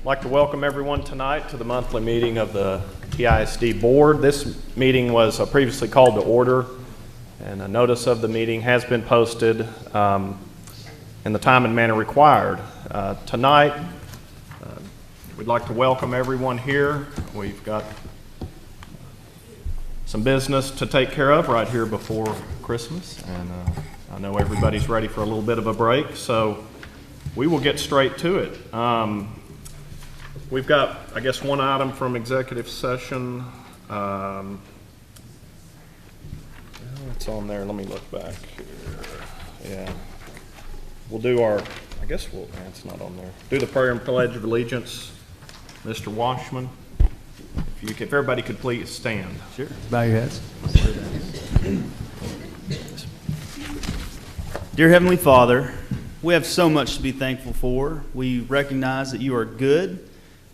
like to welcome everyone tonight to the monthly meeting of the ISD Board. This meeting was previously called to order, and a notice of the meeting has been posted in the time and manner required. Tonight, we'd like to welcome everyone here. We've got some business to take care of right here before Christmas, and I know everybody's ready for a little bit of a break, so we will get straight to it. We've got, I guess, one item from executive session. It's on there. Let me look back here. Yeah. We'll do our, it's not on there. Do the prayer and pledge of allegiance. Mr. Washman, if everybody could please stand. Sure. Bow your heads. Dear Heavenly Father, we have so much to be thankful for. We recognize that you are good,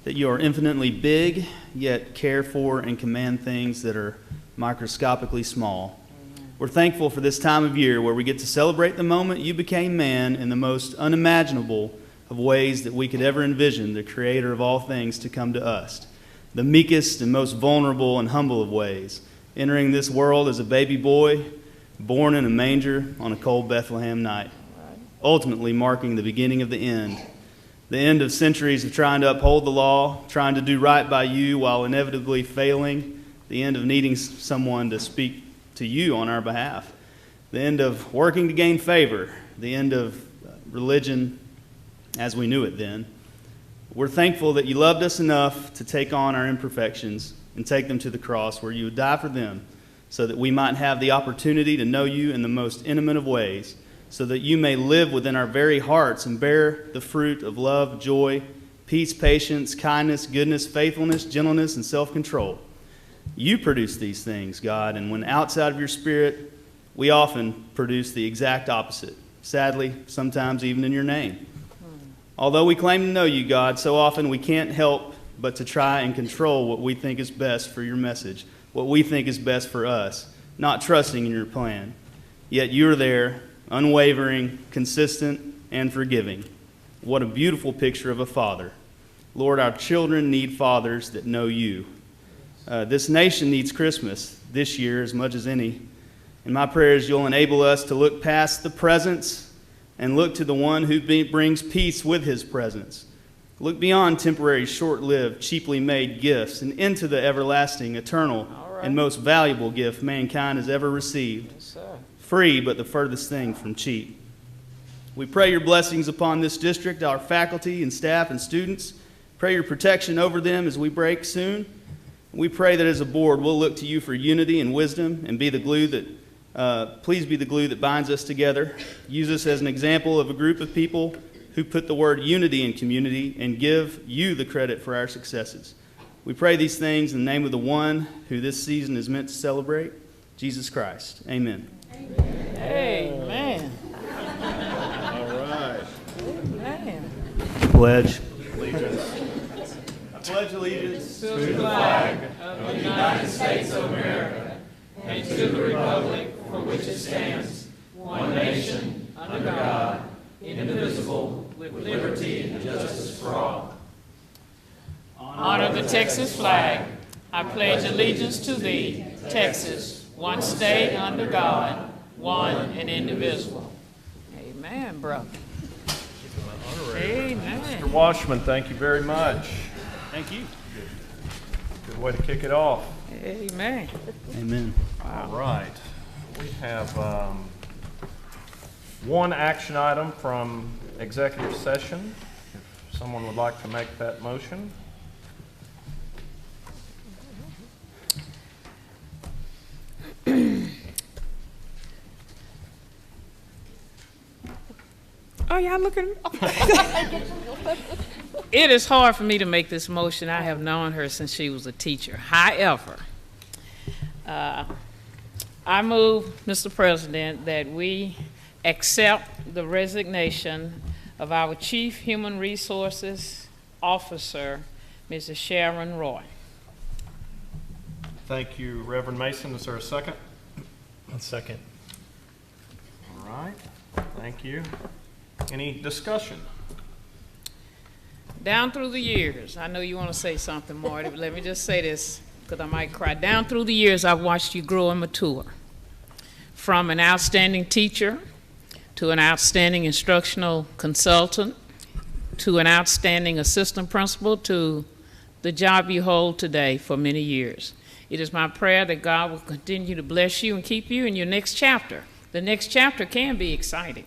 that you are infinitely big, yet care for and command things that are microscopically small. We're thankful for this time of year where we get to celebrate the moment you became man in the most unimaginable of ways that we could ever envision the Creator of all things to come to us. The meekest and most vulnerable and humble of ways, entering this world as a baby boy, born in a manger on a cold Bethlehem night, ultimately marking the beginning of the end of centuries of trying to uphold the law, trying to do right by you while inevitably failing, the end of needing someone to speak to you on our behalf, the end of working to gain favor, the end of religion as we knew it then. We're thankful that you loved us enough to take on our imperfections and take them to the cross where you would die for them so that we might have the opportunity to know you in the most intimate of ways, so that you may live within our very hearts and bear the fruit of love, joy, peace, patience, kindness, goodness, faithfulness, gentleness, and self-control. You produce these things, God, and when outside of your Spirit, we often produce the exact opposite. Sadly, sometimes even in your name. Although we claim to know you, God, so often we can't help but to try and control what we think is best for your message, what we think is best for us, not trusting in your plan. Yet you're there, unwavering, consistent, and forgiving. What a beautiful picture of a father. Lord, our children need fathers that know you. This nation needs Christmas this year as much as any. And my prayer is you'll enable us to look past the presents and look to the one who brings peace with his presence. Look beyond temporary, short-lived, cheaply made gifts and into the everlasting, eternal, and most valuable gift mankind has ever received. Yes, free, but the furthest thing from cheap. We pray your blessings upon this district, our faculty and staff and students. Pray your protection over them as we break soon. We pray that as a board, we'll look to you for unity and wisdom and be the glue that, please be the glue that binds us together. Use us as an example of a group of people who put the word unity in community and give you the credit for our successes. We pray these things in the name of the one who this season is meant to celebrate, Jesus Christ. Amen. Amen. All right. Amen. Pledge. Allegiance. I pledge allegiance To the flag of the United States of America and to the republic for which it stands, one nation, under God, indivisible, with liberty and justice for all. Honor the Texas flag. I pledge allegiance to thee, Texas, one state under God, one and indivisible. Amen, brother. Amen. Mr. Washman, thank you very much. Thank you. Good way to kick it off. Amen. Amen. All right. We have one action item from executive session. If someone would like to make that motion. Oh, y'all looking? It is hard for me to make this motion. I have known her since she was a teacher. However, I move, Mr. President, that we accept the resignation of our Chief Human Resources Officer, Mrs. Sharon Roy. Thank you, Reverend Mason. Is there a second? A second. All right. Thank you. Any discussion? Down through the years, I know you want to say something, Marty, but let me just say this, because I might cry. Down through the years, I've watched you grow and mature. From an outstanding teacher, to an outstanding instructional consultant, to an outstanding assistant principal, to the job you hold today for many years. It is my prayer that God will continue to bless you and keep you in your next chapter. The next chapter can be exciting.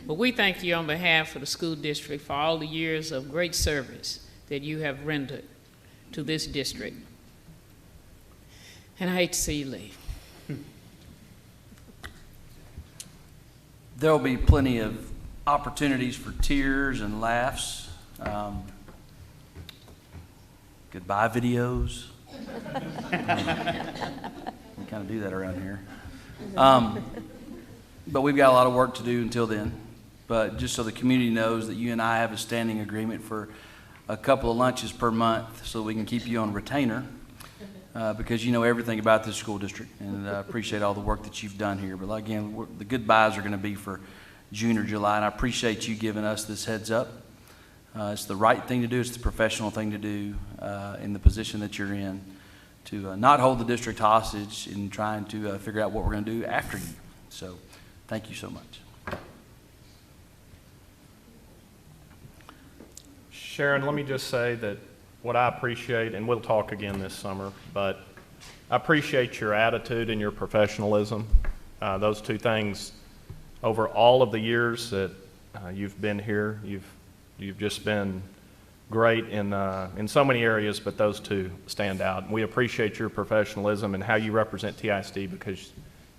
But we thank you on behalf of the school district for all the years of great service that you have rendered to this district. And I hate to see you leave. There will be plenty of opportunities for tears and laughs. Goodbye videos. We kind of do that around here. But we've got a lot of work to do until then. But just so the community knows that you and I have a standing agreement for a couple of lunches per month so we can keep you on retainer because you know everything about this school district, and I appreciate all the work that you've done here. But again, the goodbyes are going to be for June or July, and I appreciate you giving us this heads up. It's the right thing to do. It's the professional thing to do in the position that you're in, to not hold the district hostage in trying to figure out what we're going to do after you. So thank you so much. Sharon, let me just say that what I appreciate, and we'll talk again this summer, but I appreciate your attitude and your professionalism. Those two things, over all of the years that you've been here, you've just been great in so many areas, but those two stand out. And we appreciate your professionalism and how you represent TISD, because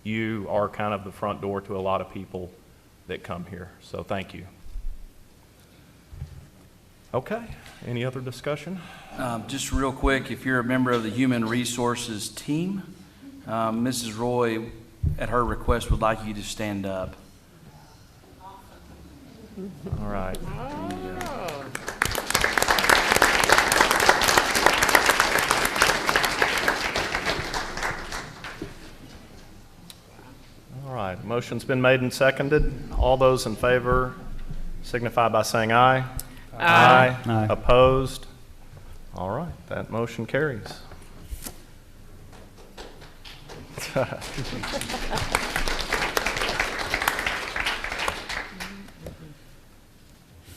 you are kind of the front door to a lot of people that come here. So thank you. Okay, any other discussion? Just real quick, if you're a member of the Human Resources team, Mrs. Roy, at her request, would like you to stand up. All right. All right, motion's been made and seconded. All those in favor signify by saying aye. Aye. Aye. Opposed? All right, that motion carries.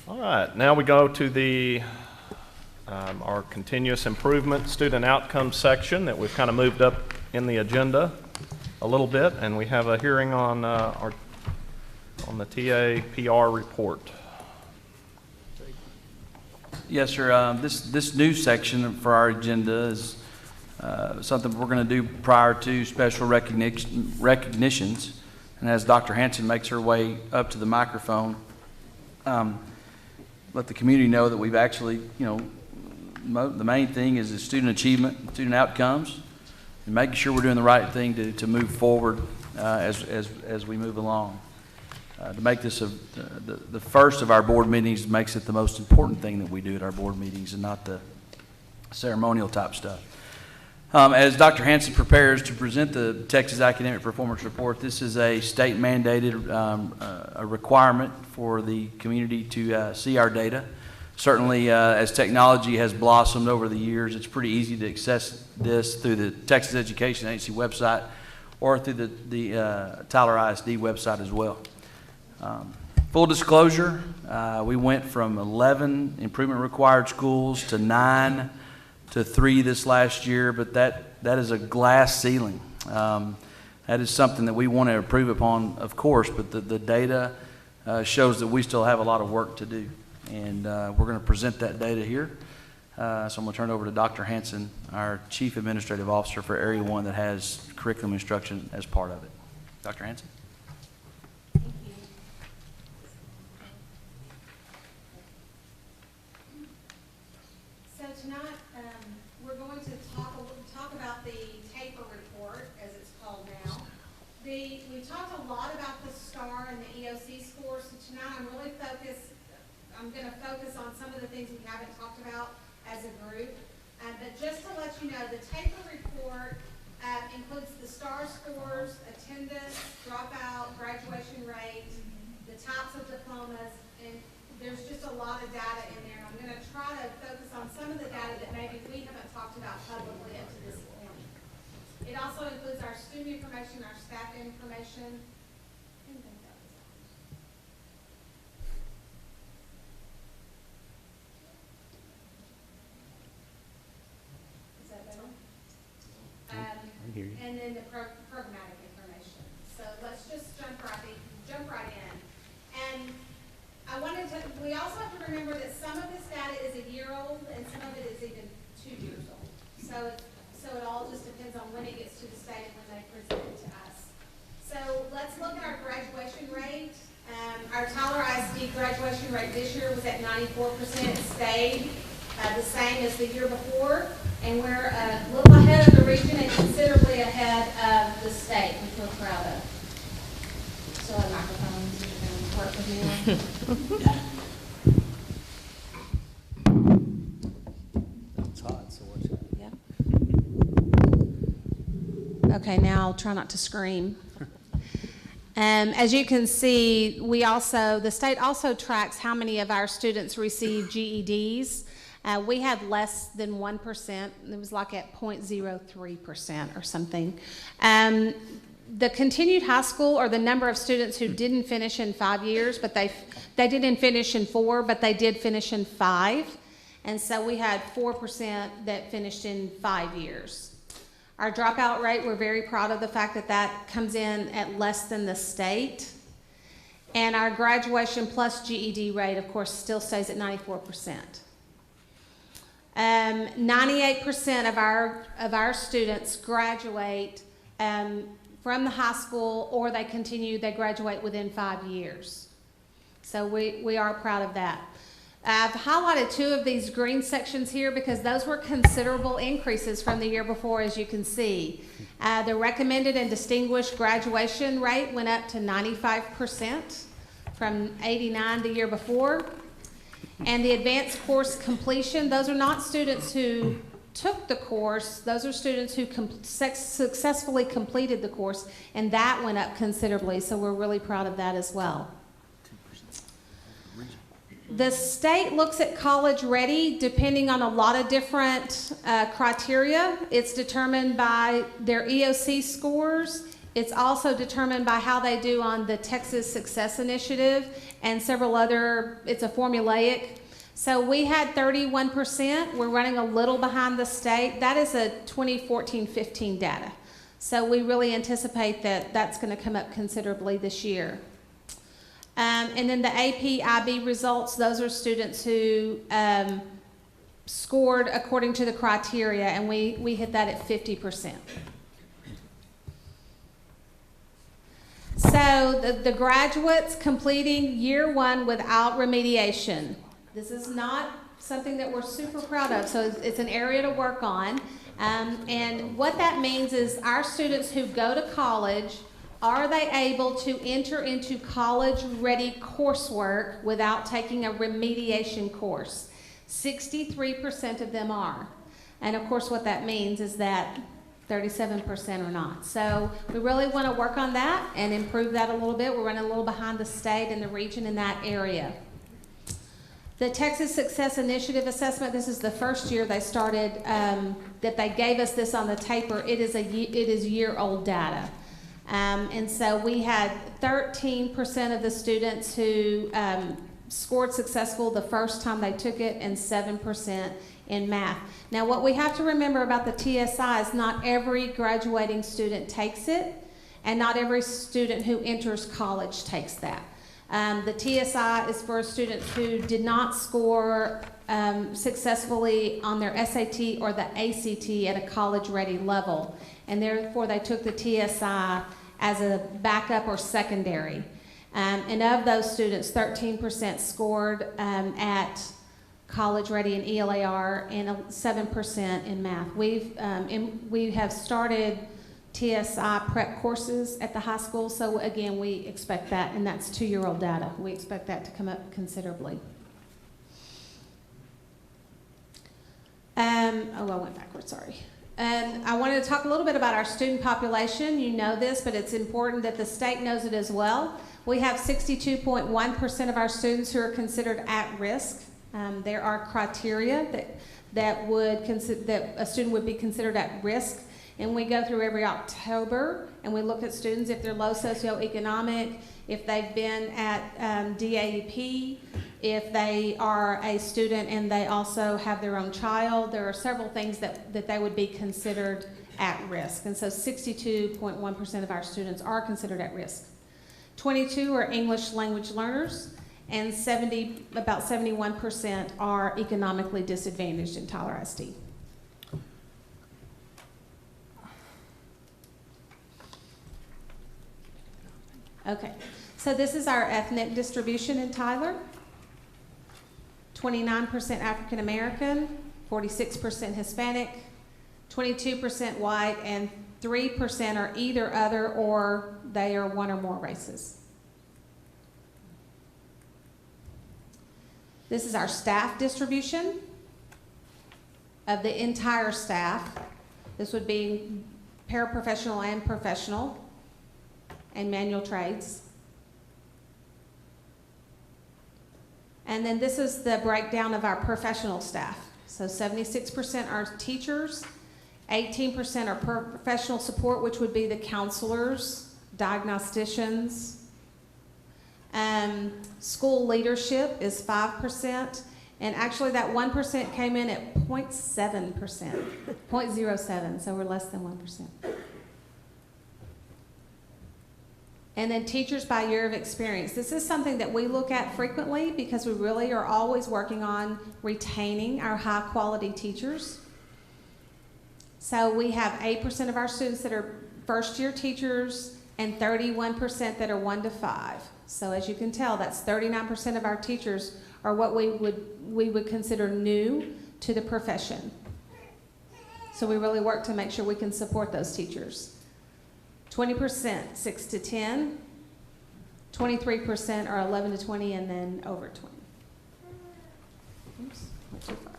All right, now we go to the our continuous improvement student outcomes section that we've kind of moved up in the agenda a little bit, and we have a hearing on the TAPR report. Yes, sir. This new section for our agenda is something we're going to do prior to special recognitions. And as Dr. Hanson makes her way up to the microphone, let the community know that we've actually, the main thing is the student achievement, student outcomes, and making sure we're doing the right thing to move forward as we move along. To make this the first of our board meetings makes it the most important thing that we do at our board meetings, and not the ceremonial type stuff. As Dr. Hanson prepares to present the Texas Academic Performance Report, this is a state mandated a requirement for the community to see our data. Certainly, as technology has blossomed over the years, it's pretty easy to access this through the Texas Education Agency website or through the Tyler ISD website as well. Full disclosure, we went from 11 improvement required schools to 9 to 3 this last year, but that is a glass ceiling. That is something that we want to improve upon, of course, but the data shows that we still have a lot of work to do, and we're going to present that data here. So I'm going to turn it over to Dr. Hanson, our Chief Administrative Officer for Area 1 that has curriculum instruction as part of it. Dr. Hanson? Tonight, we're going to talk about the TAPR report, as it's called now. We talked a lot about the STAR and the EOC scores, so tonight I'm going to focus on some of the things we haven't talked about as a group. But just to let you know, the TAPR report includes the STAR scores, attendance, dropout, graduation rate, the types of diplomas, and there's just a lot of data in there. I'm going to try to focus on some of the data that maybe we haven't talked about publicly up to this point. It also includes our student information, our staff information. Is that better? And then the programmatic information. So let's just jump right in. And I wanted to, we also have to remember that some of this data is a year old and some of it is even 2 years old. So it all just depends on when it gets to the state and when they present it to us. So let's look at our graduation rate. Our Tyler ISD graduation rate this year was at 94%. It stayed the same as the year before. And we're a little ahead of the region and considerably ahead of the state, which we're proud of. So a microphone, so you can work with me on. It's hot, so watch out. Yeah. Okay, now I'll try not to scream. As you can see, the state also tracks how many of our students receive GEDs. We had less than 1%. It was like at 0.03% or something. The continued high school, or the number of students who didn't finish in 5 years, but they didn't finish in 4, but they did finish in 5. And so we had 4% that finished in 5 years. Our dropout rate, we're very proud of the fact that that comes in at less than the state. And our graduation plus GED rate, of course, still stays at 94%. 98% of our students graduate from the high school, or they graduate within 5 years. So we are proud of that. I've highlighted 2 of these green sections here because those were considerable increases from the year before, as you can see. The recommended and distinguished graduation rate went up to 95% from 89% the year before. And the advanced course completion, those are not students who took the course, those are students who successfully completed the course, and that went up considerably, so we're really proud of that as well. The state looks at college ready depending on a lot of different criteria. It's determined by their EOC scores. It's also determined by how they do on the Texas Success Initiative and several other, it's a formulaic. So we had 31%. We're running a little behind the state. That is a 2014-15 data. So we really anticipate that that's going to come up considerably this year. And then the AP IB results, those are students who scored according to the criteria, and we hit that at 50%. So the graduates completing year 1 without remediation. This is not something that we're super proud of, so it's an area to work on. And what that means is our students who go to college, are they able to enter into college-ready coursework without taking a remediation course? 63% of them are. And of course what that means is that 37% are not. So we really want to work on that and improve that a little bit. We're running a little behind the state and the region in that area. The Texas Success Initiative assessment, this is the first year they started, that they gave us this on the taper. It is year-old data. And so we had 13% of the students who scored successful the first time they took it, and 7% in math. Now what we have to remember about the TSI is not every graduating student takes it, and not every student who enters college takes that. The TSI is for students who did not score successfully on their SAT or the ACT at a college-ready level, and therefore they took the TSI as a backup or secondary. And of those students, 13% scored at college-ready in ELAR and 7% in math. We have started TSI prep courses at the high school, so again, we expect that, and that's 2-year-old data. We expect that to come up considerably. I went backwards, sorry. And I wanted to talk a little bit about our student population. You know this, but it's important that the state knows it as well. We have 62.1% of our students who are considered at risk. There are criteria that a student would be considered at risk, and we go through every October and we look at students if they're low socioeconomic, if they've been at DAEP, if they are a student and they also have their own child. There are several things that they would be considered at risk, and so 62.1% of our students are considered at risk. 22 are English language learners, and about 71% are economically disadvantaged in Tyler ISD. Okay, so this is our ethnic distribution in Tyler. 29% African American, 46% Hispanic, 22% white, and 3% are either other or they are one or more races. This is our staff distribution of the entire staff. This would be paraprofessional and professional and manual trades. And then this is the breakdown of our professional staff. So 76% are teachers, 18% are professional support, which would be the counselors, diagnosticians. School leadership is 5%, and actually that 1% came in at 0.7%, 0.07, so we're less than 1%. And then teachers by year of experience. This is something that we look at frequently because we really are always working on retaining our high quality teachers. So we have 8% of our students that are first year teachers and 31% that are 1 to 5. So as you can tell, that's 39% of our teachers are what we would consider new to the profession. So we really work to make sure we can support those teachers. 20%, 6 to 10, 23% are 11 to 20, and then over 20. Oops, went too far.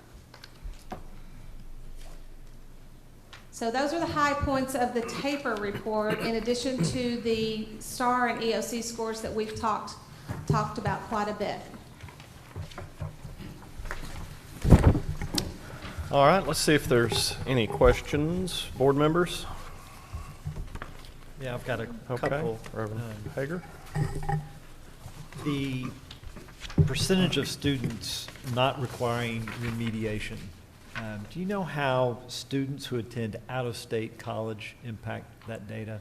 So those are the high points of the TAPER report, in addition to the STAR and EOC scores that we've talked about quite a bit. All right, let's see if there's any questions, board members. Yeah, I've got a Okay, couple. Reverend Hager. The percentage of students not requiring remediation, do you know how students who attend out-of-state college impact that data?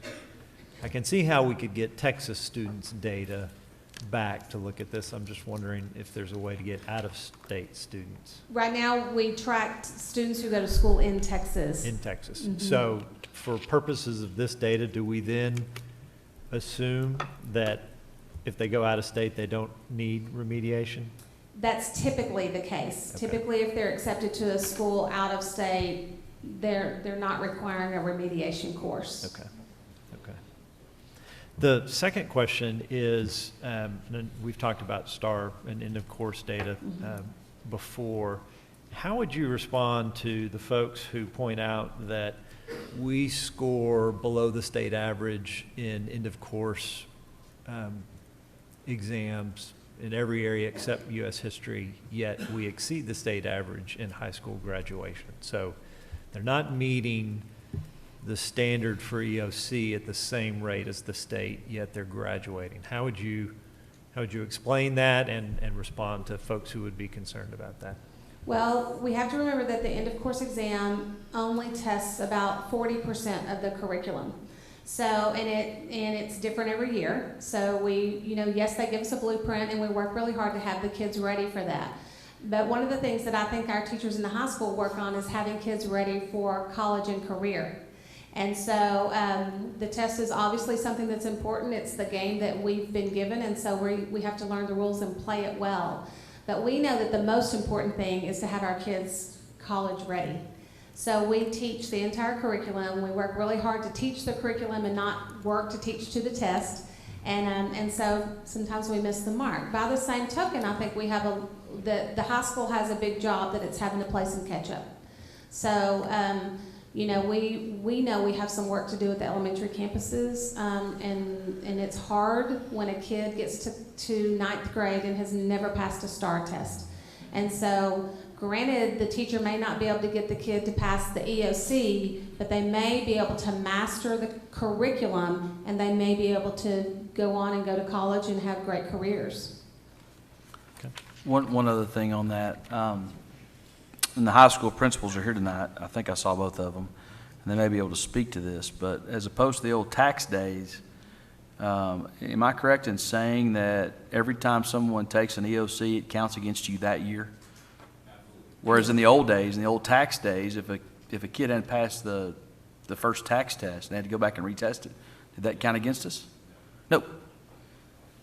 I can see how we could get Texas students' data back to look at this. I'm just wondering if there's a way to get out-of-state students. Right now, we track students who go to school in Texas. In Texas. Mm-hmm. So for purposes of this data, do we then assume that if they go out of state, they don't need remediation? That's typically the case. Okay. Typically, if they're accepted to a school out of state, they're not requiring a remediation course. Okay. Okay. The second question is, and we've talked about STAR and end of course data before. How would you respond to the folks who point out that we score below the state average in end of course exams in every area except U.S. history, yet we exceed the state average in high school graduation? So they're not meeting the standard for EOC at the same rate as the state, yet they're graduating. How would you explain that and respond to folks who would be concerned about that? Well, we have to remember that the end of course exam only tests about 40% of the curriculum. So, and it's different every year. So we, yes, they give us a blueprint and we work really hard to have the kids ready for that. But one of the things that I think our teachers in the high school work on is having kids ready for college and career. And so the test is obviously something that's important. It's the game that we've been given, and so we have to learn the rules and play it well. But we know that the most important thing is to have our kids college ready. So we teach the entire curriculum. We work really hard to teach the curriculum and not work to teach to the test. And so sometimes we miss the mark. By the same token, I think we have the high school has a big job that it's having to play some catch up. So we know we have some work to do with the elementary campuses, and it's hard when a kid gets to 9th grade and has never passed a STAR test. And so granted, the teacher may not be able to get the kid to pass the EOC, but they may be able to master the curriculum, and they may be able to go on and go to college and have great careers. One other thing on that, and the high school principals are here tonight. I think I saw both of them, and they may be able to speak to this. But as opposed to the old tax days, am I correct in saying that every time someone takes an EOC, it counts against you that year? Whereas in the old days, in the old tax days, if a kid hadn't passed the first tax test and they had to go back and retest it, did that count against us? Nope.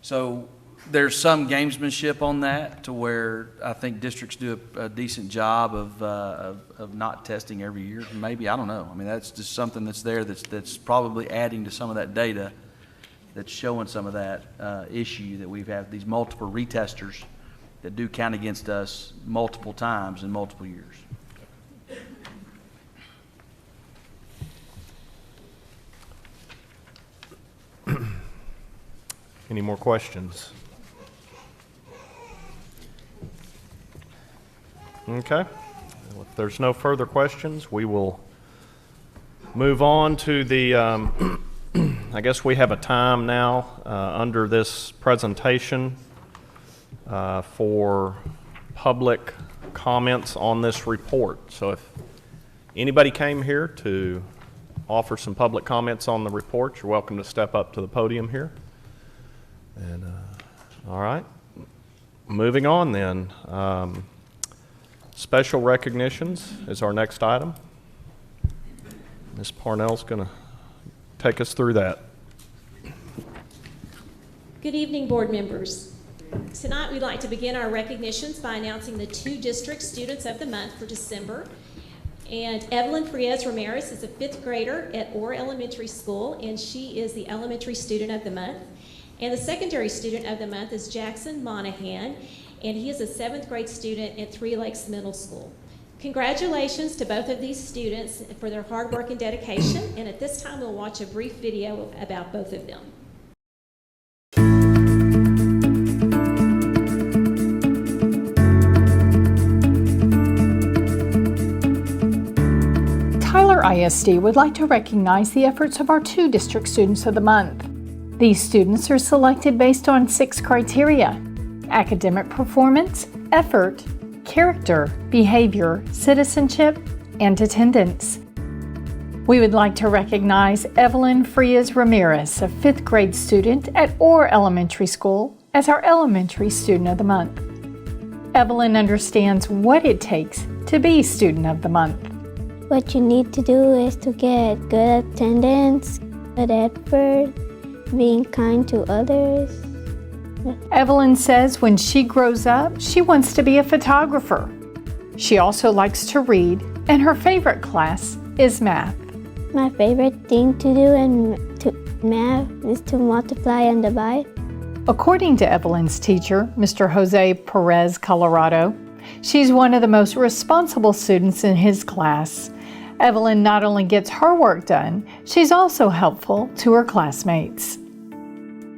So there's some gamesmanship on that, to where I think districts do a decent job of not testing every year. Maybe, I don't know. I mean, that's just something that's there that's probably adding to some of that data that's showing some of that issue that we've had, these multiple retesters that do count against us multiple times in multiple years. Any more questions? Okay. Well, if there's no further questions, we will move on to the, I guess we have a time now under this presentation for public comments on this report. So if anybody came here to offer some public comments on the report, you're welcome to step up to the podium here. And all right, moving on then. Special recognitions is our next item. Ms. Parnell's going to take us through that. Good evening, board members. Tonight we'd like to begin our recognitions by announcing the 2 district students of the month for December. And Evelyn Frias Ramirez is a 5th grader at Orr Elementary School, and she is the elementary student of the month. And the secondary student of the month is Jackson Monahan, and he is a 7th grade student at Three Lakes Middle School. Congratulations to both of these students for their hard work and dedication, and at this time we'll watch a brief video about both of them. Tyler ISD would like to recognize the efforts of our 2 district students of the month. These students are selected based on 6 criteria: academic performance, effort, character, behavior, citizenship, and attendance. We would like to recognize Evelyn Frias Ramirez, a 5th grade student at Orr Elementary School, as our elementary student of the month. Evelyn understands what it takes to be student of the month. What you need to do is to get good attendance, good effort, being kind to others. Evelyn says when she grows up, she wants to be a photographer. She also likes to read, and her favorite class is math. My favorite thing to do in math is to multiply and divide. According to Evelyn's teacher, Mr. Jose Perez Colorado, she's one of the most responsible students in his class. Evelyn not only gets her work done, she's also helpful to her classmates.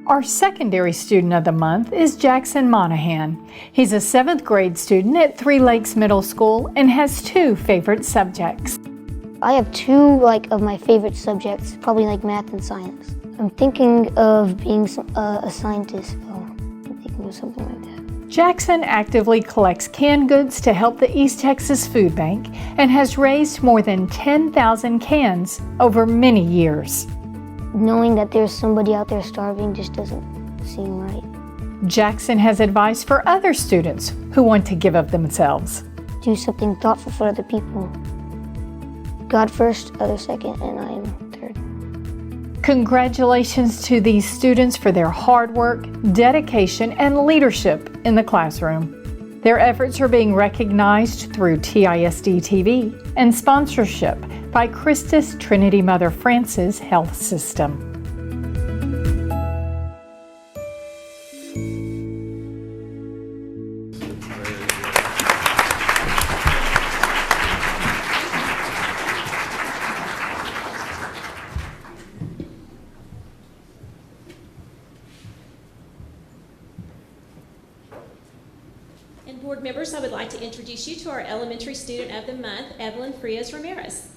Our secondary student of the month is Jackson Monahan. He's a 7th grade student at Three Lakes Middle School and has 2 favorite subjects. I have 2 of my favorite subjects, probably math and science. I'm thinking of being a scientist, so I'm thinking of something like that. Jackson actively collects canned goods to help the East Texas Food Bank and has raised more than 10,000 cans over many years. Knowing that there's somebody out there starving just doesn't seem right. Jackson has advice for other students who want to give of themselves. Do something thoughtful for other people. God first, others second, and I am third. Congratulations to these students for their hard work, dedication, and leadership in the classroom. Their efforts are being recognized through TISD TV and sponsorship by Christus Trinity Mother Frances Health System. And board members, I would like to introduce you to our Elementary Student of the Month, Evelyn Frias Ramirez.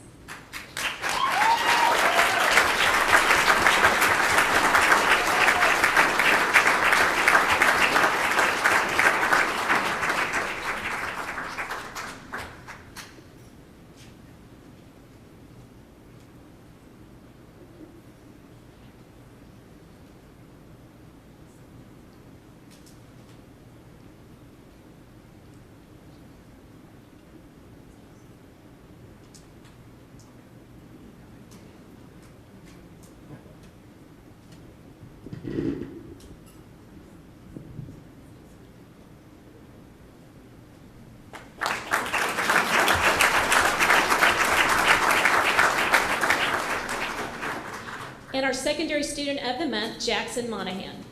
And our Secondary Student of the Month, Jackson Monahan.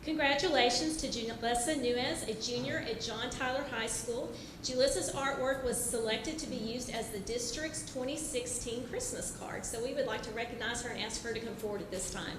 Congratulations to Julissa Nuez, a junior at John Tyler High School. Julissa's artwork was selected to be used as the district's 2016 Christmas card. So we would like to recognize her and ask her to come forward at this time.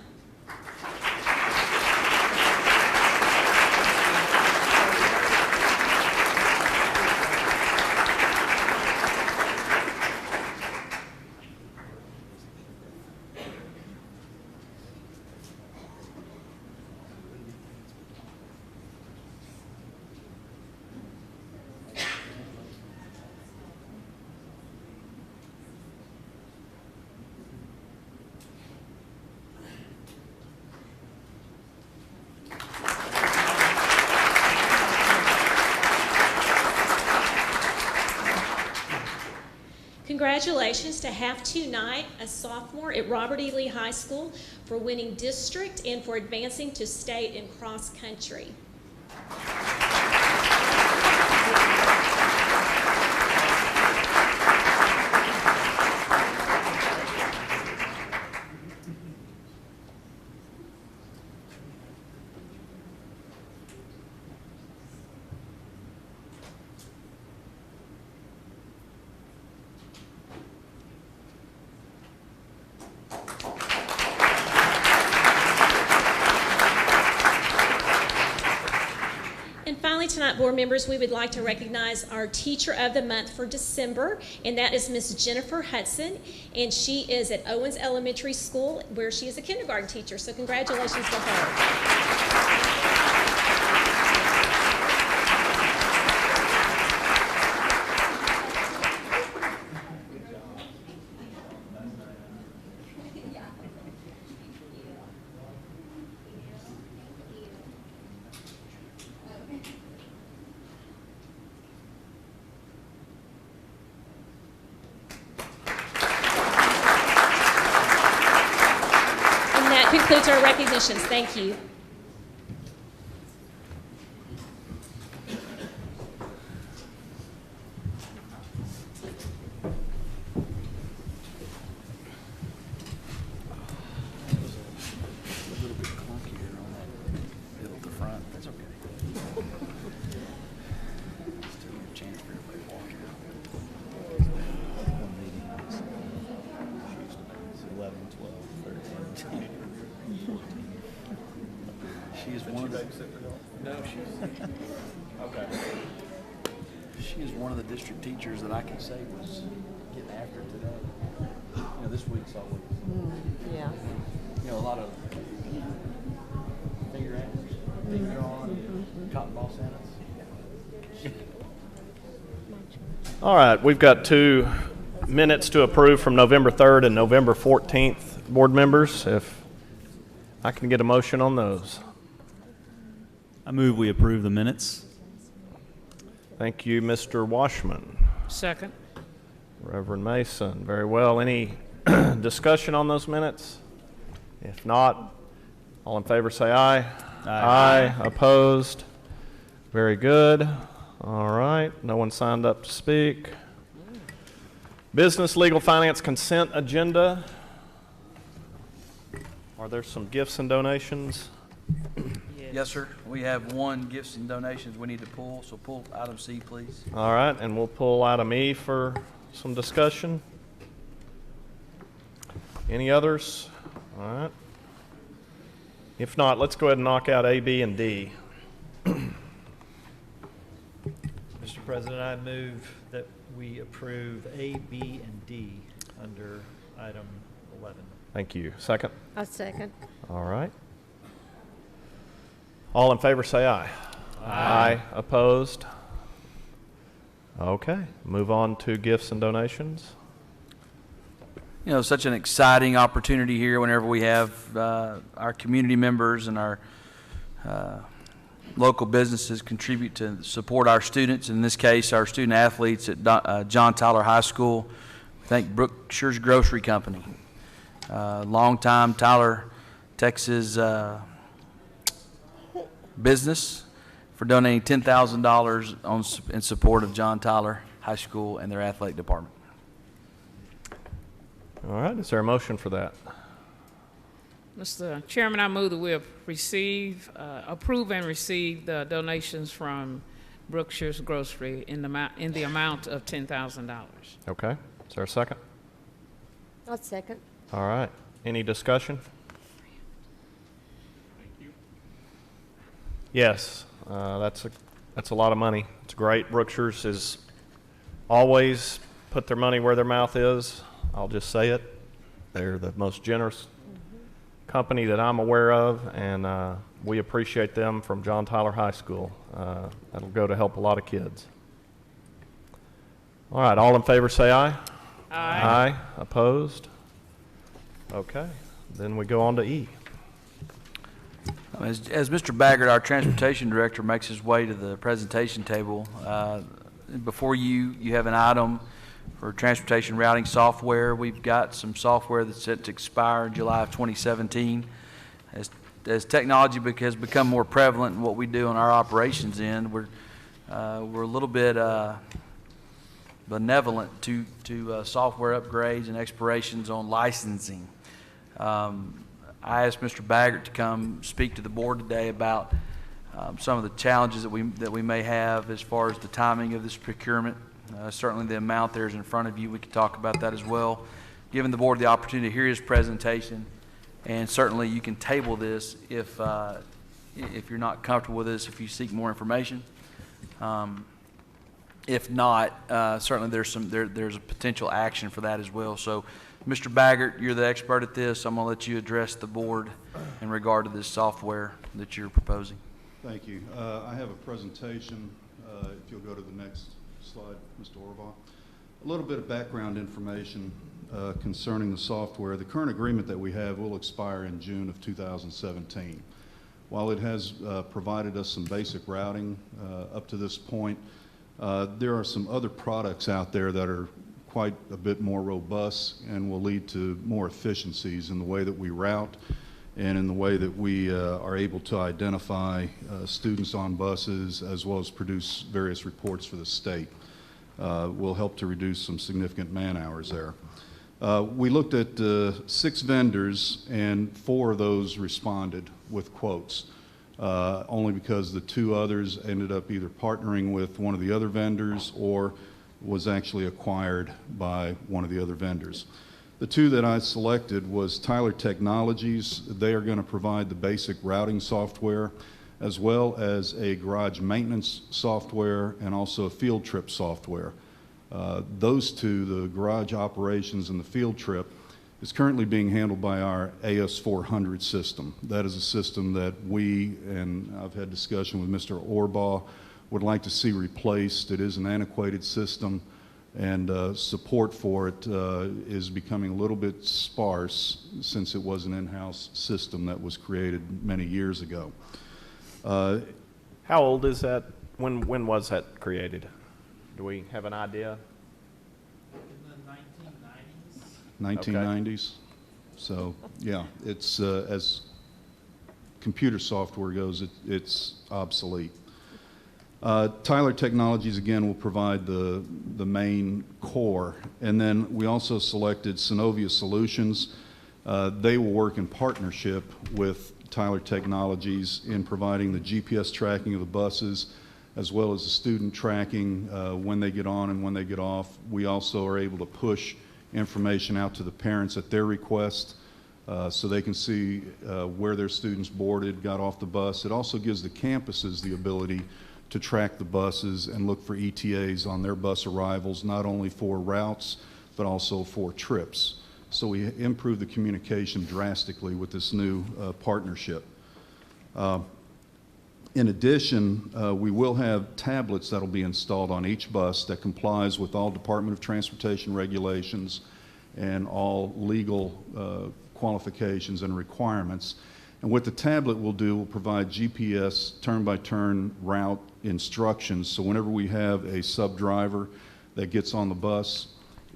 Congratulations to Have-To Knight, a sophomore at Robert E. Lee High School, for winning district and for advancing to state in cross country. Tonight, board members, we would like to recognize our Teacher of the Month for December, and that is Miss Jennifer Hudson, and she is at Owens Elementary School, where she is a kindergarten teacher, so congratulations to her. Concludes our recognitions. Thank you. A little bit clunkier on that bill at the front. That's okay. Still get a chance for everybody to walk out. 11, 12, 13. She is one of the. No, she's. Okay. She is one of the district teachers that I can say was getting after it today. You know, this week's always. Yeah. You know, a lot of finger ants, finger drawing, cotton ball Santas. All right, we've got 2 minutes to approve from November 3rd and November 14th, board members, if I can get a motion on those. I move we approve the minutes. Thank you, Mr. Washman. Second. Reverend Mason, very well. Any discussion on those minutes? If not, all in favor say aye. Aye. Opposed? Very good. All right, no one signed up to speak. Business, legal, finance, consent agenda. Are there some gifts and donations? Yes, sir. We have one, gifts and donations we need to pull, so pull item C, please. All right, and we'll pull item E for some discussion. Any others? All right. If not, let's go ahead and knock out A, B, and D. Mr. President, I move that we approve A, B, and D under item 11. Thank you. Second? A second. All right. All in favor say aye. Aye. Opposed? Okay. Move on to gifts and donations. You know, such an exciting opportunity here whenever we have our community members and our local businesses contribute to support our students. In this case, our student athletes at John Tyler High School. We thank Brookshire's Grocery Company, longtime Tyler, Texas business, for donating $10,000 in support of John Tyler High School and their athletic department. All right. Is there a motion for that? Mr. Chairman, I move that we approve and receive the donations from Brookshire's Grocery in the amount of $10,000. Okay. Is there a second? A second. All right. Any discussion? Yes, that's a lot of money. It's great. Brookshire's has always put their money where their mouth is. I'll just say it. They're the most generous company that I'm aware of, and we appreciate them from John Tyler High School. That'll go to help a lot of kids. All right, all in favor say aye. Aye. Aye. Opposed? Okay, then we go on to E. As Mr. Baggert, our transportation director, makes his way to the presentation table, before you have an item for transportation routing software. We've got some software that's set to expire in July of 2017. As technology has become more prevalent in what we do on our operations end, we're a little bit benevolent to software upgrades and expirations on licensing. I asked Mr. Baggert to come speak to the board today about some of the challenges that we may have as far as the timing of this procurement. Certainly the amount there is in front of you. We could talk about that as well. Giving the board the opportunity to hear his presentation, and certainly you can table this if you're not comfortable with this, if you seek more information. If not, certainly there's a potential action for that as well. So, Mr. Baggert, you're the expert at this. I'm going to let you address the board in regard to this software that you're proposing. Thank you. I have a presentation. If you'll go to the next slide, Mr. Orbaugh. A little bit of background information concerning the software. The current agreement that we have will expire in June of 2017. While it has provided us some basic routing up to this point, there are some other products out there that are quite a bit more robust and will lead to more efficiencies in the way that we route and in the way that we are able to identify students on buses, as well as produce various reports for the state. Will help to reduce some significant man hours there. We looked at 6 vendors, and 4 of those responded with quotes, only because the 2 others ended up either partnering with one of the other vendors or was actually acquired by one of the other vendors. The 2 that I selected was Tyler Technologies. They are going to provide the basic routing software, as well as a garage maintenance software and also a field trip software. Those 2, the garage operations and the field trip, is currently being handled by our AS400 system. That is a system that we, and I've had discussion with Mr. Orbaugh, would like to see replaced. It is an antiquated system, and support for it is becoming a little bit sparse since it was an in-house system that was created many years ago. How old is that? When was that created? Do we have an idea? 1990s. So, yeah, it's, as computer software goes, it's obsolete. Tyler Technologies, again, will provide the main core. And then we also selected Synovia Solutions. They will work in partnership with Tyler Technologies in providing the GPS tracking of the buses, as well as the student tracking when they get on and when they get off. We also are able to push information out to the parents at their request so they can see where their students boarded, got off the bus. It also gives the campuses the ability to track the buses and look for ETAs on their bus arrivals, not only for routes, but also for trips. So we improve the communication drastically with this new partnership. In addition, we will have tablets that will be installed on each bus that complies with all Department of Transportation regulations and all legal qualifications and requirements. And what the tablet will do will provide GPS turn-by-turn route instructions. So whenever we have a sub-driver that gets on the bus,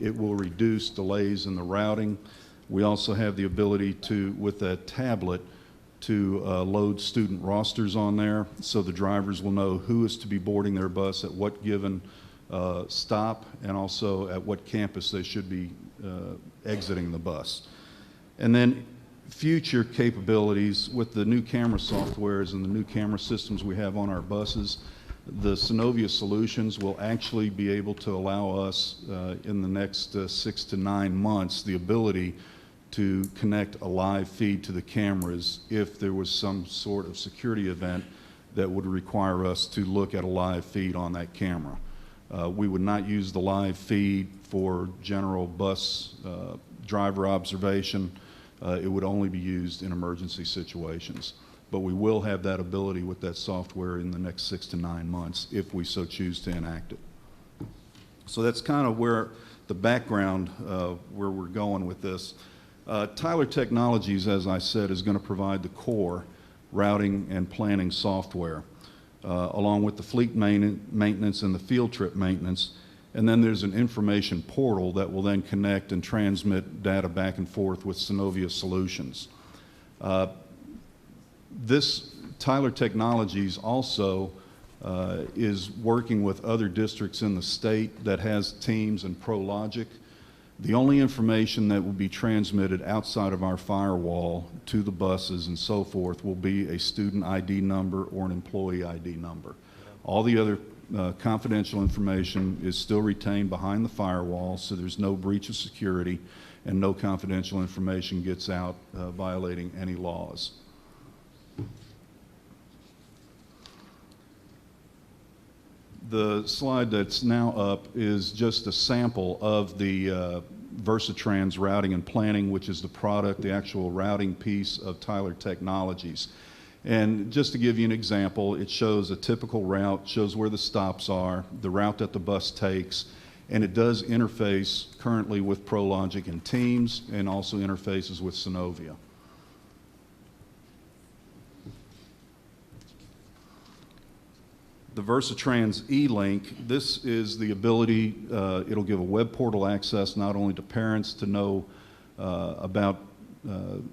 it will reduce delays in the routing. We also have the ability to, with that tablet, to load student rosters on there so the drivers will know who is to be boarding their bus at what given stop, and also at what campus they should be exiting the bus. And then future capabilities with the new camera softwares and the new camera systems we have on our buses, the Synovia Solutions will actually be able to allow us in the next 6 to 9 months the ability to connect a live feed to the cameras if there was some sort of security event that would require us to look at a live feed on that camera. We would not use the live feed for general bus driver observation. It would only be used in emergency situations. But we will have that ability with that software in the next 6 to 9 months if we so choose to enact it. So that's kind of where the background where we're going with this. Tyler Technologies, as I said, is going to provide the core routing and planning software, along with the fleet maintenance and the field trip maintenance. And then there's an information portal that will then connect and transmit data back and forth with Synovia Solutions. This Tyler Technologies also is working with other districts in the state that has teams in ProLogic. The only information that will be transmitted outside of our firewall to the buses and so forth will be a student ID number or an employee ID number. All the other confidential information is still retained behind the firewall, so there's no breach of security and no confidential information gets out violating any laws. The slide that's now up is just a sample of the Versatrans routing and planning, which is the product, the actual routing piece of Tyler Technologies. And just to give you an example, it shows a typical route, shows where the stops are, the route that the bus takes, and it does interface currently with ProLogic and Teams, and also interfaces with Synovia. The Versatrans E-Link, this is the ability, it'll give a web portal access not only to parents to know about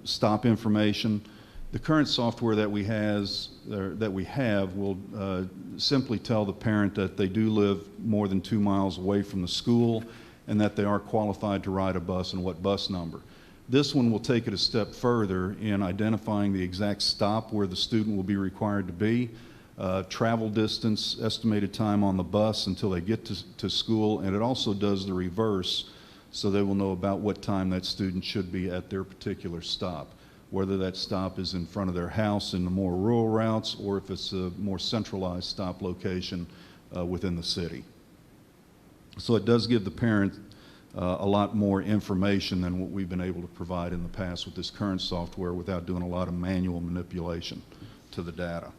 stop information. The current software that we have will simply tell the parent that they do live more than 2 miles away from the school and that they are qualified to ride a bus and what bus number. This one will take it a step further in identifying the exact stop where the student will be required to be, travel distance, estimated time on the bus until they get to school, and it also does the reverse so they will know about what time that student should be at their particular stop, whether that stop is in front of their house in the more rural routes or if it's a more centralized stop location within the city. So it does give the parent a lot more information than what we've been able to provide in the past with this current software without doing a lot of manual manipulation to the data.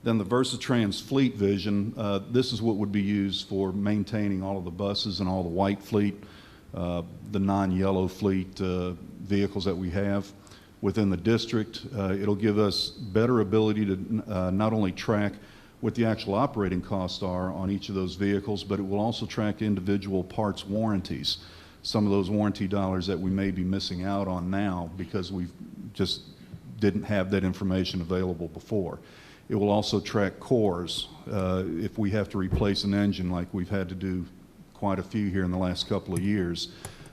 Then the Versatrans Fleetvision, this is what would be used for maintaining all of the buses and all the white fleet, the non-yellow fleet vehicles that we have within the district. It'll give us better ability to not only track what the actual operating costs are on each of those vehicles, but it will also track individual parts warranties. Some of those warranty dollars that we may be missing out on now because we just didn't have that information available before. It will also track cores. If we have to replace an engine like we've had to do quite a few here in the last couple of years,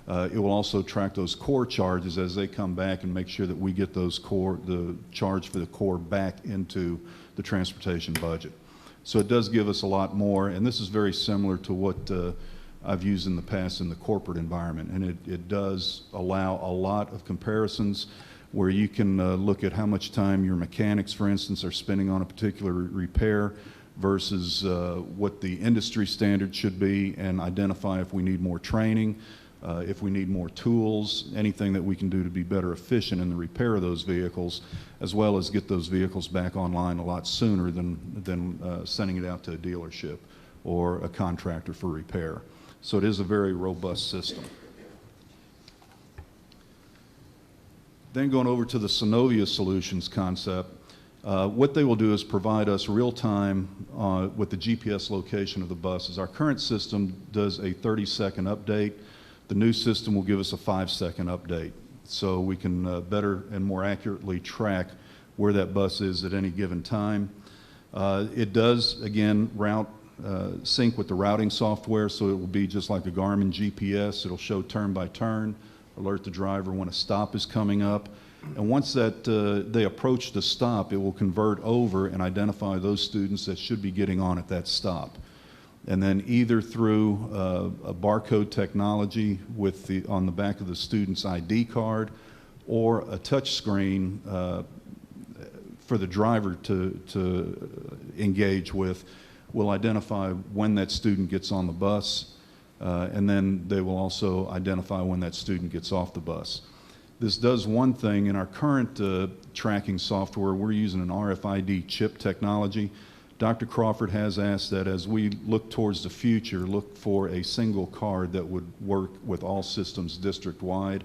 it will also track those core charges as they come back and make sure that we get those the charge for the core back into the transportation budget. So it does give us a lot more, and this is very similar to what I've used in the past in the corporate environment, and it does allow a lot of comparisons where you can look at how much time your mechanics, for instance, are spending on a particular repair versus what the industry standard should be, and identify if we need more training, if we need more tools, anything that we can do to be better efficient in the repair of those vehicles, as well as get those vehicles back online a lot sooner than sending it out to a dealership or a contractor for repair. So it is a very robust system. Then going over to the Synovia solutions concept, what they will do is provide us real time with the GPS location of the buses. Our current system does a 30-second update. The new system will give us a 5-second update, so we can better and more accurately track where that bus is at any given time. It does, again, sync with the routing software, so it will be just like a Garmin GPS. It'll show turn by turn, alert the driver when a stop is coming up. And once that they approach the stop, it will convert over and identify those students that should be getting on at that stop. And then either through a barcode technology on the back of the student's ID card, or a touch screen for the driver to engage with, will identify when that student gets on the bus, and then they will also identify when that student gets off the bus. This does one thing. In our current tracking software, we're using an RFID chip technology. Dr. Crawford has asked that as we look towards the future, look for a single card that would work with all systems district-wide.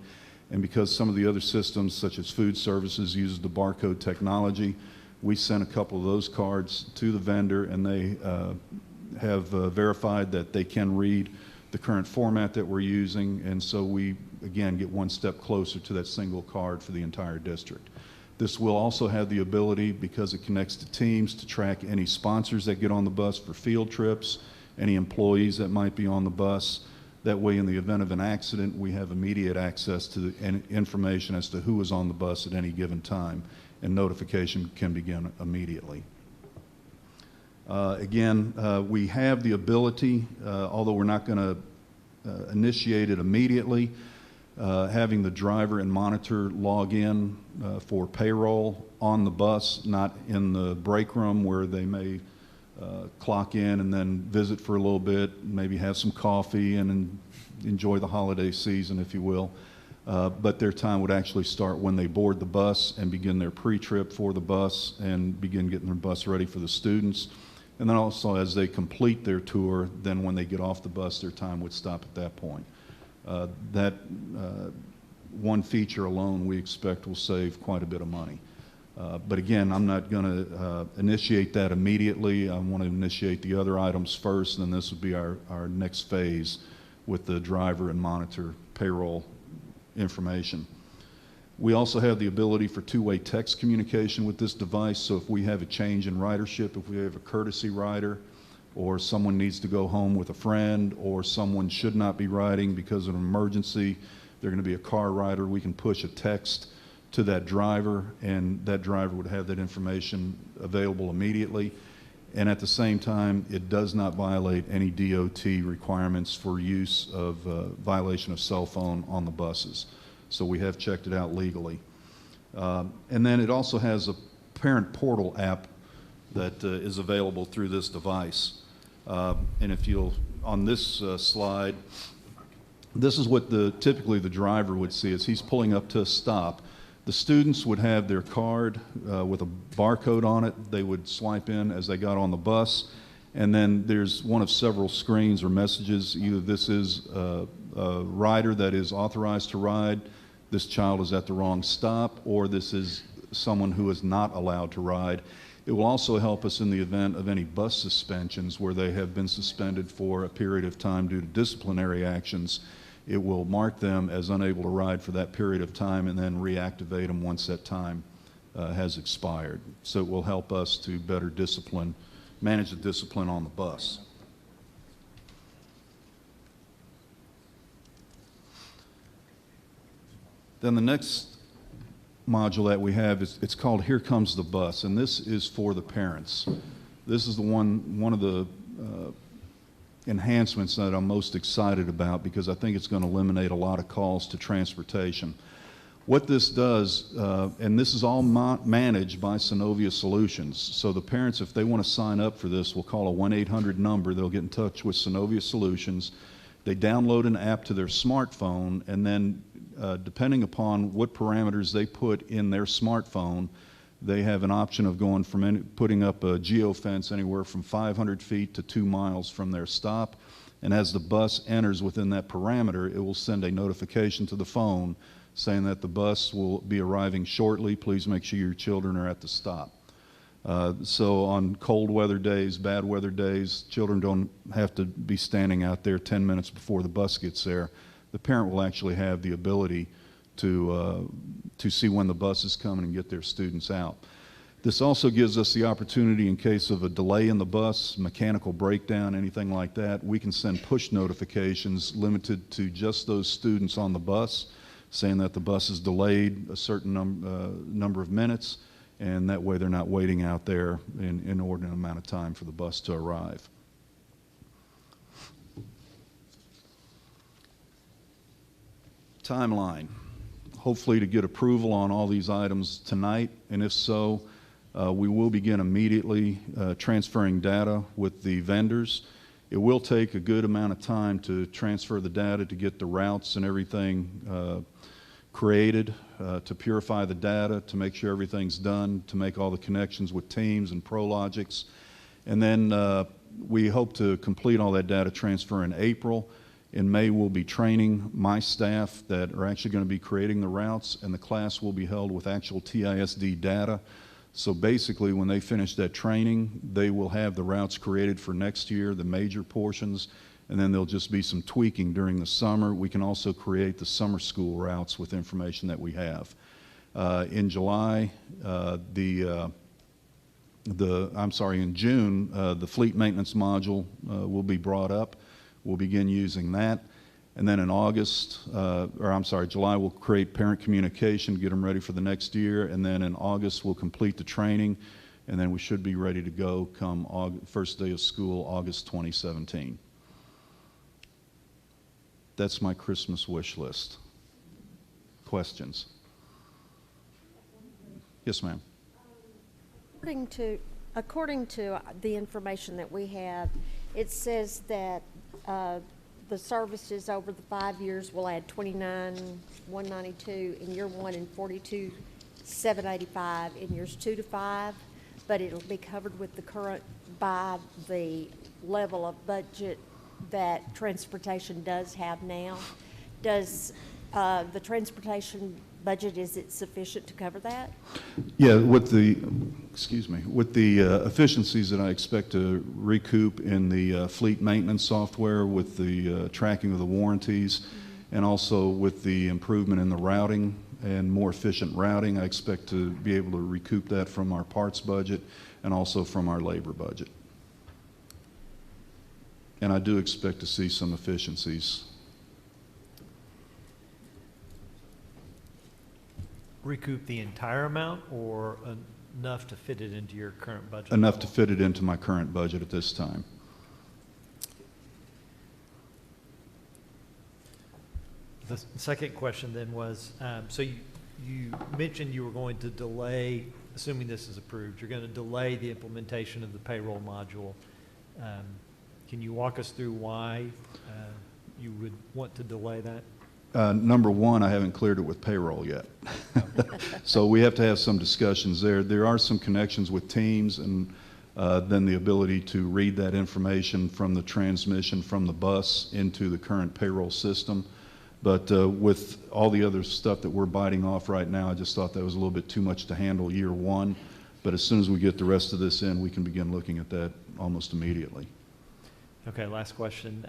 And because some of the other systems, such as food services, use the barcode technology, we sent a couple of those cards to the vendor, and they have verified that they can read the current format that we're using, and so we, again, get one step closer to that single card for the entire district. This will also have the ability, because it connects to Teams, to track any sponsors that get on the bus for field trips, any employees that might be on the bus. That way, in the event of an accident, we have immediate access to the information as to who is on the bus at any given time, and notification can begin immediately. Again, we have the ability, although we're not going to initiate it immediately, having the driver and monitor log in for payroll on the bus, not in the break room where they may clock in and then visit for a little bit, maybe have some coffee and enjoy the holiday season, if you will. But their time would actually start when they board the bus and begin their pre-trip for the bus and begin getting their bus ready for the students. And then also as they complete their tour, then when they get off the bus, their time would stop at that point. That one feature alone we expect will save quite a bit of money. But again, I'm not going to initiate that immediately. I want to initiate the other items first, and then this would be our next phase with the driver and monitor payroll information. We also have the ability for two-way text communication with this device, so if we have a change in ridership, if we have a courtesy rider, or someone needs to go home with a friend, or someone should not be riding because of an emergency, they're going to be a car rider, we can push a text to that driver, and that driver would have that information available immediately. And at the same time, it does not violate any DOT requirements for use of violation of cell phone on the buses. So we have checked it out legally. And then it also has a parent portal app that is available through this device. And if you'll, on this slide, this is what typically the driver would see as he's pulling up to a stop. The students would have their card with a barcode on it. They would swipe in as they got on the bus. And then there's one of several screens or messages. Either this is a rider that is authorized to ride, this child is at the wrong stop, or this is someone who is not allowed to ride. It will also help us in the event of any bus suspensions where they have been suspended for a period of time due to disciplinary actions. It will mark them as unable to ride for that period of time and then reactivate them once that time has expired. So it will help us to better manage the discipline on the bus. Then the next module that we have it's called Here Comes the Bus, and this is for the parents. This is one of the enhancements that I'm most excited about because I think it's going to eliminate a lot of calls to transportation. What this does, and this is all managed by Synovia Solutions, so the parents, if they want to sign up for this, will call a 1-800 number. They'll get in touch with Synovia Solutions. They download an app to their smartphone, and then depending upon what parameters they put in their smartphone, they have an option of going from putting up a geofence anywhere from 500 feet to 2 miles from their stop. And as the bus enters within that parameter, it will send a notification to the phone saying that the bus will be arriving shortly. Please make sure your children are at the stop. So on cold weather days, bad weather days, children don't have to be standing out there 10 minutes before the bus gets there. The parent will actually have the ability to see when the bus is coming and get their students out. This also gives us the opportunity, in case of a delay in the bus, mechanical breakdown, anything like that, we can send push notifications limited to just those students on the bus, saying that the bus is delayed a certain number of minutes, and that way they're not waiting out there in an inordinate amount of time for the bus to arrive. Timeline. Hopefully to get approval on all these items tonight, and if so, we will begin immediately transferring data with the vendors. It will take a good amount of time to transfer the data to get the routes and everything created, to purify the data, to make sure everything's done, to make all the connections with Teams and ProLogics. And then we hope to complete all that data transfer in April. In May, we'll be training my staff that are actually going to be creating the routes, and the class will be held with actual TISD data. So basically, when they finish that training, they will have the routes created for next year, the major portions, and then there'll just be some tweaking during the summer. We can also create the summer school routes with information that we have. In July, in June, the fleet maintenance module will be brought up. We'll begin using that. And then in July, we'll create parent communication, get them ready for the next year. And then in August, we'll complete the training. And then we should be ready to go come first day of school, August 2017. That's my Christmas wish list. Questions? Yes, ma'am. According to the information that we have, it says that the services over the 5 years will add $29,192 in year 1 and $42,785 in years 2 to 5, but it'll be covered with by the level of budget that transportation does have now. Does the transportation budget, is it sufficient to cover that? Yeah, with the efficiencies that I expect to recoup in the fleet maintenance software, with the tracking of the warranties, and also with the improvement in the routing and more efficient routing, I expect to be able to recoup that from our parts budget and also from our labor budget. And I do expect to see some efficiencies. Recoup the entire amount, or enough to fit it into your current budget? Enough to fit it into my current budget at this time. The second question then was, so you mentioned you were going to delay, assuming this is approved, you're going to delay the implementation of the payroll module. Can you walk us through why you would want to delay that? Number one, I haven't cleared it with payroll yet. So we have to have some discussions there. There are some connections with Teams, and then the ability to read that information from the transmission from the bus into the current payroll system. But with all the other stuff that we're biting off right now, I just thought that was a little bit too much to handle year one. But as soon as we get the rest of this in, we can begin looking at that almost immediately. Okay, last question.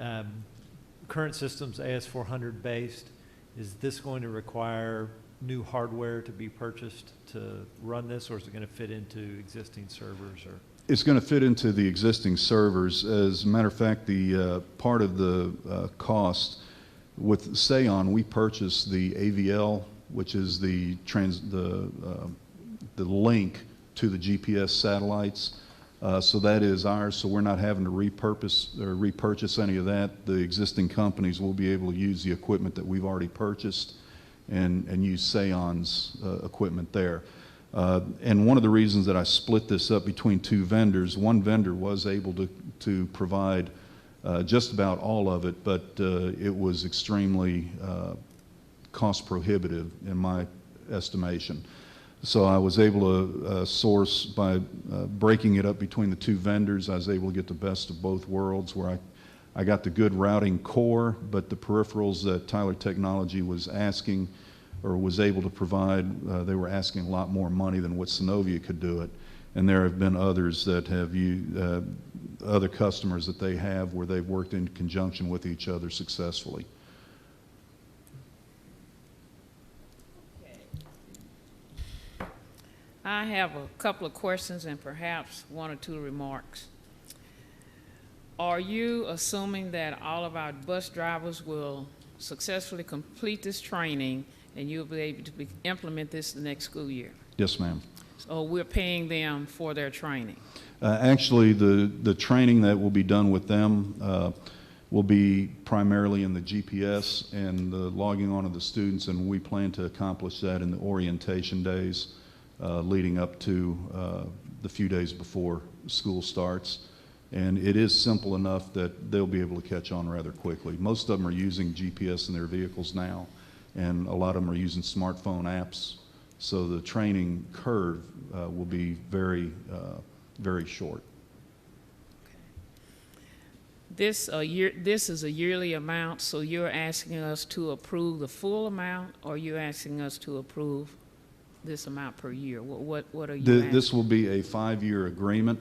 Current systems AS400 based, is this going to require new hardware to be purchased to run this, or is it going to fit into existing servers? Or It's going to fit into the existing servers. As a matter of fact, the part of the cost with Seon, we purchased the AVL, which is the link to the GPS satellites. So that is ours, so we're not having to repurchase any of that. The existing companies will be able to use the equipment that we've already purchased and use Seon's equipment there. And one of the reasons that I split this up between two vendors, one vendor was able to provide just about all of it, but it was extremely cost prohibitive in my estimation. So I was able to source by breaking it up between the two vendors. I was able to get the best of both worlds, where I got the good routing core, but the peripherals that Tyler Technology was asking or was able to provide, they were asking a lot more money than what Synovia could do it. And there have been others that have other customers that they have where they've worked in conjunction with each other successfully. I have a couple of questions and perhaps one or two remarks. Are you assuming that all of our bus drivers will successfully complete this training and you'll be able to implement this the next school year? Yes, ma'am. So we're paying them for their training? Actually, the training that will be done with them will be primarily in the GPS and the logging on of the students, and we plan to accomplish that in the orientation days leading up to the few days before school starts. And it is simple enough that they'll be able to catch on rather quickly. Most of them are using GPS in their vehicles now, and a lot of them are using smartphone apps. So the training curve will be very, very short. This is a yearly amount, so you're asking us to approve the full amount, or you're asking us to approve this amount per year? What are you asking? This will be a 5-year agreement,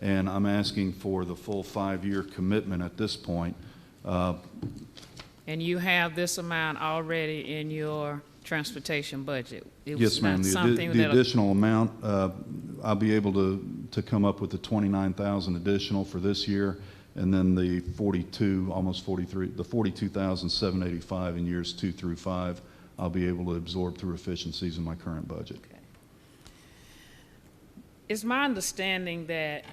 and I'm asking for the full 5-year commitment at this point. And you have this amount already in your transportation budget? Yes, ma'am. The additional amount, I'll be able to come up with the $29,000 additional for this year, and then the 42, almost 43, the $42,785 in years 2 through 5. I'll be able to absorb through efficiencies in my current budget. Okay. It's my understanding that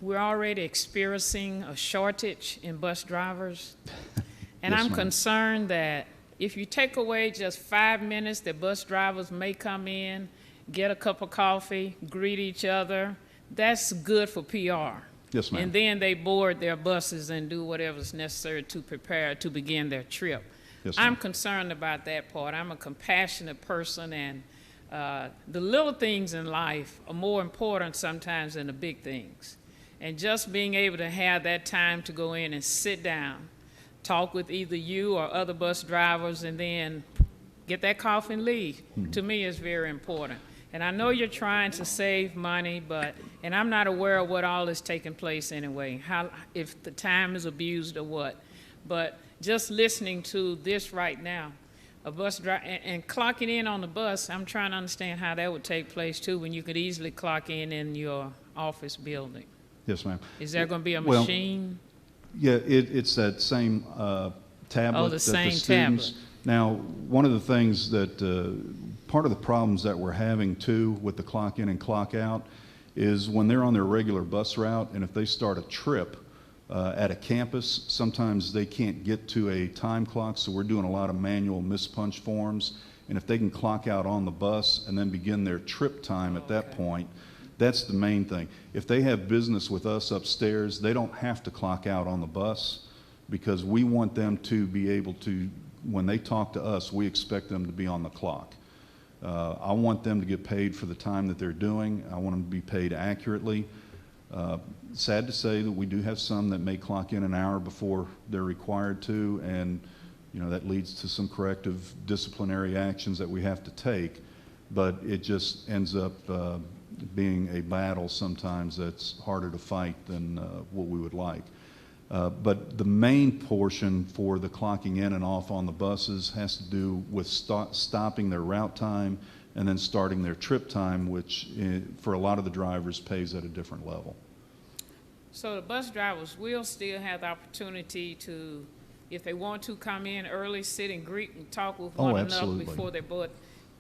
we're already experiencing a shortage in bus drivers. And Yes, I'm ma'am. concerned that if you take away just 5 minutes that bus drivers may come in, get a cup of coffee, greet each other, that's good for PR. Yes, ma'am. And then they board their buses and do whatever's necessary to prepare to begin their trip. Yes, ma'am. I'm concerned about that part. I'm a compassionate person, and the little things in life are more important sometimes than the big things. And just being able to have that time to go in and sit down, talk with either you or other bus drivers, and then get that coffee and leave, to me is very important. And I know you're trying to save money, and I'm not aware of what all is taking place anyway, if the time is abused or what. But just listening to this right now, a bus driver, and clocking in on the bus, I'm trying to understand how that would take place too, when you could easily clock in your office building. Yes, ma'am. Is there going to be a Well, machine? Yeah, it's that same tablet. Oh, the that same the students, tablet. Now, one of the things that, part of the problems that we're having too with the clock in and clock out is when they're on their regular bus route, and if they start a trip at a campus, sometimes they can't get to a time clock, so we're doing a lot of manual mispunch forms. And if they can clock out on the bus and then begin their trip time at that point, that's the main thing. If they have business with us upstairs, they don't have to clock out on the bus, because we want them to be able to, when they talk to us, we expect them to be on the clock. I want them to get paid for the time that they're doing. I want them to be paid accurately. Sad to say that we do have some that may clock in an hour before they're required to, and that leads to some corrective disciplinary actions that we have to take, but it just ends up being a battle sometimes that's harder to fight than what we would like. But the main portion for the clocking in and off on the buses has to do with stopping their route time and then starting their trip time, which for a lot of the drivers pays at a different level. So the bus drivers will still have the opportunity to, if they want to, come in early, sit and greet and talk with one another before they board.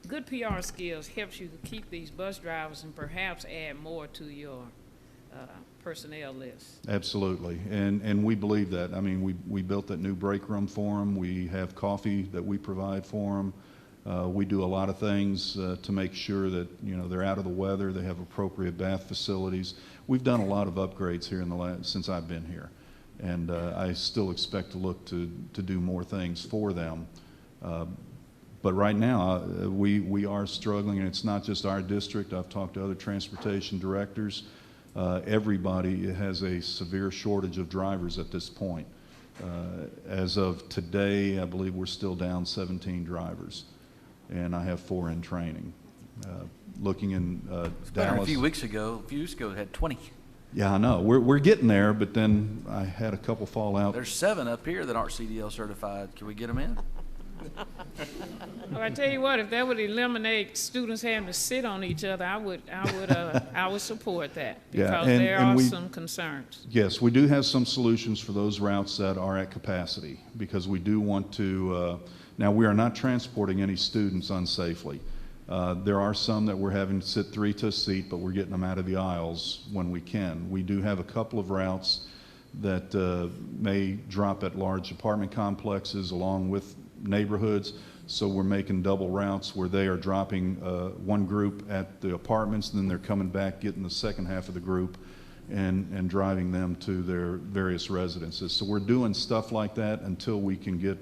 Good PR skills helps you to keep these bus drivers and perhaps add more to your personnel list. Absolutely, and we believe that. I mean, we built that new break room for them. We have coffee that we provide for them. We do a lot of things to make sure that, you know, they're out of the weather. They have appropriate bath facilities. We've done a lot of upgrades here since I've been here, and I still expect to look to do more things for them. But right now, we are struggling, and it's not just our district. I've talked to other transportation directors. Everybody has a severe shortage of drivers at this point. As of today, I believe we're still down 17 drivers, and I have 4 in training. Looking in Dallas. A few weeks ago, it had 20. Yeah, I know. We're getting there, but then I had a couple fall out. There's 7 up here that aren't CDL certified. Can we get them in? Well, I tell you what, if that would eliminate students having to sit on each other, I would support that, because there are some concerns. Yes, we do have some solutions for those routes that are at capacity, because we do want to. Now, we are not transporting any students unsafely. There are some that we're having to sit 3 to a seat, but we're getting them out of the aisles when we can. We do have a couple of routes that may drop at large apartment complexes along with neighborhoods, so we're making double routes where they are dropping one group at the apartments, and then they're coming back, getting the second half of the group and driving them to their various residences. So we're doing stuff like that until we can get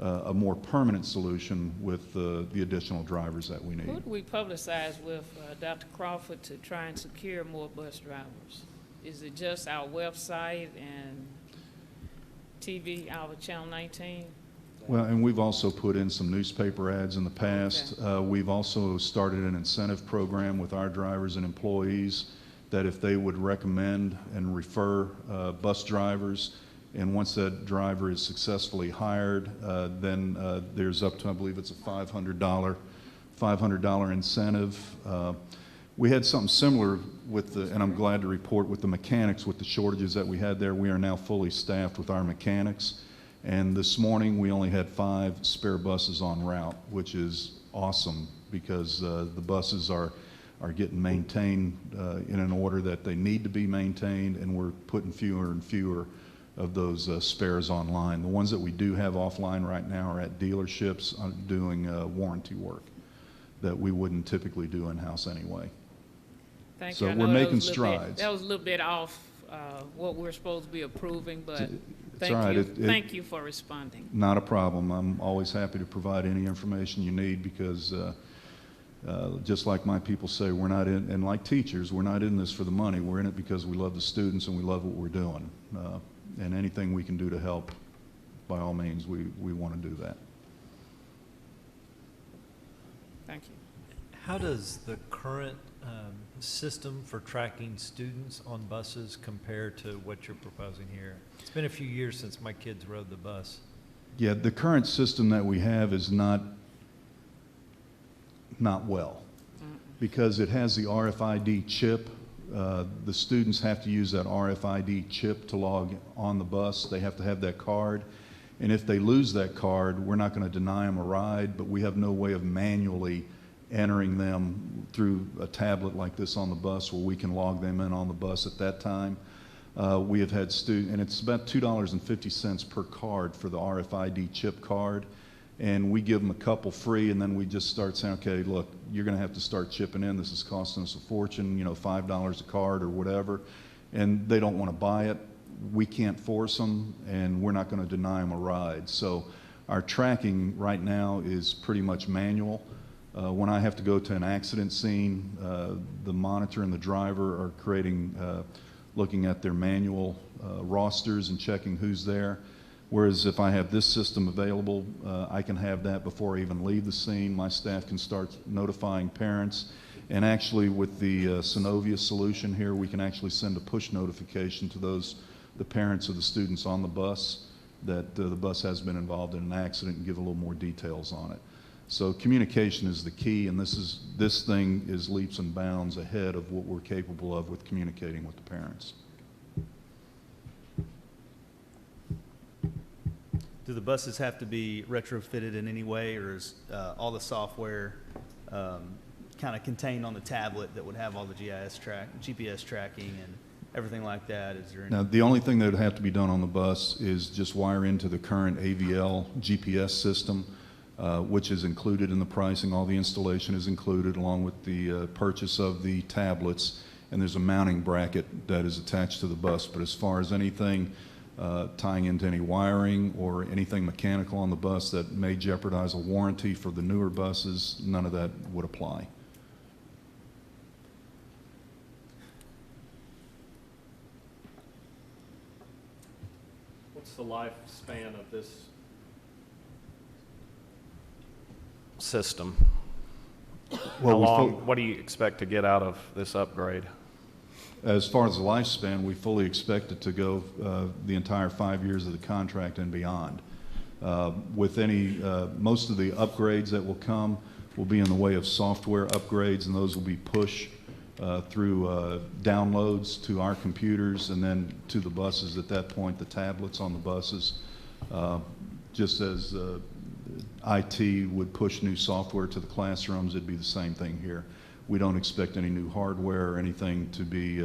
a more permanent solution with the additional drivers that we need. Who do we publicize with Dr. Crawford to try and secure more bus drivers? Is it just our website and TV, our Channel 19? Well, and we've also put in some newspaper ads in the past. Okay. We've also started an incentive program with our drivers and employees that if they would recommend and refer bus drivers, and once that driver is successfully hired, then there's up to, I believe it's a $500 incentive. We had something similar with and I'm glad to report, with the mechanics, with the shortages that we had there. We are now fully staffed with our mechanics. And this morning we only had 5 spare buses en route, which is awesome, because the buses are getting maintained in an order that they need to be maintained, and we're putting fewer and fewer of those spares online. The ones that we do have offline right now are at dealerships doing warranty work that we wouldn't typically do in-house anyway. Thank so you. We're making strides. That was a little bit off what we're supposed to be approving, but thank you. Thank you for responding. Not a problem. I'm always happy to provide any information you need, because just like my people say, we're not in, and like teachers, we're not in this for the money. We're in it because we love the students and we love what we're doing. And anything we can do to help, by all means, we want to do that. Thank you. How does the current system for tracking students on buses compare to what you're proposing here? It's been a few years since my kids rode the bus. Yeah, the current system that we have is not well, because it has the RFID chip. The students have to use that RFID chip to log on the bus. They have to have that card. And if they lose that card, we're not going to deny them a ride, but we have no way of manually entering them through a tablet like this on the bus where we can log them in on the bus at that time. We have had students, and it's about $2.50 per card for the RFID chip card. And we give them a couple free, and then we just start saying, okay, look, you're going to have to start chipping in. This is costing us a fortune, you know, $5 a card or whatever. And they don't want to buy it. We can't force them, and we're not going to deny them a ride. So our tracking right now is pretty much manual. When I have to go to an accident scene, the monitor and the driver are looking at their manual rosters and checking who's there. Whereas if I have this system available, I can have that before I even leave the scene. My staff can start notifying parents, And actually, with the Synovia solution here, we can actually send a push notification to the parents of the students on the bus that the bus has been involved in an accident and give a little more details on it. So communication is the key, and this thing is leaps and bounds ahead of what we're capable of with communicating with the parents. Do the buses have to be retrofitted in any way, or is all the software kind of contained on the tablet that would have all the GPS tracking and everything like that? Is there any? Now, the only thing that would have to be done on the bus is just wire into the current AVL GPS system, which is included in the pricing. All the installation is included along with the purchase of the tablets, and there's a mounting bracket that is attached to the bus. But as far as anything tying into any wiring or anything mechanical on the bus that may jeopardize a warranty for the newer buses, none of that would apply. What's the lifespan of this system? How long, what do you expect to get out of this upgrade? As far as the lifespan, we fully expect it to go the entire 5 years of the contract and beyond. With most of the upgrades that will come will be in the way of software upgrades, and those will be push through downloads to our computers and then to the buses at that point, the tablets on the buses. Just as IT would push new software to the classrooms, it'd be the same thing here. We don't expect any new hardware or anything to be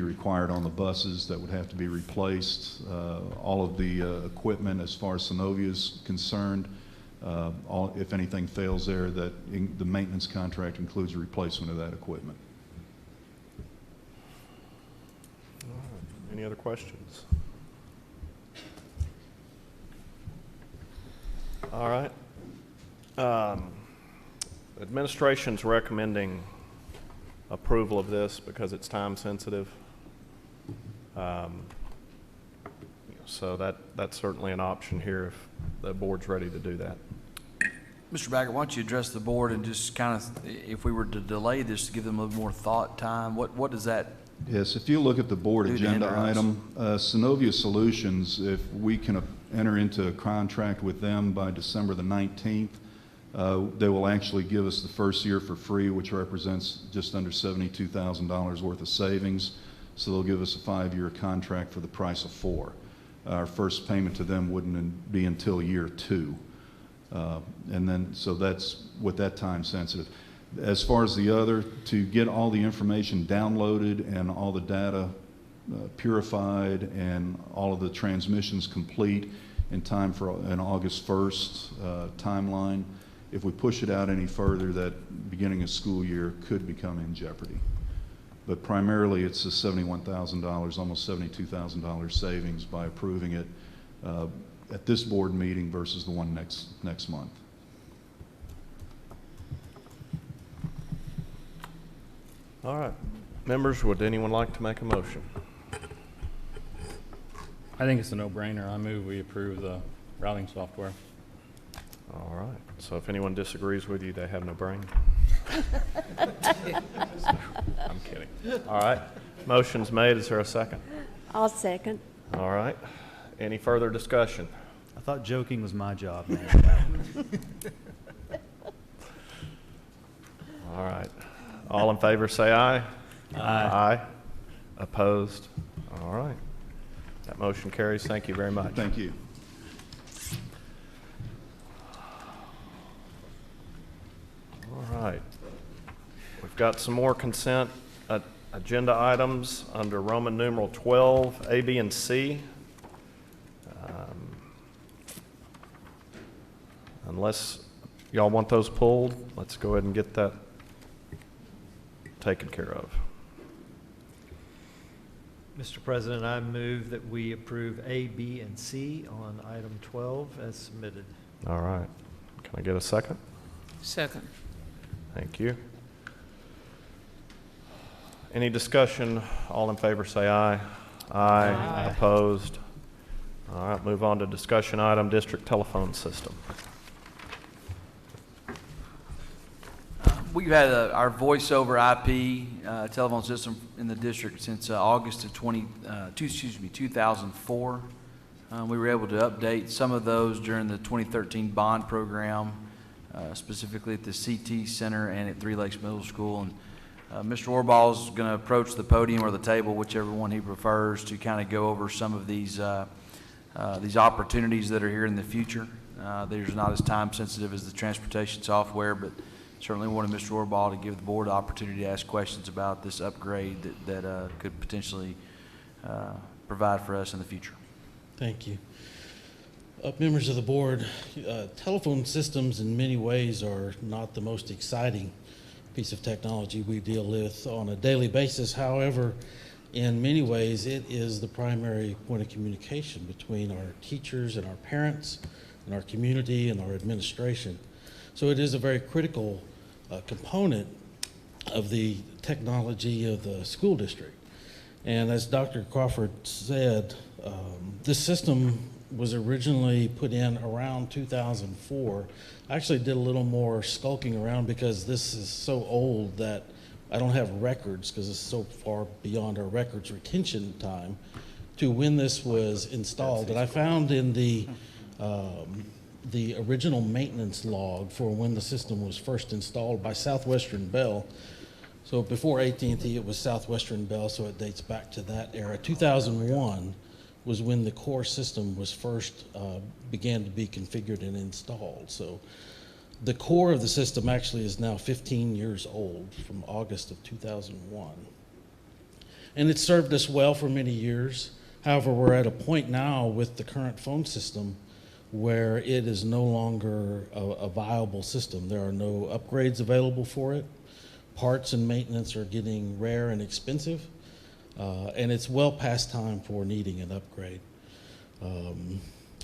required on the buses that would have to be replaced. All of the equipment, as far as Synovia is concerned, if anything fails there, the maintenance contract includes a replacement of that equipment. Any other questions? All right. Administration's recommending approval of this because it's time sensitive. So that's certainly an option here if the board's ready to do that. Mr. Baggett, why don't you address the board and just kind of, if we were to delay this to give them a little more thought time, what does that? Yes, if you look at the board do to agenda hinder us? item, Synovia Solutions, if we can enter into a contract with them by December the 19th, they will actually give us the first year for free, which represents just under $72,000 worth of savings. So they'll give us a 5-year contract for the price of 4. Our first payment to them wouldn't be until year 2. And then, so that's with that time sensitive. As far as the other, to get all the information downloaded and all the data purified and all of the transmissions complete in time for an August 1st timeline, if we push it out any further, that beginning of school year could become in jeopardy. But primarily it's the $71,000, almost $72,000 savings by approving it at this board meeting versus the one next month. All right. Members, would anyone like to make a motion? I think it's a no-brainer. I move we approve the routing software. All right. So if anyone disagrees with you, they have no brain. I'm kidding. All right. Motion's made. Is there a second? I'll second. All right. Any further discussion? I thought joking was my job, man. All right. All in favor say aye. Aye. Aye. Opposed? All right. That motion carries. Thank you very much. Thank you. All right. We've got some more consent agenda items under Roman numeral 12, A, B, and C. Unless y'all want those pulled, let's go ahead and get that taken care of. Mr. President, I move that we approve A, B, and C on item 12 as submitted. All right. Can I get a second? Second. Thank you. Any discussion? All in favor say aye. Aye. Aye. Opposed? All right, move on to discussion item, district telephone system. We've had our voice over IP telephone system in the district since August of 2004. We were able to update some of those during the 2013 bond program, specifically at the CT Center and at Three Lakes Middle School. And Mr. Orbaugh is going to approach the podium or the table, whichever one he prefers, to kind of go over some of these opportunities that are here in the future. They're not as time sensitive as the transportation software, but certainly wanted Mr. Orbaugh to give the board the opportunity to ask questions about this upgrade that could potentially provide for us in the future. Thank you. Members of the board, telephone systems in many ways are not the most exciting piece of technology we deal with on a daily basis. However, in many ways, it is the primary point of communication between our teachers and our parents and our community and our administration. So it is a very critical component of the technology of the school district. And as Dr. Crawford said, this system was originally put in around 2004. I actually did a little more skulking around because this is so old that I don't have records, because it's so far beyond our records retention time, to when this was installed. And I found in the original maintenance log for when the system was first installed by Southwestern Bell. So before AT&T, it was Southwestern Bell, so it dates back to that era. 2001 was when the core system was first began to be configured and installed. So the core of the system actually is now 15 years old, from August of 2001. And it's served us well for many years. However, we're at a point now with the current phone system where it is no longer a viable system. There are no upgrades available for it. Parts and maintenance are getting rare and expensive. And it's well past time for needing an upgrade.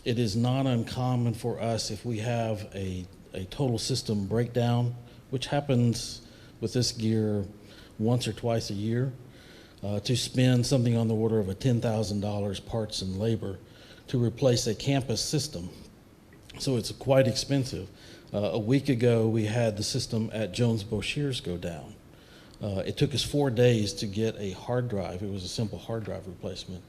It is not uncommon for us, if we have a total system breakdown, which happens with this gear once or twice a year, to spend something on the order of $10,000 parts and labor to replace a campus system. So it's quite expensive. A week ago, we had the system at Jones Boschier's go down. It took us 4 days to get a hard drive. It was a simple hard drive replacement.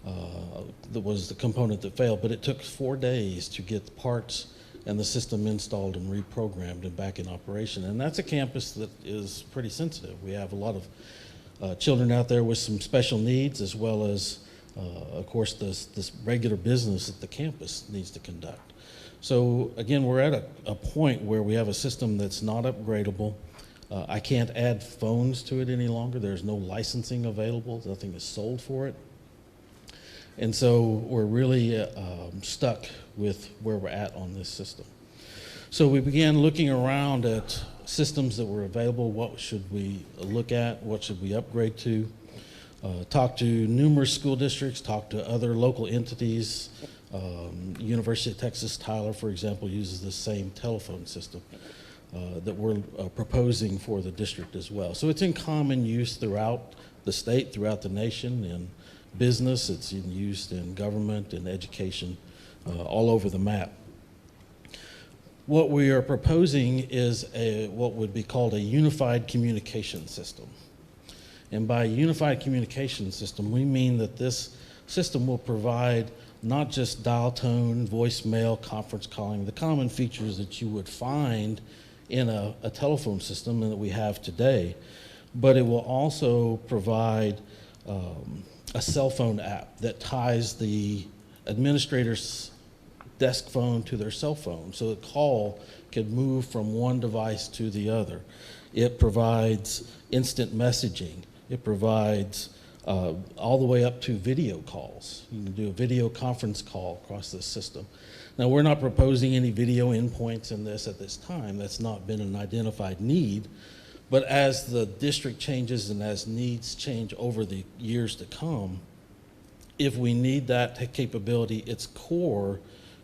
That was the component that failed, but it took 4 days to get the parts and the system installed and reprogrammed and back in operation. And that's a campus that is pretty sensitive. We have a lot of children out there with some special needs, as well as, of course, this regular business that the campus needs to conduct. So again, we're at a point where we have a system that's not upgradable. I can't add phones to it any longer. There's no licensing available. Nothing is sold for it. And so we're really stuck with where we're at on this system. So we began looking around at systems that were available. What should we look at? What should we upgrade to? Talk to numerous school districts, talk to other local entities. University of Texas Tyler, for example, uses the same telephone system that we're proposing for the district as well. So it's in common use throughout the state, throughout the nation, in business, it's used in government and education, all over the map. What we are proposing is what would be called a unified communication system. And by unified communication system, we mean that this system will provide not just dial tone, voicemail, conference calling, the common features that you would find in a telephone system and that we have today, but it will also provide a cell phone app that ties the administrator's desk phone to their cell phone, so the call can move from one device to the other. It provides instant messaging. It provides all the way up to video calls. You can do a video conference call across this system. Now, we're not proposing any video endpoints in this at this time. That's not been an identified need. But as the district changes and as needs change over the years to come, if we need that capability, it's core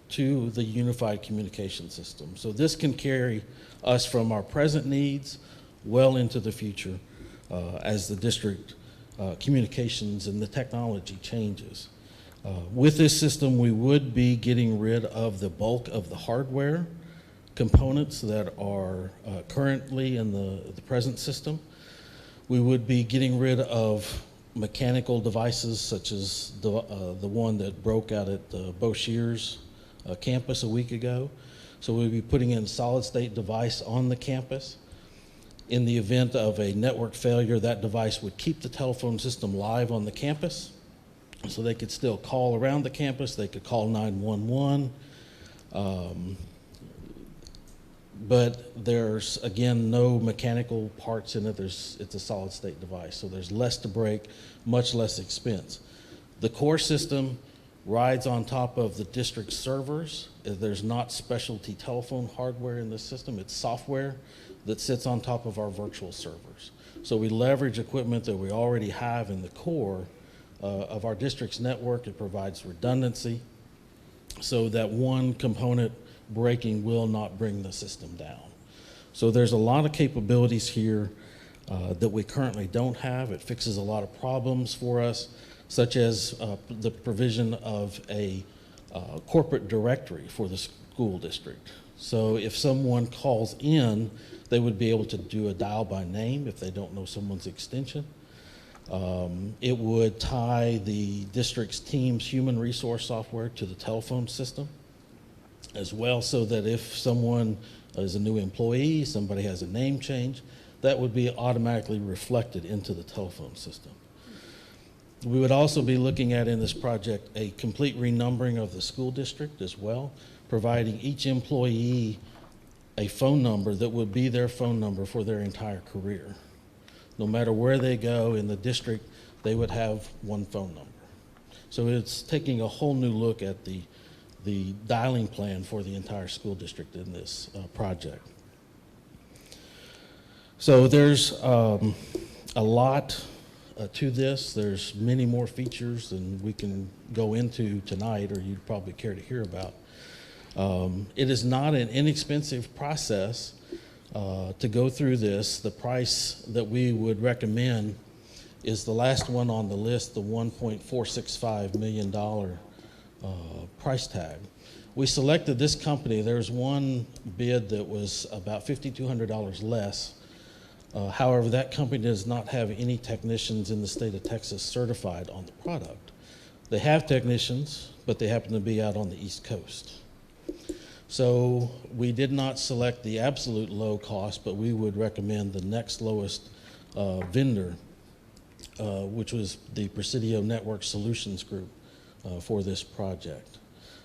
to the unified communication system. So this can carry us from our present needs well into the future as the district communications and the technology changes. With this system, we would be getting rid of the bulk of the hardware components that are currently in the present system. We would be getting rid of mechanical devices such as the one that broke out at Bo Shears campus a week ago. So we'll be putting in a solid state device on the campus. In the event of a network failure, that device would keep the telephone system live on the campus. So they could still call around the campus, they could call 911. But there's, again, no mechanical parts in it. It's a solid state device. So there's less to break, much less expense. The core system rides on top of the district servers. There's not specialty telephone hardware in this system. It's software that sits on top of our virtual servers. So we leverage equipment that we already have in the core of our district's network. It provides redundancy so that one component breaking will not bring the system down. So there's a lot of capabilities here that we currently don't have. It fixes a lot of problems for us, such as the provision of a corporate directory for the school district. So if someone calls in, they would be able to do a dial by name if they don't know someone's extension. It would tie the district's team's human resource software to the telephone system as well, so that if someone is a new employee, somebody has a name change, that would be automatically reflected into the telephone system. We would also be looking at in this project a complete renumbering of the school district as well, providing each employee a phone number that would be their phone number for their entire career. No matter where they go in the district, they would have one phone number. So it's taking a whole new look at the dialing plan for the entire school district in this project. So there's a lot to this. There's many more features than we can go into tonight, or you'd probably care to hear about. It is not an inexpensive process to go through this. The price that we would recommend is the last one on the list, the $1.465 million price tag. We selected this company. There's one bid that was about $5,200 less. However, that company does not have any technicians in the state of Texas certified on the product. They have technicians, but they happen to be out on the East Coast. So we did not select the absolute low cost, but we would recommend the next lowest vendor, which was the Presidio Network Solutions Group for this project.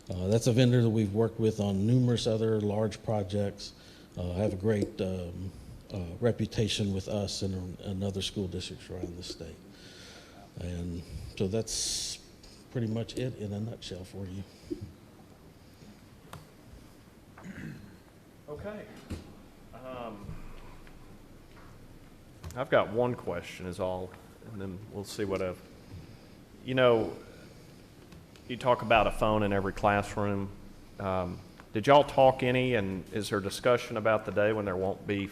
That's a vendor that we've worked with on numerous other large projects, have a great reputation with us and other school districts around the state. And so that's pretty much it in a nutshell for you. Okay. I've got one question is all, and then we'll see what you know, you talk about a phone in every classroom. Did y'all talk any, and is there discussion about the day when there won't be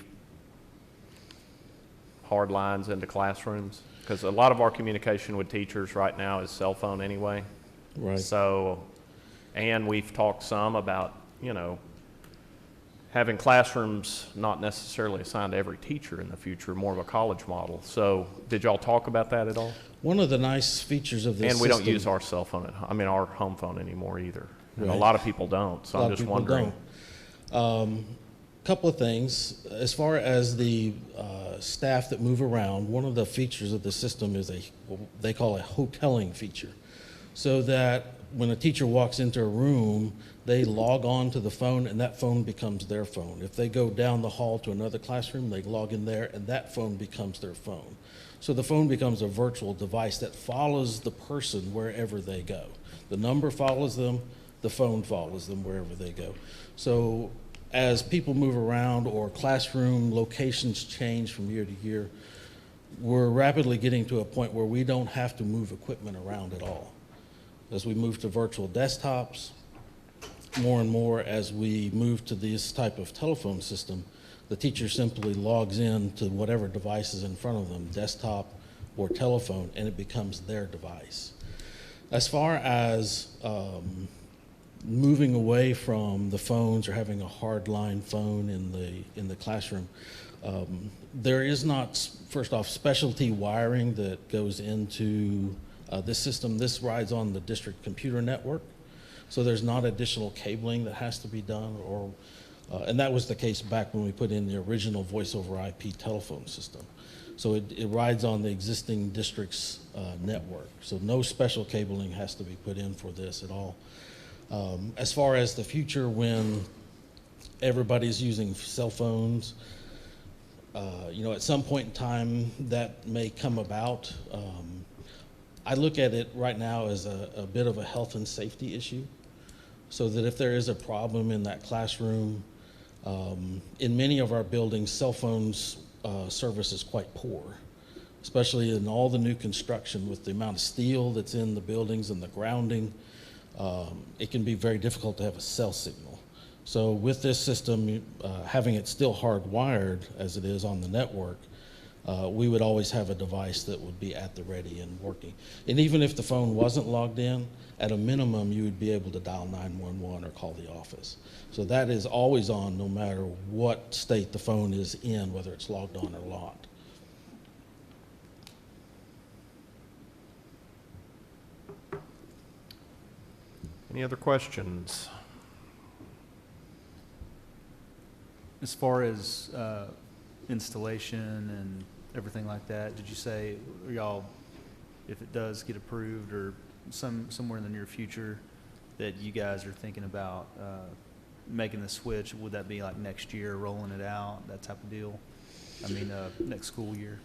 hard lines into classrooms? Because a lot of our communication with teachers right now is cell phone anyway. Right. So, and we've talked some about, you know, having classrooms not necessarily assigned to every teacher in the future, more of a college model. So did y'all talk about that at all? One of the nice features of this And we system, don't use our cell phone, our home phone anymore either. And Right. a lot of people don't, so I'm just wondering. Couple of things. As far as the staff that move around, one of the features of the system is what they call a hoteling feature. So that when a teacher walks into a room, they log on to the phone and that phone becomes their phone. If they go down the hall to another classroom, they log in there and that phone becomes their phone. So the phone becomes a virtual device that follows the person wherever they go. The number follows them, the phone follows them wherever they go. So as people move around or classroom locations change from year to year, we're rapidly getting to a point where we don't have to move equipment around at all. As we move to virtual desktops, more and more as we move to this type of telephone system, the teacher simply logs in to whatever device is in front of them, desktop or telephone, and it becomes their device. As far as moving away from the phones or having a hardline phone in the classroom. There is not, first off, specialty wiring that goes into this system. This rides on the district computer network, so there's not additional cabling that has to be done, and that was the case back when we put in the original voice over IP telephone system. So it rides on the existing district's network, so no special cabling has to be put in for this at all. As far as the future, when everybody's using cell phones, at some point in time that may come about. I look at it right now as a bit of a health and safety issue, so that if there is a problem in that classroom, in many of our buildings, cell phones service is quite poor, especially in all the new construction with the amount of steel that's in the buildings and the grounding. It can be very difficult to have a cell signal. So with this system, having it still hardwired as it is on the network, we would always have a device that would be at the ready and working. And even if the phone wasn't logged in, at a minimum, you would be able to dial 911 or call the office. So that is always on no matter what state the phone is in, whether it's logged on or locked. Any other questions? As far as installation and everything like that, did you say, y'all, if it does get approved or somewhere in the near future, that you guys are thinking about making the switch? Would that be like next year, rolling it out, that type of deal? I mean, next school year?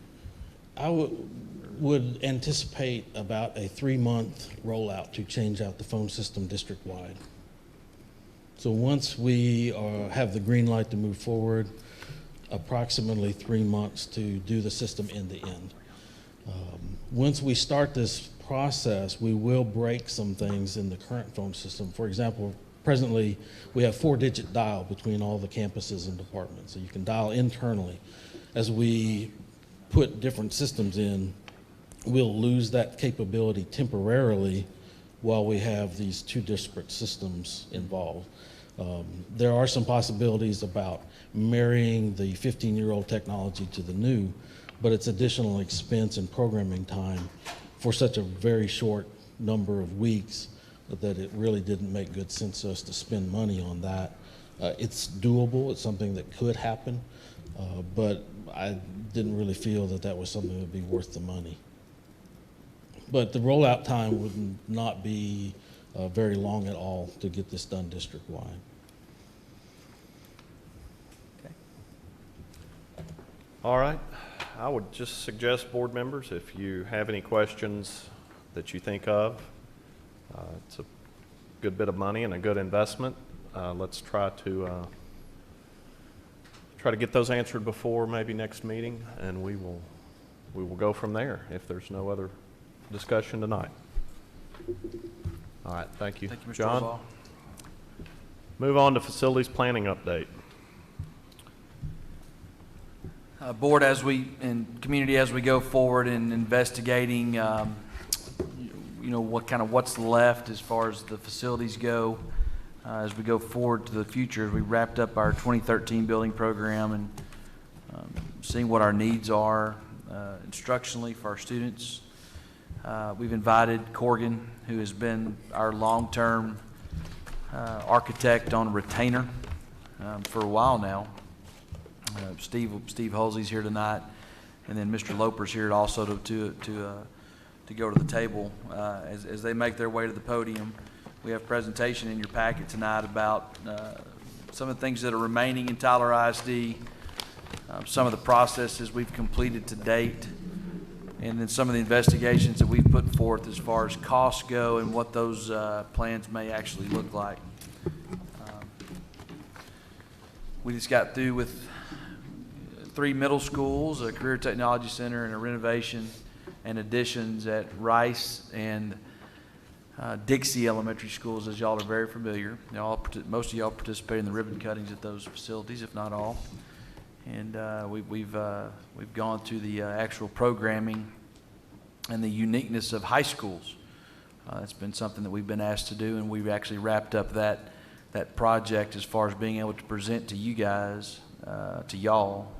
I would anticipate about a 3-month rollout to change out the phone system district-wide. So once we have the green light to move forward, approximately 3 months to do the system end to end. Once we start this process, we will break some things in the current phone system. For example, presently we have 4-digit dial between all the campuses and departments, so you can dial internally. As we put different systems in, we'll lose that capability temporarily while we have these 2 disparate systems involved. There are some possibilities about marrying the 15-year-old technology to the new, but it's additional expense and programming time for such a very short number of weeks that it really didn't make good sense to us to spend money on that. It's doable, it's something that could happen, but I didn't really feel that that was something that would be worth the money. But the rollout time would not be very long at all to get this done district-wide. Okay. All right. I would just suggest, board members, if you have any questions that you think of, it's a good bit of money and a good investment. Let's try to get those answered before maybe next meeting, and we will go from there if there's no other discussion tonight. All right, thank you. Thank you, Mr. John. Orval. Move on to facilities planning update. Board, and community, as we go forward in investigating, what's left as far as the facilities go, as we go forward to the future. We wrapped up our 2013 building program and seeing what our needs are instructionally for our students. We've invited Corgan, who has been our long-term architect on retainer for a while now. Steve Halsey's here tonight, and then Mr. Loper's here also to go to the table as they make their way to the podium. We have a presentation in your packet tonight about some of the things that are remaining in Tyler ISD, some of the processes we've completed to date, and then some of the investigations that we've put forth as far as costs go and what those plans may actually look like. We just got through with 3 middle schools, a career technology center, and a renovation and additions at Rice and Dixie Elementary Schools, as y'all are very familiar. Most of y'all participate in the ribbon cuttings at those facilities, if not all. And we've gone to the actual programming and the uniqueness of high schools It's been something that we've been asked to do, and we've actually wrapped up that project as far as being able to present to you guys, to y'all,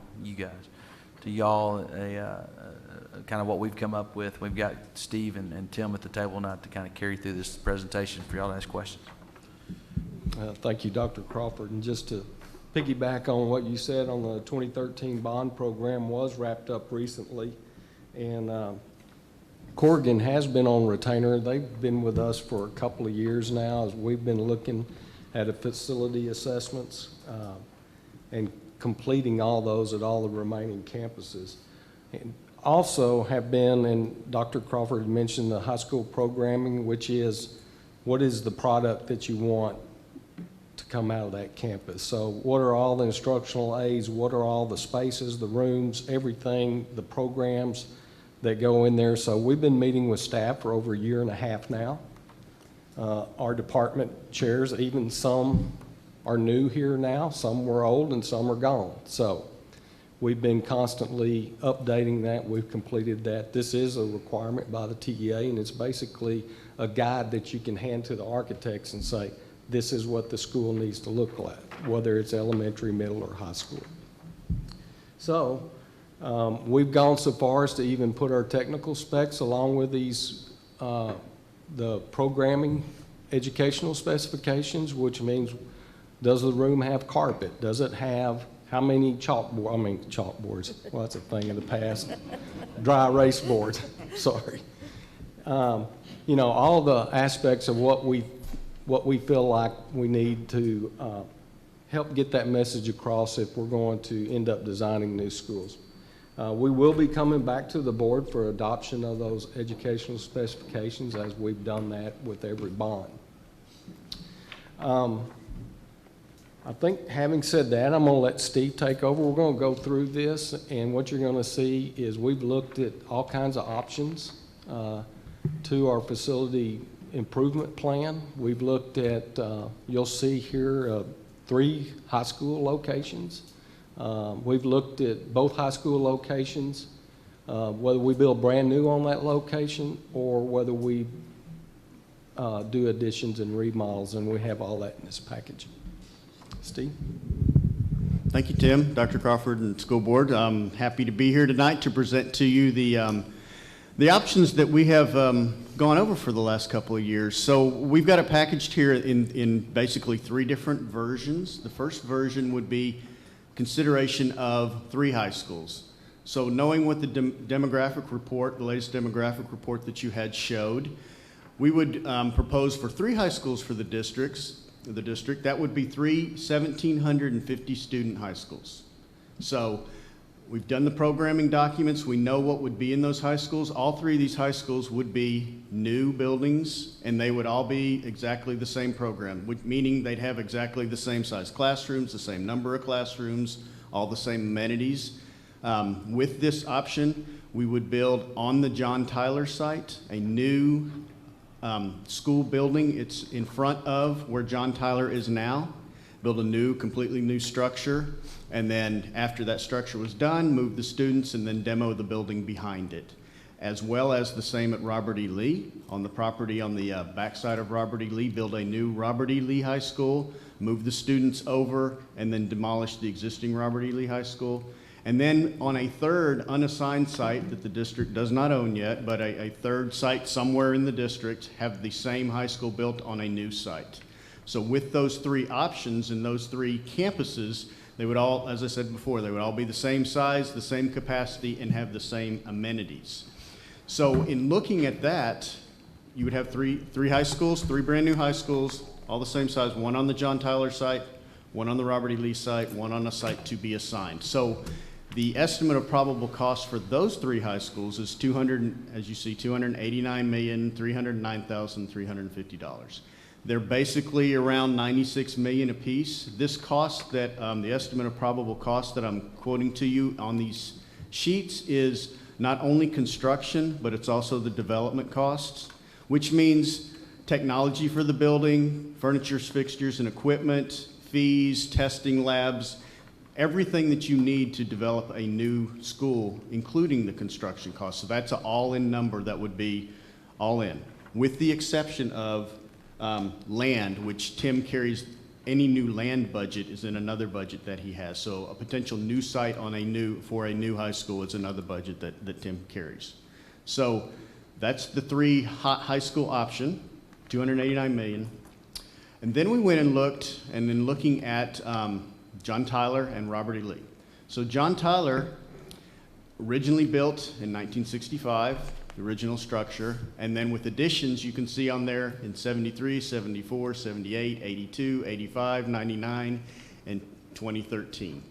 kind of what we've come up with. We've got Steve and Tim at the table tonight to kind of carry through this presentation for y'all to ask questions. Thank you, Dr. Crawford. And just to piggyback on what you said on the 2013 bond program was wrapped up recently. And Corrigan has been on retainer. They've been with us for a couple of years now as we've been looking at facility assessments and completing all those at all the remaining campuses. And also have been, and Dr. Crawford mentioned the high school programming, which is what is the product that you want to come out of that campus. So what are all the instructional aids, what are all the spaces, the rooms, everything, the programs that go in there. So we've been meeting with staff for over a year and a half now. Our department chairs, even some are new here now, some were old and some are gone. So we've been constantly updating that. We've completed that. This is a requirement by the TEA, and it's basically a guide that you can hand to the architects and say, this is what the school needs to look like, whether it's elementary, middle, or high school. So we've gone so far as to even put our technical specs along with these, the programming educational specifications, which means, does the room have carpet? Does it have how many chalkboards? Well, that's a thing in the past. Dry erase boards, sorry. You know, all the aspects of what we feel like we need to help get that message across if we're going to end up designing new schools. We will be coming back to the board for adoption of those educational specifications as we've done that with every bond. I think having said that, I'm going to let Steve take over. We're going to go through this, and what you're going to see is we've looked at all kinds of options to our facility improvement plan. We've looked at, you'll see here, 3 high school locations. We've looked at both high school locations, whether we build brand new on that location or whether we do additions and remodels, and we have all that in this package. Steve? Thank you, Tim, Dr. Crawford, and school board. I'm happy to be here tonight to present to you the options that we have gone over for the last couple of years. So we've got it packaged here in basically 3 different versions. The first version would be consideration of 3 high schools. So knowing what the demographic report, the latest demographic report that you had showed, we would propose for 3 high schools for the district. That would be 3 1,750 student high schools. So we've done the programming documents. We know what would be in those high schools. All 3 of these high schools would be new buildings, and they would all be exactly the same program, meaning they'd have exactly the same size classrooms, the same number of classrooms, all the same amenities. With this option, we would build on the John Tyler site a new school building. It's in front of where John Tyler is now. Build a new, completely new structure, and then after that structure was done, move the students and then demo the building behind it. As well as the same at Robert E. Lee. On the property on the backside of Robert E. Lee, build a new Robert E. Lee High School, move the students over, and then demolish the existing Robert E. Lee High School. And then on a third unassigned site that the district does not own yet, but a third site somewhere in the district, have the same high school built on a new site. So with those 3 options and those 3 campuses, they would all, as I said before, they would all be the same size, the same capacity, and have the same amenities. So in looking at that, you would have three high schools, 3 brand new high schools, all the same size, 1 on the John Tyler site, 1 on the Robert E. Lee site, 1 on a site to be assigned. So the estimate of probable cost for those 3 high schools is $289,309,350. They're basically around $96 million apiece. This cost that the estimate of probable cost that I'm quoting to you on these sheets is not only construction, but it's also the development costs, which means technology for the building, furniture, fixtures, and equipment, fees, testing labs, everything that you need to develop a new school, including the construction costs. So that's an all-in number that would be all in. with the exception of land, which Tim carries. Any new land budget is in another budget that he has. So a potential new site for a new high school is another budget that Tim carries. So that's the three high school option, $289 million. And then we went and looked, and then looking at John Tyler and Robert E. Lee. So John Tyler, originally built in 1965, the original structure, and then with additions you can see on there in 73, 74, 78, 82, 85, 99, and 2013.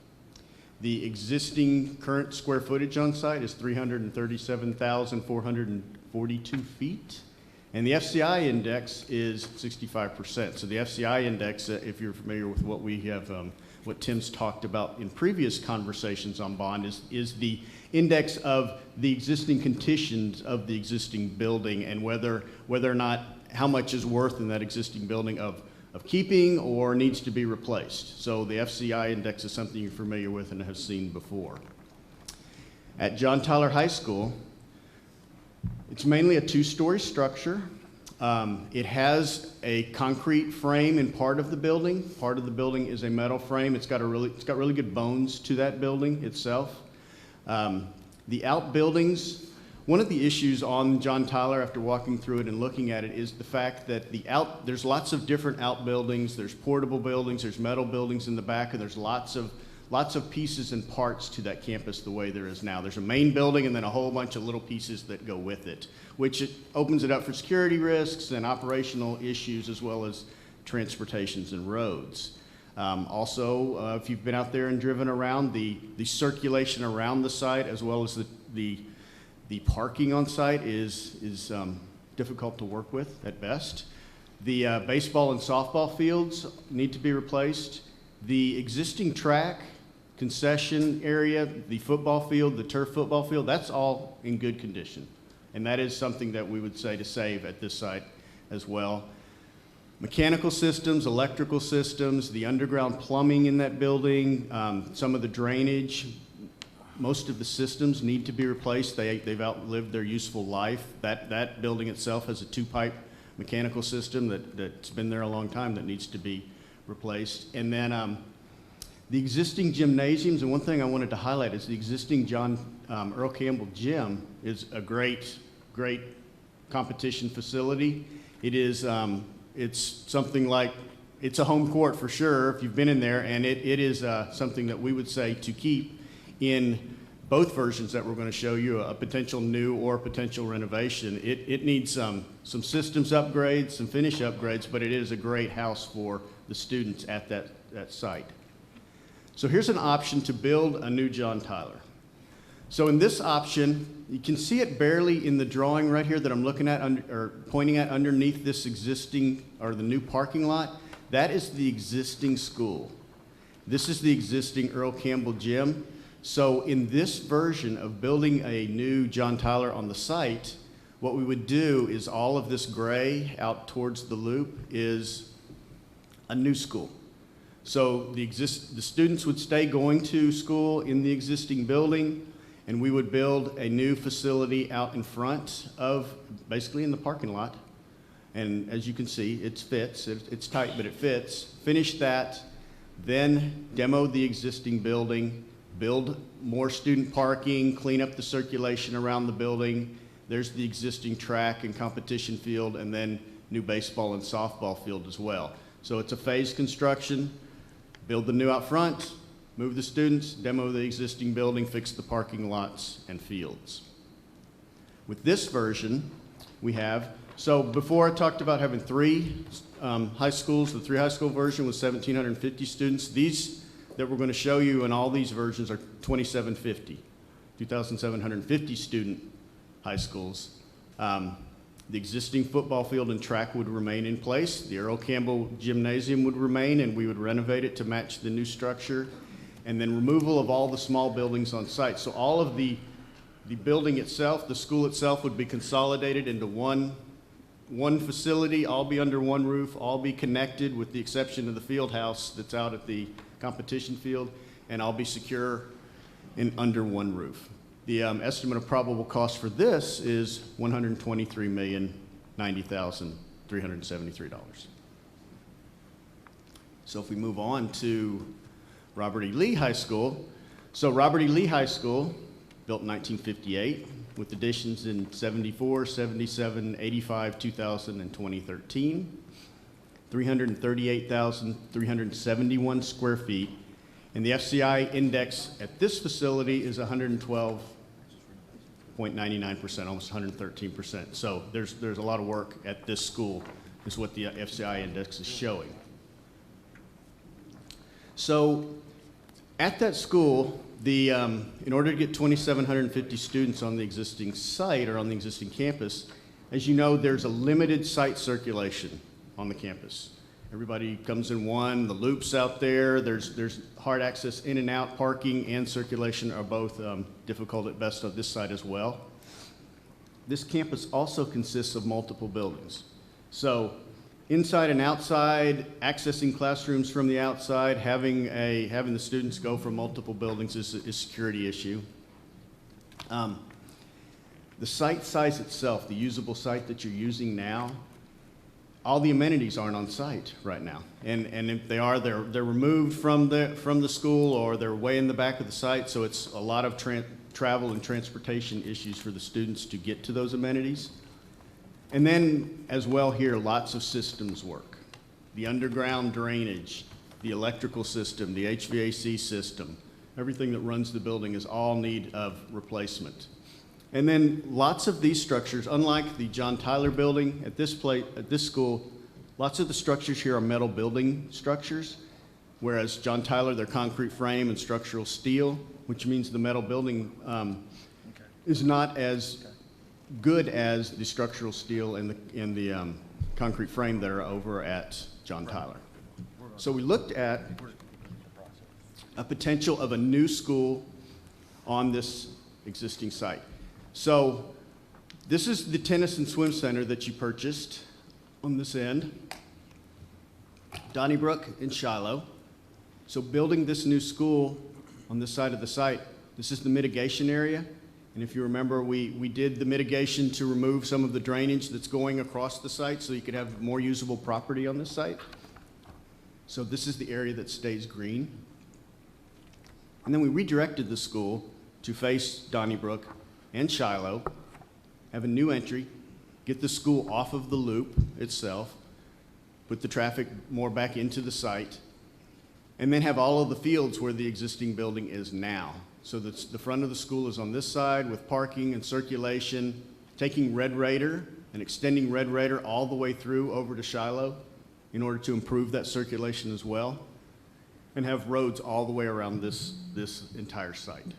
The existing current square footage on site is 337,442 feet, and the FCI index is 65%. So the FCI index, if you're familiar with what we have, what Tim's talked about in previous conversations on bond, is the index of the existing conditions of the existing building and whether or not how much is worth in that existing building of keeping or needs to be replaced. So the FCI index is something you're familiar with and have seen before. At John Tyler High School, it's mainly a two-story structure. It has a concrete frame in part of the building. Part of the building is a metal frame. It's got really good bones to that building itself. The outbuildings, one of the issues on John Tyler after walking through it and looking at it is the fact that there's lots of different outbuildings. There's portable buildings, there's metal buildings in the back, and there's lots of pieces and parts to that campus the way there is now. There's a main building and then a whole bunch of little pieces that go with it, which it opens it up for security risks and operational issues as well as transportations and roads. Also, if you've been out there and driven around, the circulation around the site as well as the parking on site is difficult to work with at best. The baseball and softball fields need to be replaced. The existing track, concession area, the football field, the turf football field, that's all in good condition. And that is something that we would say to save at this site as well. Mechanical systems, electrical systems, the underground plumbing in that building, some of the drainage, most of the systems need to be replaced. They've outlived their useful life. That building itself has a two-pipe mechanical system that's been there a long time that needs to be replaced. And then the existing gymnasiums, and one thing I wanted to highlight is the existing Earl Campbell Gym is a great competition facility. It is, it's something like, it's a home court for sure if you've been in there, and it is something that we would say to keep in both versions that we're going to show you, a potential new or potential renovation. It needs some systems upgrades, some finish upgrades, but it is a great house for the students at that site. So here's an option to build a new John Tyler. So in this option, you can see it barely in the drawing right here that I'm looking at or pointing at underneath this existing or the new parking lot. That is the existing school. This is the existing Earl Campbell Gym. So in this version of building a new John Tyler on the site, what we would do is all of this gray out towards the loop is a new school. So the students would stay going to school in the existing building, and we would build a new facility out in front of, basically in the parking lot. And as you can see, it fits. It's tight, but it fits. Finish that, then demo the existing building, build more student parking, clean up the circulation around the building. There's the existing track and competition field, and then new baseball and softball field as well. So it's a phased construction. Build the new out front, move the students, demo the existing building, fix the parking lots and fields. With this version, we have, so before I talked about having three high schools, the three high school version was 1,750 students. These that we're going to show you in all these versions are 2,750 student high schools. The existing football field and track would remain in place. The Earl Campbell Gymnasium would remain, and we would renovate it to match the new structure. And then removal of all the small buildings on site. So all of the building itself, the school itself would be consolidated into one facility, all be under one roof, all be connected with the exception of the field house that's out at the competition field, and all be secure and under one roof. The estimate of probable cost for this is $123 million $90,373. So if we move on to Robert E. Lee High School. So Robert E. Lee High School, built in 1958, with additions in 74, 77, 85, 2000, and 2013. 338,371 square feet. And the FCI index at this facility is 112.99%, almost 113%. So there's a lot of work at this school, is what the FCI index is showing. So at that school, in order to get 2,750 students on the existing site or on the existing campus, as you know, there's a limited site circulation on the campus. Everybody comes in one, the loops out there, there's hard access in and out, parking and circulation are both difficult at best on this site as well. This campus also consists of multiple buildings. So inside and outside, accessing classrooms from the outside, having the students go from multiple buildings is a security issue. The site size itself, the usable site that you're using now, all the amenities aren't on site right now. And if they are, they're removed from the school, or they're way in the back of the site, so it's a lot of travel and transportation issues for the students to get to those amenities. And then, as well here, lots of systems work. The underground drainage, the electrical system, the HVAC system, everything that runs the building is all need of replacement. And then lots of these structures, unlike the John Tyler building at this school, lots of the structures here are metal building structures, whereas John Tyler, they're concrete frame and structural steel, which means the metal building is not as good as the structural steel and the concrete frame that are over at John Tyler. So we looked at a potential of a new school on this existing site. So this is the tennis and swim center that you purchased on this end, Donnybrook and Shiloh. So building this new school on this side of the site, this is the mitigation area. And if you remember, we did the mitigation to remove some of the drainage that's going across the site so you could have more usable property on this site. So this is the area that stays green. And then we redirected the school to face Donnybrook and Shiloh, have a new entry, get the school off of the loop itself, put the traffic more back into the site, and then have all of the fields where the existing building is now. So the front of the school is on this side with parking and circulation, taking Red Raider and extending Red Raider all the way through over to Shiloh in order to improve that circulation as well, and have roads all the way around this entire site.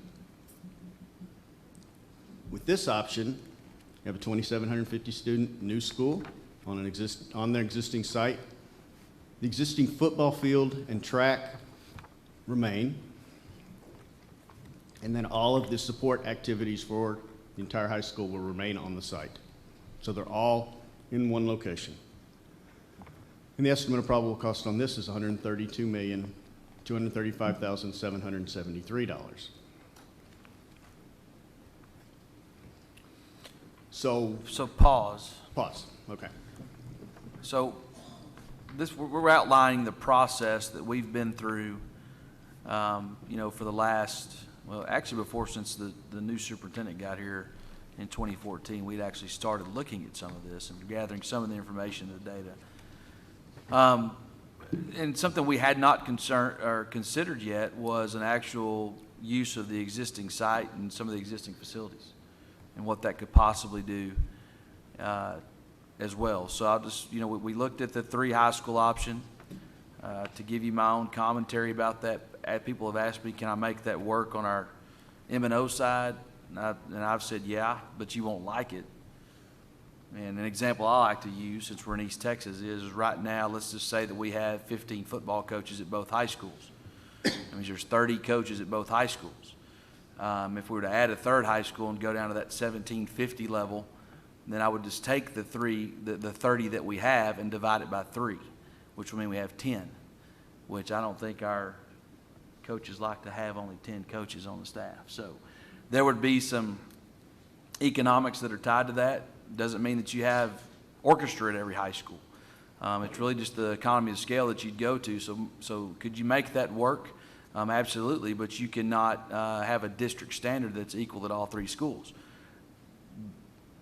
With this option, you have a 2,750 student new school on their existing site. The existing football field and track remain. And then all of the support activities for the entire high school will remain on the site. So they're all in one location. And the estimate of probable cost on this is $132,235,773. So pause. Pause, okay. So we're outlining the process that we've been through, for the last, since the new superintendent got here in 2014, we'd actually started looking at some of this and gathering some of the information and the data. And something we had not considered yet was an actual use of the existing site and some of the existing facilities, and what that could possibly do as well. So I'll just, we looked at the 3 high school option to give you my own commentary about that. People have asked me, can I make that work on our M&O side? And I've said, yeah, but you won't like it. And an example I like to use, since we're in East Texas, is right now, let's just say that we have 15 football coaches at both high schools. That means there's 30 coaches at both high schools. If we were to add a third high school and go down to that 1750 level, then I would just take the 30 that we have and divide it by 3, which would mean we have 10, which I don't think our coaches like to have only 10 coaches on the staff. So there would be some economics that are tied to that. Doesn't mean that you have orchestra at every high school. It's really just the economy of scale that you'd go to. So could you make that work? Absolutely, but you cannot have a district standard that's equal at all 3 schools.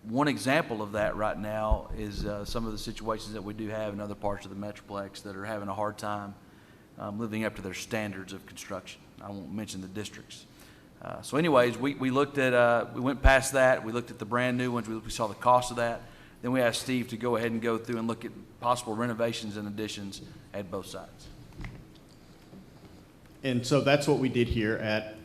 One example of that right now is some of the situations that we do have in other parts of the Metroplex that are having a hard time living up to their standards of construction. I won't mention the districts. So anyways, we looked at, we went past that. We looked at the brand new ones. We saw the cost of that. Then we asked Steve to go ahead and go through and look at possible renovations and additions at both sides. And so that's what we did here at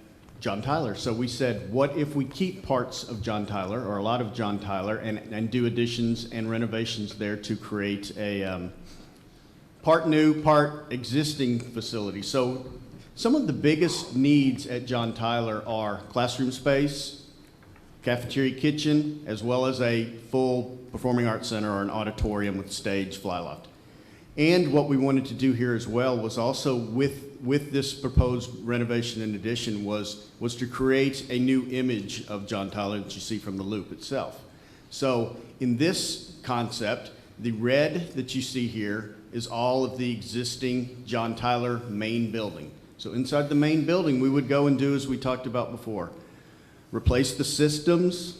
John Tyler. So we said, what if we keep parts of John Tyler, or a lot of John Tyler, and do additions and renovations there to create a part new, part existing facility. So some of the biggest needs at John Tyler are classroom space, cafeteria, kitchen, as well as a full performing arts center or an auditorium with stage, flyloft. And what we wanted to do here as well was also with this proposed renovation and addition was to create a new image of John Tyler that you see from the loop itself. So in this concept, the red that you see here is all of the existing John Tyler main building. So inside the main building, we would go and do as we talked about before. Replace the systems,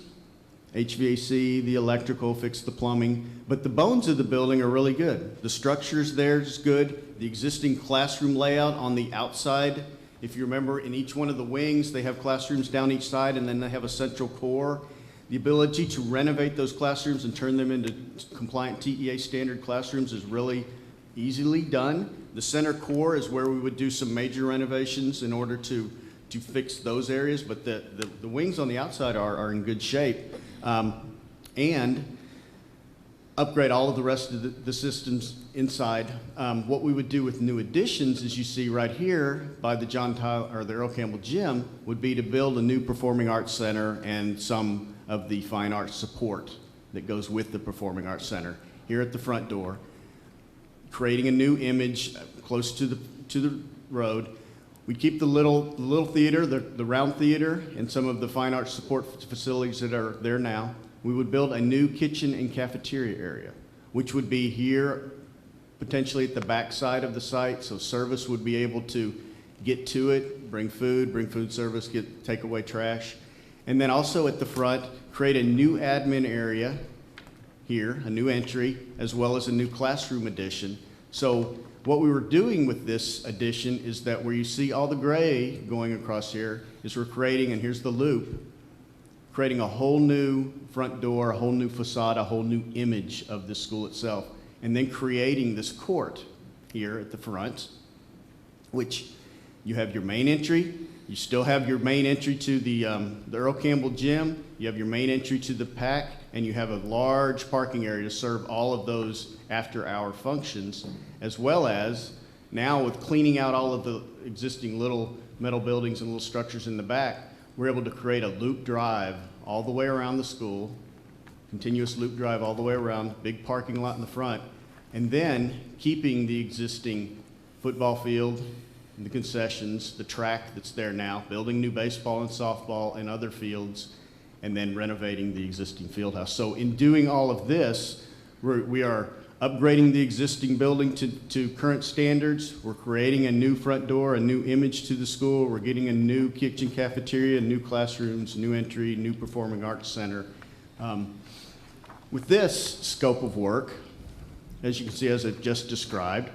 HVAC, the electrical, fix the plumbing, but the bones of the building are really good. The structure's there is good. The existing classroom layout on the outside, if you remember, in each one of the wings, they have classrooms down each side, and then they have a central core. The ability to renovate those classrooms and turn them into compliant TEA standard classrooms is really easily done. The center core is where we would do some major renovations in order to fix those areas, but the wings on the outside are in good shape. And upgrade all of the rest of the systems inside. What we would do with new additions, as you see right here by the John Tyler or the Earl Campbell Gym, would be to build a new performing arts center and some of the fine arts support that goes with the performing arts center here at the front door, creating a new image close to the road. We keep the little theater, the round theater, and some of the fine arts support facilities that are there now. We would build a new kitchen and cafeteria area, which would be here potentially at the back side of the site, so service would be able to get to it, bring food service, take away trash. And then also at the front, create a new admin area here, a new entry, as well as a new classroom addition. So what we were doing with this addition is that where you see all the gray going across here is we're creating, and here's the loop, creating a whole new front door, a whole new facade, a whole new image of the school itself, and then creating this court here at the front, which you have your main entry. You still have your main entry to the Earl Campbell Gym. You have your main entry to the PAC, and you have a large parking area to serve all of those after-hour functions, as well as now with cleaning out all of the existing little metal buildings and little structures in the back, we're able to create a loop drive all the way around the school, continuous loop drive all the way around, big parking lot in the front, and then keeping the existing football field, the concessions, the track that's there now, building new baseball and softball and other fields, and then renovating the existing field house. So in doing all of this, we are upgrading the existing building to current standards. We're creating a new front door, a new image to the school. We're getting a new kitchen, cafeteria, new classrooms, new entry, new performing arts center. With this scope of work, as you can see, as I just described,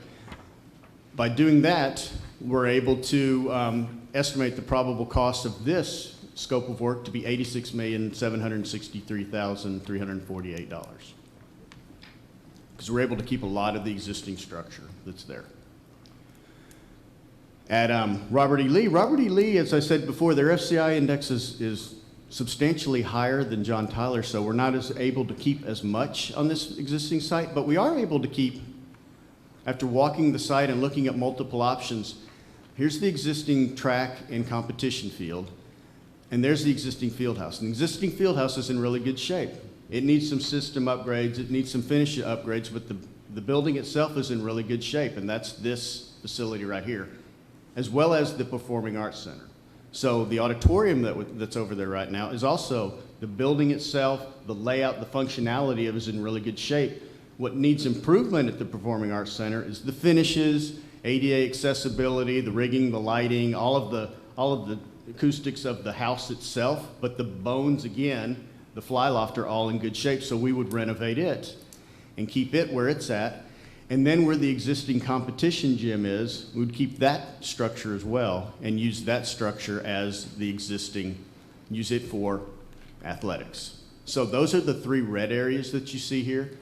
by doing that, we're able to estimate the probable cost of this scope of work to be $86,763,348. Because we're able to keep a lot of the existing structure that's there. At Robert E. Lee, as I said before, their FCI index is substantially higher than John Tyler, so we're not as able to keep as much on this existing site, but we are able to keep, after walking the site and looking at multiple options, here's the existing track and competition field, and there's the existing field house. And the existing field house is in really good shape. It needs some system upgrades, it needs some finish upgrades, but the building itself is in really good shape, and that's this facility right here, as well as the Performing Arts Center. So the auditorium that's over there right now is also the building itself, the layout, the functionality of it is in really good shape. What needs improvement at the Performing Arts Center is the finishes, ADA accessibility, the rigging, the lighting, all of the acoustics of the house itself, but the bones, again, the fly loft are all in good shape, so we would renovate it and keep it where it's at. And then where the existing competition gym is, we would keep that structure as well and use that structure as the existing, use it for athletics. So those are the three red areas that you see here.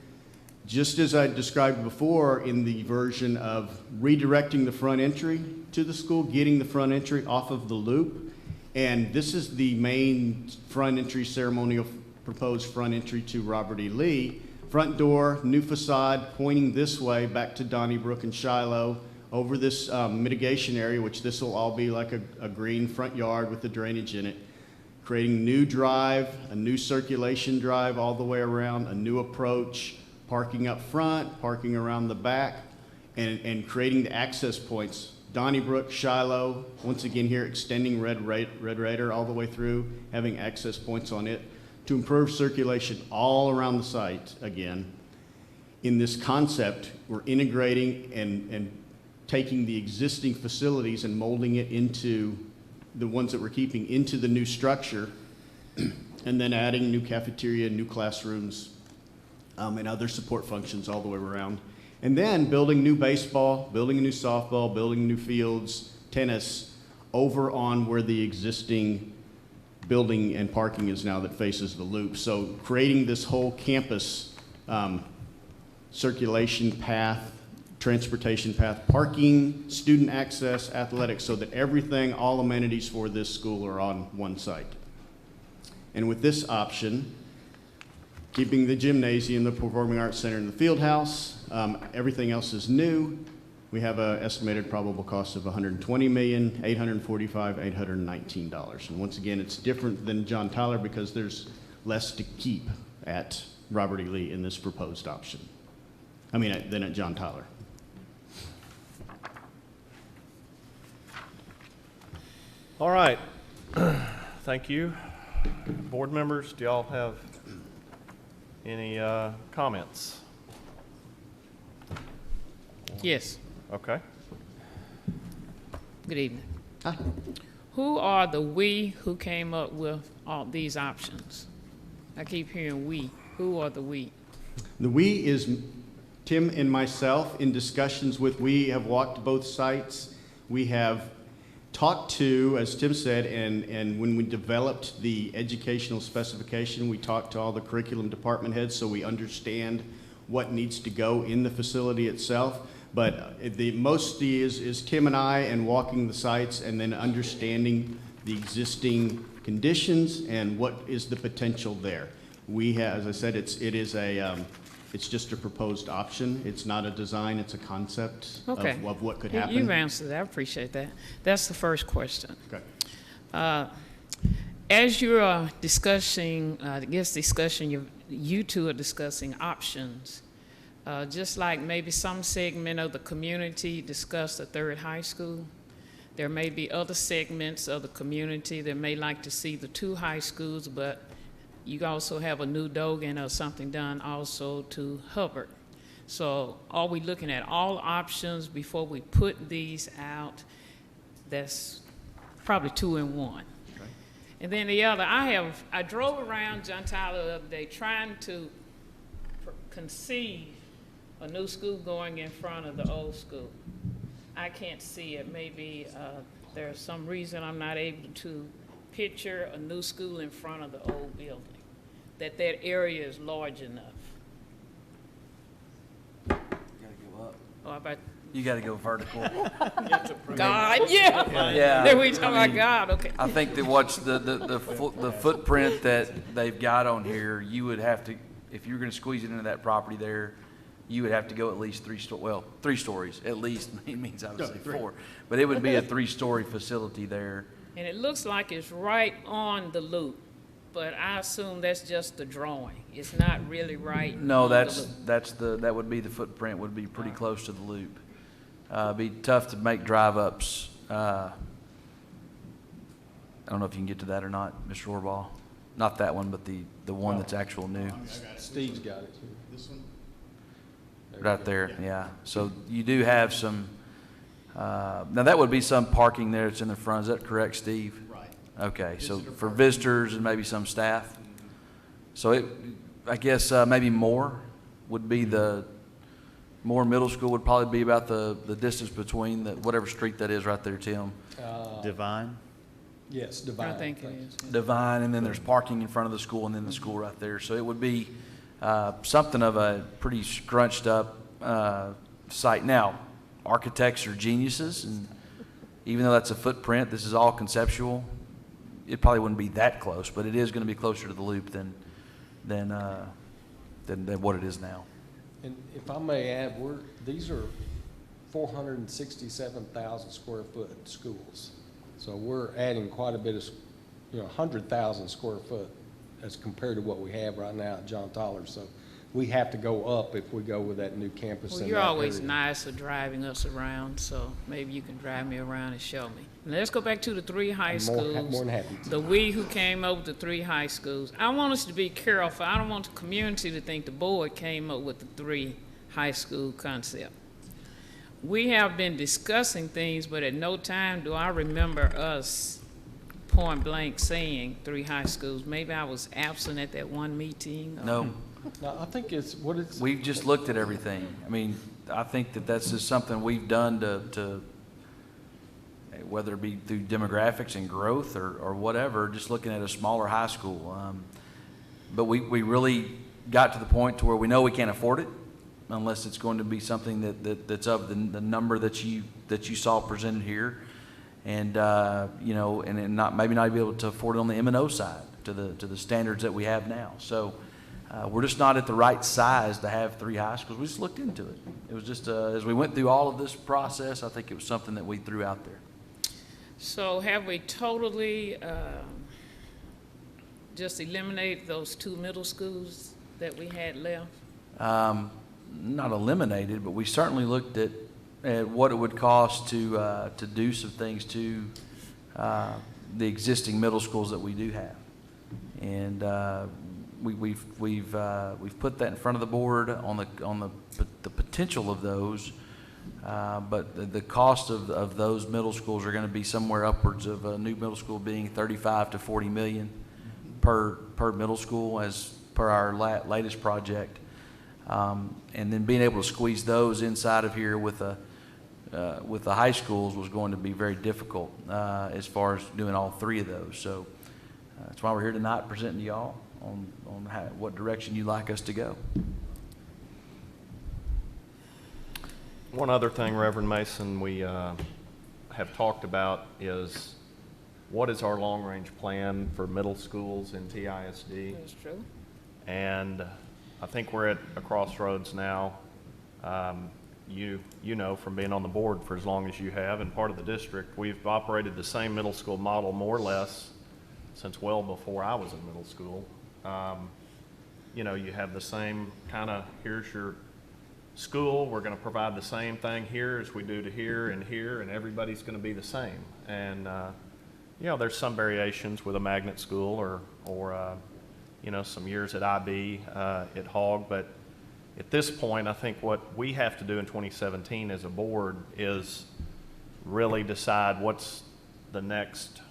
Just as I described before in the version of redirecting the front entry to the school, getting the front entry off of the loop. And this is the main front entry, ceremonial proposed front entry to Robert E. Lee. Front door, new facade, pointing this way back to Donnybrook and Shiloh, over this mitigation area, which this will all be like a green front yard with the drainage in it. Creating new drive, a new circulation drive all the way around, a new approach, parking up front, parking around the back, and creating the access points. Donnybrook, Shiloh, once again here, extending Red Raider all the way through, having access points on it, to improve circulation all around the site again. In this concept, we're integrating and taking the existing facilities and molding it into the ones that we're keeping into the new structure, and then adding new cafeteria, new classrooms, and other support functions all the way around. And then building new baseball, building a new softball, building new fields, tennis, over on where the existing building and parking is now that faces the loop. So creating this whole campus circulation path, transportation path, parking, student access, athletics, so that everything, all amenities for this school are on one site. And with this option, keeping the gymnasium, the Performing Arts Center, and the field house, everything else is new. We have an estimated probable cost of $120,845,819. And once again, it's different than John Tyler because there's less to keep at Robert E. Lee in this proposed option. I mean, than at John Tyler. All right. Thank you. Board members, do y'all have any comments? Yes. Okay. Good evening. Hi. Who are the we who came up with all these options? I keep hearing we. Who are the we? The we is Tim and myself in discussions with, we have walked both sites. We have talked to, as Tim said, and when we developed the educational specification, we talked to all the curriculum department heads so we understand what needs to go in the facility itself. But the most is Tim and I and walking the sites and then understanding the existing conditions and what is the potential there. We have, as I said, it's just a proposed option. It's not a design, it's a concept of what could happen. You've answered that. I appreciate that. That's the first question. Okay. As you're discussing, you two are discussing options. Just like maybe some segment of the community discussed the third high school, there may be other segments of the community that may like to see the two high schools, but you also have a new Dogan or something done also to Hubbard. So are we looking at all options before we put these out? That's probably 2 in 1. Okay. And then the other, I drove around John Tyler the other day trying to conceive a new school going in front of the old school. I can't see it. Maybe there's some reason I'm not able to picture a new school in front of the old building, that area is large enough. You gotta go up. Oh, about You gotta go vertical. God, yeah. Yeah. Then we talking about God, okay. I think that what's the footprint that they've got on here, you would have to, if you're gonna squeeze it into that property there, you would have to go at least 3 stories, at least. It means obviously 4, but it would be a 3-story facility there. And it looks like it's right on the loop, but I assume that's just the drawing. It's not really right. No, on that would be the footprint, would be pretty close to the loop. It'd be tough to make drive-ups. I don't know if you can get to that or not, Mr. Orbaugh. not that one, but the one that's actual new. Steve's got it. This one? Right there, yeah. So you do have some, now that would be some parking there that's in the front, is that correct, Steve? Right. Okay, so for visitors and maybe some staff? So I guess maybe more would be more middle school would probably be about the distance between whatever street that is right there, Tim. Divine? Yes, Divine. I think it is. Divine, and then there's parking in front of the school, and then the school right there. So it would be something of a pretty scrunched up site. Now, architects are geniuses, and even though that's a footprint, this is all conceptual. It probably wouldn't be that close, but it is going to be closer to the loop than what it is now. And if I may add, these are 467,000 square foot schools. So we're adding quite a bit of, 100,000 square foot as compared to what we have right now at John Tyler. So we have to go up if we go with that new campus. Well, you're always nice for driving us around, so maybe you can drive me around and show me. Now, let's go back to the 3 high schools. More than happy to. We who came up with the 3 high schools. I want us to be careful. I don't want the community to think the board came up with the 3 high school concept. We have been discussing things, but at no time do I remember us point blank saying 3 high schools. Maybe I was absent at that one meeting. No. No, I think We've just looked at everything. I mean, I think that's just something we've done to whether it be through demographics and growth or whatever, just looking at a smaller high school. But we really got to the point to where we know we can't afford it unless it's going to be something that's of the number that you saw presented here, and and maybe not be able to afford it on the M&O side to the standards that we have now. So we're just not at the right size to have 3 high schools. We just looked into it. It was just as we went through all of this process, I think it was something that we threw out there. So have we totally just eliminated those 2 middle schools that we had left? Not eliminated, but we certainly looked at what it would cost to do some things to the existing middle schools that we do have, and we've put that in front of the board on the potential of those, but the cost of those middle schools are going to be somewhere upwards of a new middle school being 35 to 40 million per middle school as per our latest project. And then being able to squeeze those inside of here with the high schools was going to be very difficult as far as doing all 3 of those. So that's why we're here tonight presenting to y'all on what direction you'd like us to go. One other thing, Reverend Mason, we have talked about is what is our long-range plan for middle schools in TISD? That's true. And I think we're at a crossroads now. You know from being on the board for as long as you have and part of the district, we've operated the same middle school model more or less since well before I was in middle school. You have the same kind of, here's your school, we're going to provide the same thing here as we do to here, and everybody's going to be the same. And there's some variations with a magnet school or some years at IB, at Hogg, but at this point, I think what we have to do in 2017 as a board is really decide what's the next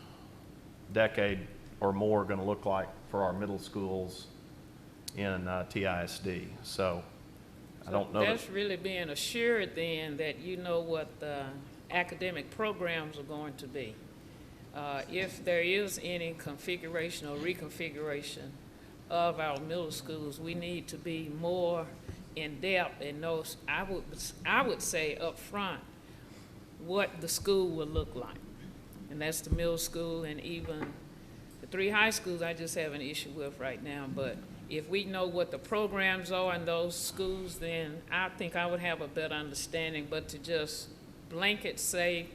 decade or more going to look like for our middle schools in TISD. So I don't know. That's really being assured then that you know what the academic programs are going to be. If there is any configuration or reconfiguration of our middle schools, we need to be more in depth and know, I would say up front, what the school will look like. And that's the middle school, and even the 3 high schools I just have an issue with right now. But if we know what the programs are in those schools, then I think I would have a better understanding. But to just blanket say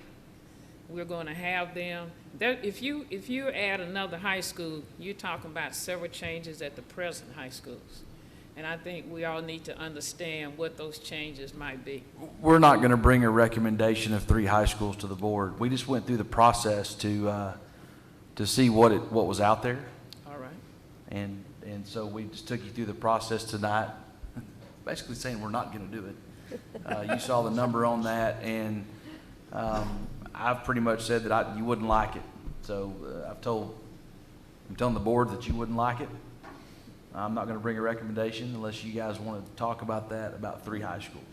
we're going to have them, if you add another high school, you're talking about several changes at the present high schools. And I think we all need to understand what those changes might be. We're not going to bring a recommendation of 3 high schools to the board. We just went through the process to see what was out there. All right. And so we just took you through the process tonight, basically saying we're not going to do it. You saw the number on that, and I've pretty much said that you wouldn't like it. So I'm telling the board that you wouldn't like it. I'm not going to bring a recommendation unless you guys want to talk about that, about 3 high schools.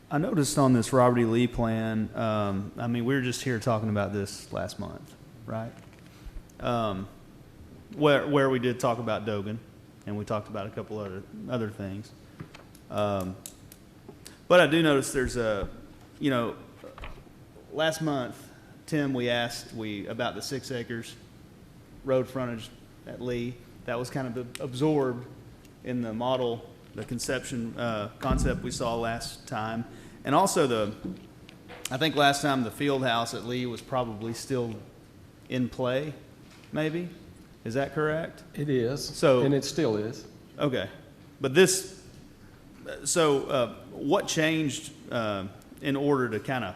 I noticed on this Robert E. Lee plan, I mean, we were just here talking about this last month, right? Where we did talk about Dogan, and we talked about a couple other things. But I do notice there's last month, Tim, we asked about the 6 acres road frontage at Lee. That was kind of absorbed in the model, the concept we saw last time. And also I think last time the field house at Lee was probably still in play, maybe? Is that correct? It is, so, and it still is. Okay. But what changed in order to kind of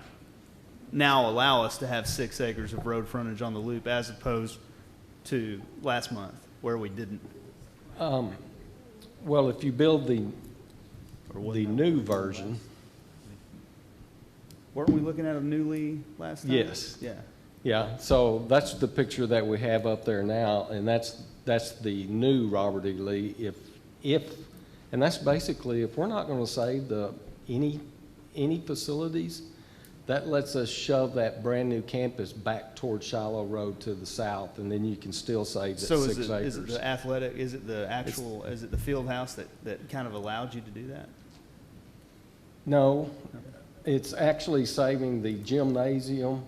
now allow us to have 6 acres of road frontage on the loop as opposed to last month where we didn't? Well, if you build the new version. Weren't we looking at a new Lee last time? Yes. Yeah. Yeah, so that's the picture that we have up there now, and that's the new Robert E. Lee. And that's basically, if we're not going to save any facilities, that lets us shove that brand new campus back towards Shiloh Road to the south, and then you can still save that 6 acres. Is it the athletic? Is it the field house that kind of allowed you to do that? No, it's actually saving the gymnasium.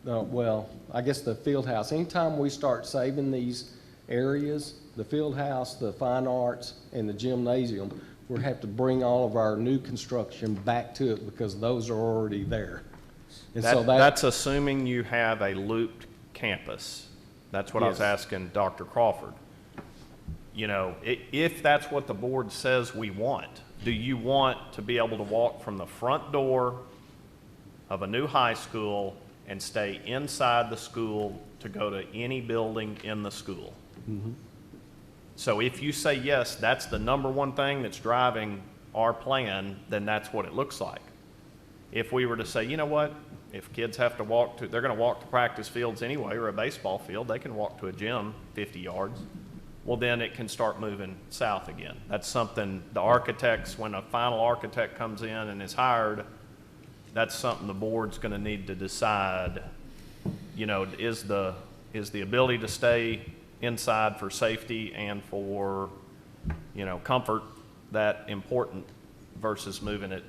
Well, I guess the field house. Anytime we start saving these areas, the field house, the fine arts, and the gymnasium, we'll have to bring all of our new construction back to it because those are already there. And that's assuming you have a looped campus. That's what I was Yes. asking Dr. Crawford. If that's what the board says we want, do you want to be able to walk from the front door of a new high school and stay inside the school to go to any building in the school? Mm-hmm. So if you say yes, that's the number one thing that's driving our plan, then that's what it looks like. If we were to say, you know what, if kids have to they're going to walk to practice fields anyway, or a baseball field, they can walk to a gym 50 yards. Well, then it can start moving south again. That's something the architects, when a final architect comes in and is hired, that's something the board's going to need to decide, is the ability to stay inside for safety and for, comfort that important versus moving it,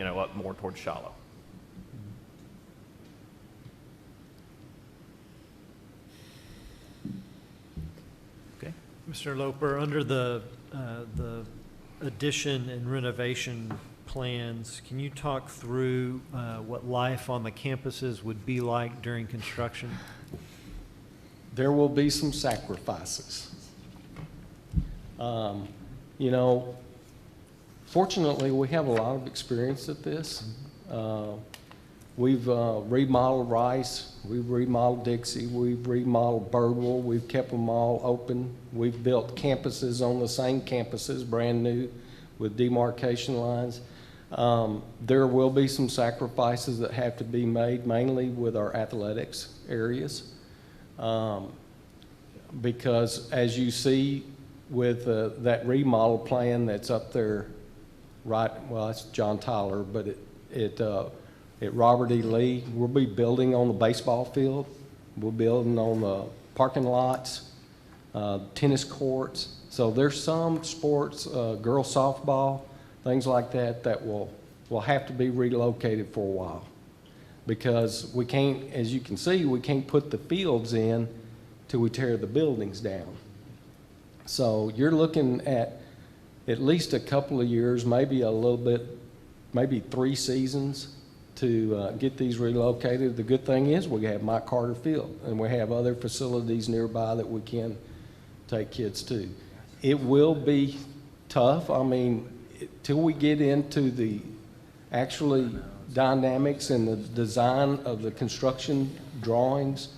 up more towards Shiloh. Okay. Mr. Loper, under the addition and renovation plans, can you talk through what life on the campuses would be like during construction? There will be some sacrifices. Fortunately, we have a lot of experience at this. We've remodeled Rice, we've remodeled Dixie, we've remodeled Birdwell, we've kept them all open. We've built campuses on the same campuses, brand new, with demarcation lines. There will be some sacrifices that have to be made, mainly with our athletics areas. Because as you see with that remodel plan that's up there, that's John Tyler, but at Robert E. Lee, we'll be building on the baseball field, we're building on the parking lots, tennis courts. So there's some sports, girls softball, things like that will have to be relocated for a while. Because we can't, as you can see, we can't put the fields in till we tear the buildings down. So you're looking at least a couple of years, maybe a little bit, maybe 3 seasons to get these relocated. The good thing is we have Mike Carter Field, and we have other facilities nearby that we can take kids to. It will be tough. I mean, till we get into the actually dynamics and the design of the construction drawings.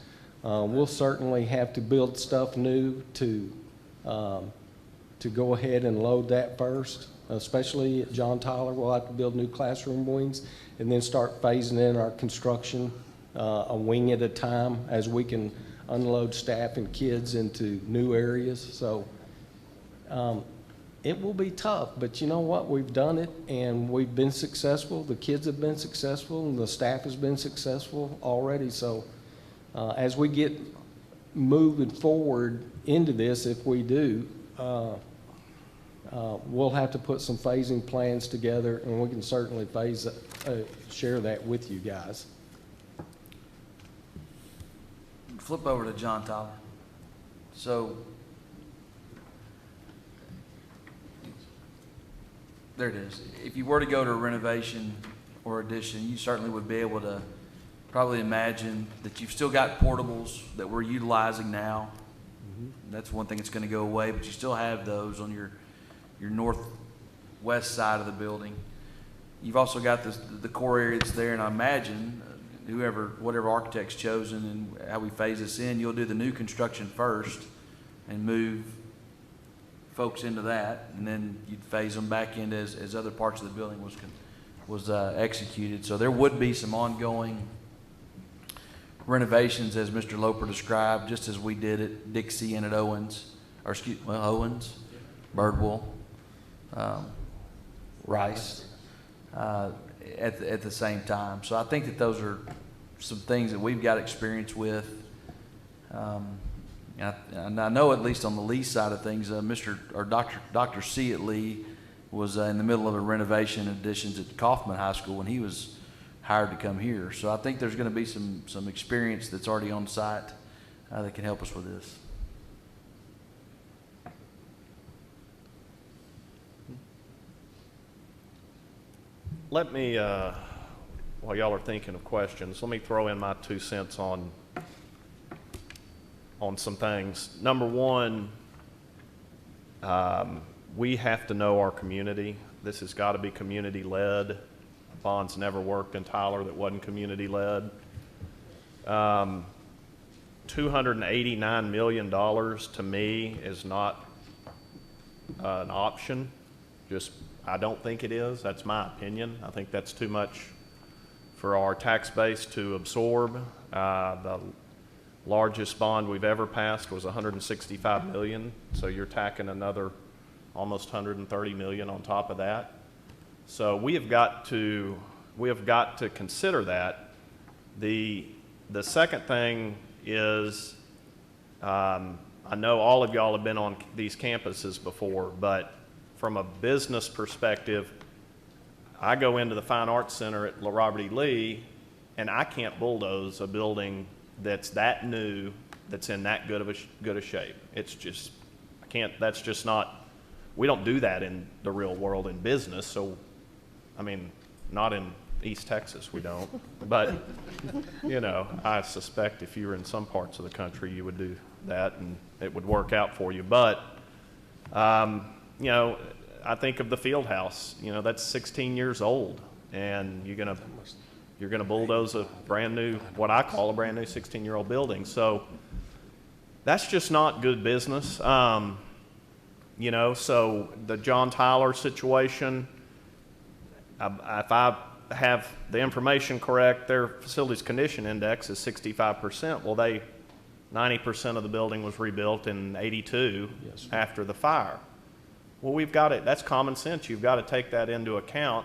We'll certainly have to build stuff new to go ahead and load that first, especially at John Tyler. We'll have to build new classroom wings and then start phasing in our construction a wing at a time as we can unload staff and kids into new areas. So it will be tough, but you know what? We've done it and we've been successful. The kids have been successful and the staff has been successful already. So as we get moving forward into this, if we do, we'll have to put some phasing plans together, and we can certainly share that with you guys. Flip over to John Tyler. So there it is. If you were to go to a renovation or addition, you certainly would be able to probably imagine that you've still got portables that we're utilizing now. That's one thing that's going to go away, but you still have those on your northwest side of the building. You've also got the core area that's there, and I imagine whatever architect's chosen and how we phase this in, you'll do the new construction first and move folks into that, and then you'd phase them back in as other parts of the building was executed. So there would be some ongoing renovations, as Mr. Loper described, just as we did at Dixie and at Owens, Birdwell, Rice, at the same time. So I think that those are some things that we've got experience with. And I know, at least on the Lee side of things, Dr. C at Lee was in the middle of a renovation additions at Kaufman High School when he was hired to come here. So I think there's going to be some experience that's already on site that can help us with this. Let me, while y'all are thinking of questions, let me throw in my 2 cents on some things. Number one, we have to know our community. This has got to be community-led. Bonds never worked in Tyler that wasn't community-led. $289 million to me is not an option. I don't think it is. That's my opinion. I think that's too much for our tax base to absorb. The largest bond we've ever passed was $165 million, so you're tacking another almost $130 million on top of that. So we have got to consider that. The second thing is, I know all of y'all have been on these campuses before, but from a business perspective, I go into the Fine Arts Center at Robert E. Lee, and I can't bulldoze a building that's that new, that's in that good of shape. It's just, I can't. That's just not. We don't do that in the real world in business. So, I mean, not in East Texas, we don't. But you know, I suspect if you were in some parts of the country, you would do that, and it would work out for you. But you know, I think of the field house. You know, that's 16 years old, and you're gonna bulldoze a brand new, what I call a brand new 16-year-old building. So that's just not good business. You know, so the John Tyler situation, if I have the information correct, their facilities condition index is 65%. Well, 90% of the building was rebuilt in '82 after the fire. Well, we've got it. That's common sense. You've got to take that into account.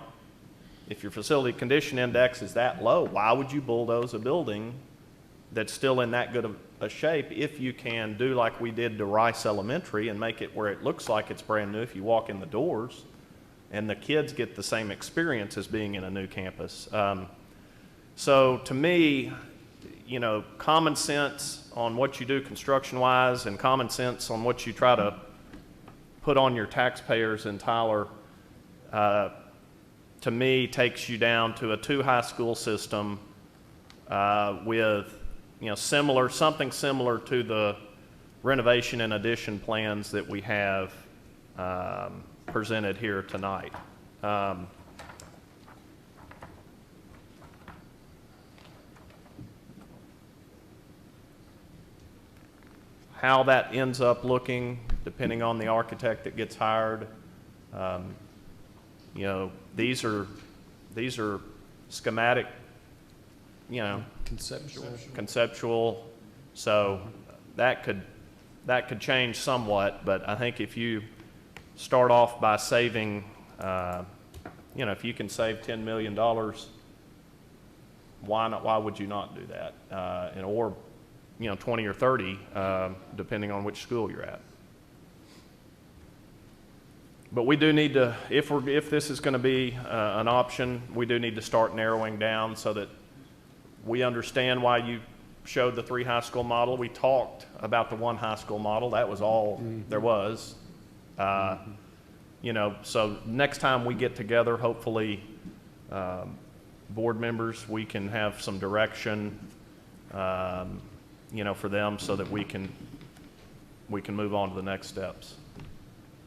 If your facility condition index is that low, why would you bulldoze a building that's still in that good of a shape if you can do like we did to Rice Elementary and make it where it looks like it's brand new if you walk in the doors, and the kids get the same experience as being in a new campus. So to me, you know, common sense on what you do construction-wise and common sense on what you try to put on your taxpayers in Tyler, to me, takes you down to a 2 high school system with, you know, something similar to the renovation and addition plans that we have presented here tonight. how that ends up looking, depending on the architect that gets hired, you know, these are schematic, you know, conceptual. So that could change somewhat, but I think if you start off by saving, you know, if you can save $10 million, why not? Why would you not do that? Or, you know, 20 or 30, depending on which school you're at. But we do need to, if this is going to be an option, we do need to start narrowing down so that we understand why you showed the 3 high school model. We talked about the 1 high school model. That was all there was. You know, so next time we get together, hopefully, board members, we can have some direction, you know, for them so that we can move on to the next steps.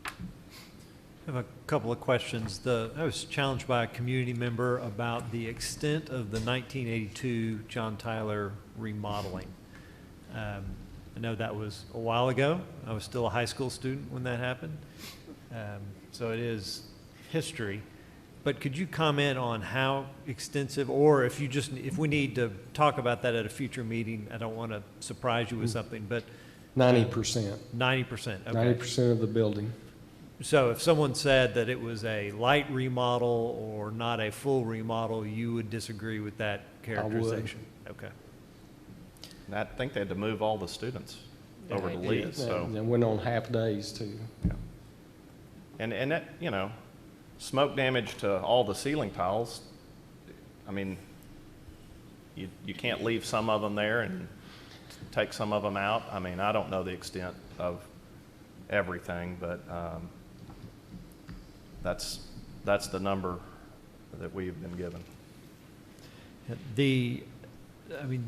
I have a couple of questions. I was challenged by a community member about the extent of the 1982 John Tyler remodeling. I know that was a while ago. I was still a high school student when that happened. So it is history. But could you comment on how extensive, or if we need to talk about that at a future meeting, I don't want to surprise you with something, but 90%. 90%, okay. 90% of the building. So if someone said that it was a light remodel or not a full remodel, you would disagree with that characterization? I would. Okay. And I think they had to move all the students over to Lee. So. And went on half days too. Yeah. And that, you know, smoke damage to all the ceiling tiles, I mean, you can't leave some of them there and take some of them out. I mean, I don't know the extent of everything, but that's the number that we've been given. I mean,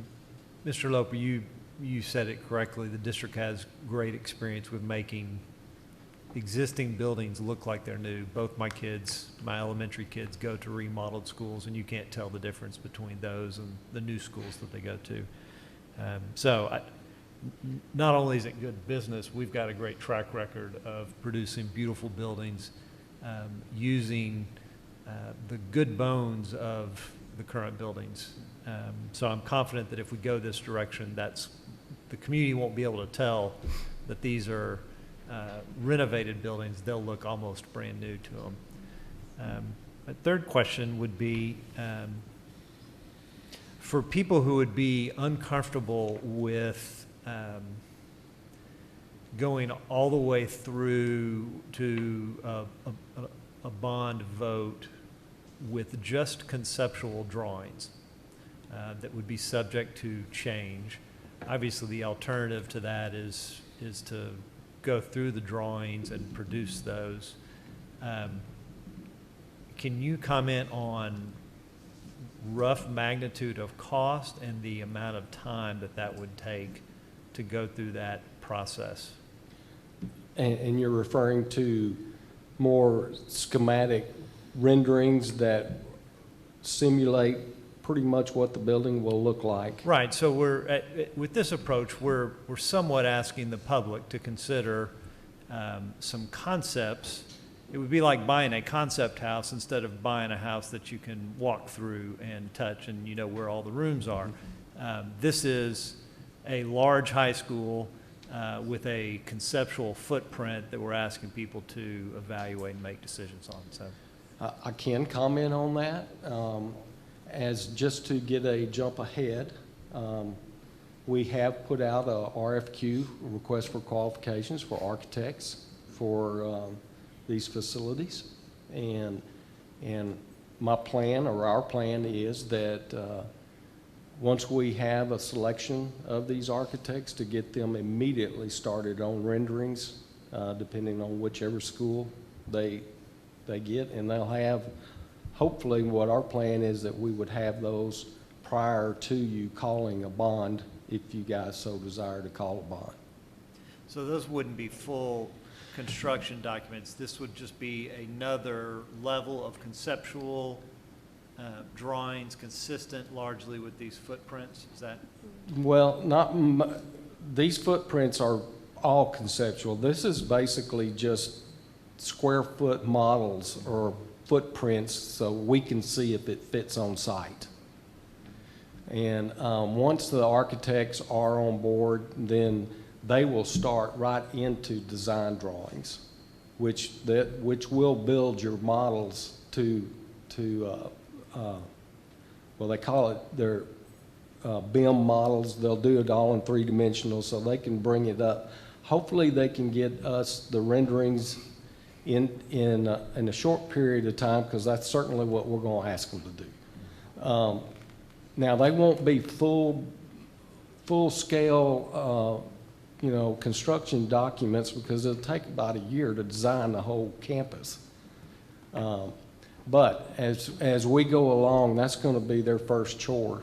Mr. Loper, you said it correctly. The district has great experience with making existing buildings look like they're new. Both my elementary kids go to remodeled schools, and you can't tell the difference between those and the new schools that they go to. Not only is it good business, we've got a great track record of producing beautiful buildings using the good bones of the current buildings. So I'm confident that if we go this direction, the community won't be able to tell that these are renovated buildings. They'll look almost brand new to them. A third question would be, for people who would be uncomfortable with going all the way through to a bond vote with just conceptual drawings that would be subject to change. Obviously, the alternative to that is to go through the drawings and produce those. Can you comment on rough magnitude of cost and the amount of time that would take to go through that process? And you're referring to more schematic renderings that simulate pretty much what the building will look like. Right. So with this approach, we're somewhat asking the public to consider some concepts. It would be like buying a concept house instead of buying a house that you can walk through and touch and you know where all the rooms are. This is a large high school with a conceptual footprint that we're asking people to evaluate and make decisions on. So I can comment on that. As just to get a jump ahead, we have put out a RFQ, request for qualifications for architects for these facilities. And my plan, or our plan, is that once we have a selection of these architects, to get them immediately started on renderings, depending on whichever school they get, and they'll have, hopefully what our plan is that we would have those prior to you calling a bond, if you guys so desire to call a bond. So those wouldn't be full construction documents. This would just be another level of conceptual drawings consistent largely with these footprints. Is that? Well, these footprints are all conceptual. This is basically just square foot models or footprints so we can see if it fits on site. And once the architects are on board, then they will start right into design drawings, which will build your models to well, they call it their BIM models. They'll do it all in 3-dimensional so they can bring it up. Hopefully they can get us the renderings in a short period of time, because that's certainly what we're going to ask them to do. Now, they won't be full scale construction documents, because it'll take about a year to design the whole campus. But as we go along, that's going to be their first chore.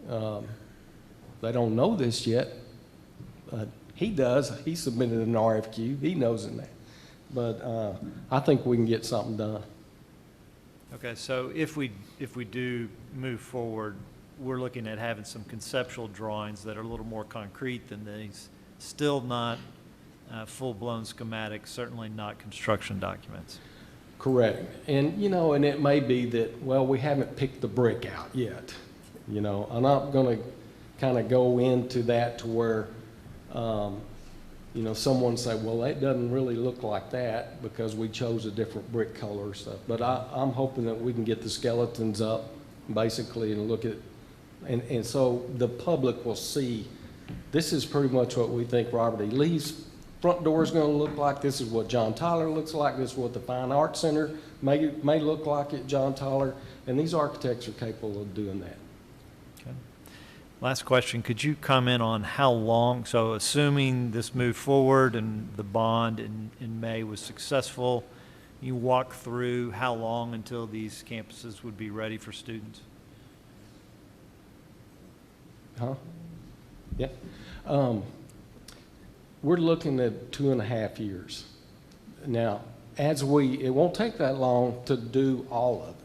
They don't know this yet, but he does. He submitted an RFQ. He knows in that. But I think we can get something done. Okay, so if we do move forward, we're looking at having some conceptual drawings that are a little more concrete than these. Still not full-blown schematics, certainly not construction documents. Correct. And, and it may be that, well, we haven't picked the brick out yet. I'm not going to kind of go into that to where, someone say, well, that doesn't really look like that because we chose a different brick color or stuff. But I'm hoping that we can get the skeletons up, basically, and look at, and so the public will see, this is pretty much what we think Robert E. Lee's front door is going to look like. This is what John Tyler looks like. This is what the Fine Arts Center may look like at John Tyler. And these architects are capable of doing that. Okay. Last question. Could you comment on how long, so assuming this moved forward and the bond in May was successful, you walk through how long until these campuses would be ready for students? Huh? Yeah. We're looking at 2.5 years. Now, it won't take that long to do all of it.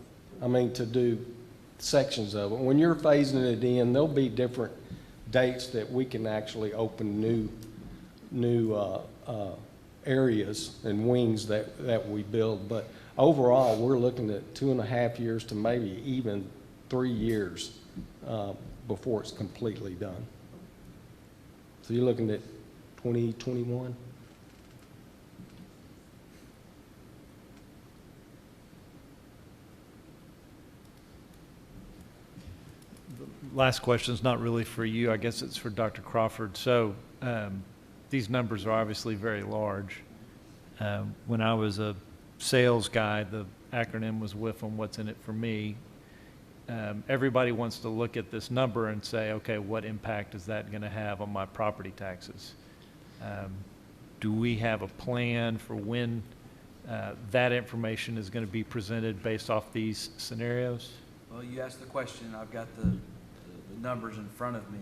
I mean, to do sections of it. When you're phasing it in, there'll be different dates that we can actually open new areas and wings that we build. But overall, we're looking at 2.5 years to maybe even 3 years before it's completely done. So you're looking at 2021? Last question is not really for you. I guess it's for Dr. Crawford. So these numbers are obviously very large. When I was a sales guy, the acronym was WIF on what's in it for me. Everybody wants to look at this number and say, okay, what impact is that going to have on my property taxes? Do we have a plan for when that information is going to be presented based off these scenarios? Well, you asked the question. I've got the numbers in front of me.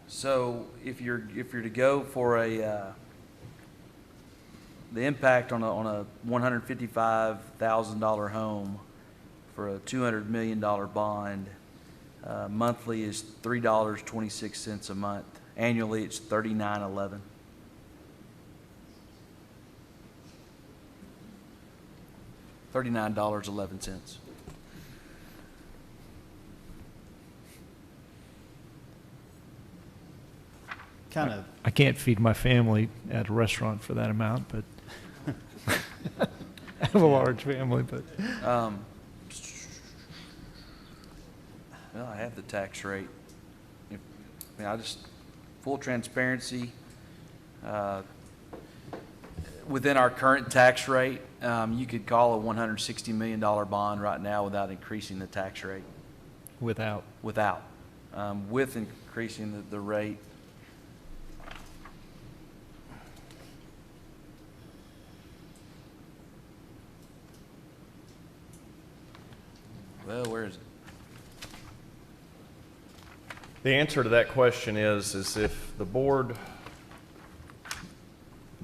So if you're to go for the impact on a $155,000 home for a $200 million bond, monthly is $3.26 a month. Annually, it's $39.11. $39.11. I can't feed my family at a restaurant for that amount, but I have a large family. But well, I have the tax rate. Full transparency. Within our current tax rate, you could call a $160 million bond right now without increasing the tax rate. Without? Without. With increasing the rate. Well, where is it? The answer to that question is if the board,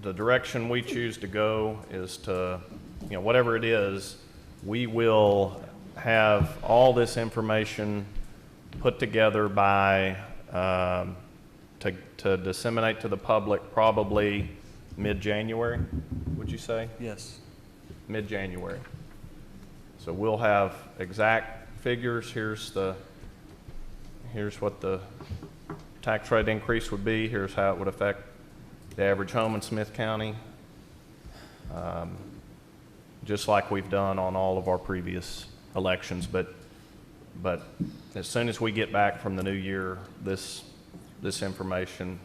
the direction we choose to go is to, whatever it is, we will have all this information put together by to disseminate to the public probably mid-January, would you say? Yes. Mid-January. So we'll have exact figures. Here's what the tax rate increase would be. Here's how it would affect the average home in Smith County, just like we've done on all of our previous elections. But as soon as we get back from the new year, this information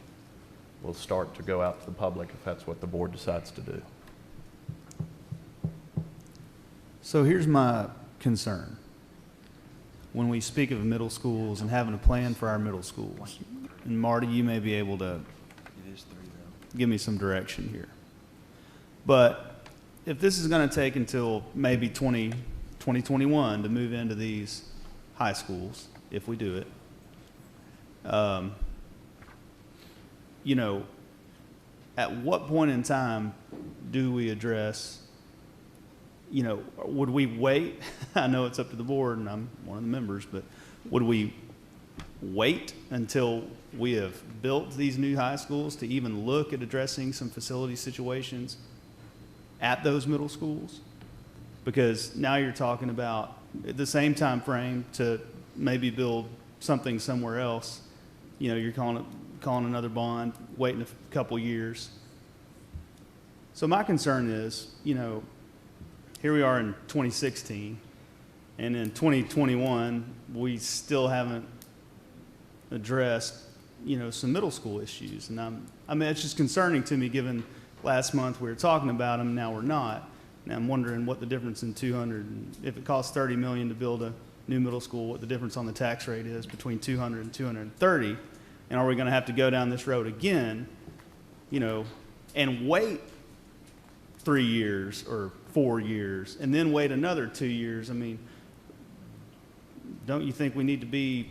will start to go out to the public if that's what the board decides to do. So here's my concern. When we speak of middle schools and having a plan for our middle schools, and Marty, you may be able to give me some direction here. But if this is going to take until maybe 2021 to move into these high schools, if we do it, you know, at what point in time do we address, you know, would we wait? I know it's up to the board and I'm one of the members, but would we wait until we have built these new high schools to even look at addressing some facility situations at those middle schools? Because now you're talking about at the same time frame to maybe build something somewhere else. You know, you're calling another bond, waiting a couple years. So my concern is, you know, here we are in 2016, and in 2021, we still haven't addressed, you know, some middle school issues. And I mean, it's just concerning to me given last month we were talking about them, now we're not. And I'm wondering what the difference in 200, if it costs $30 million to build a new middle school, what the difference on the tax rate is between 200 and 230. And are we going to have to go down this road again, you know, and wait 3 years or 4 years and then wait another 2 years? I mean, don't you think we need to be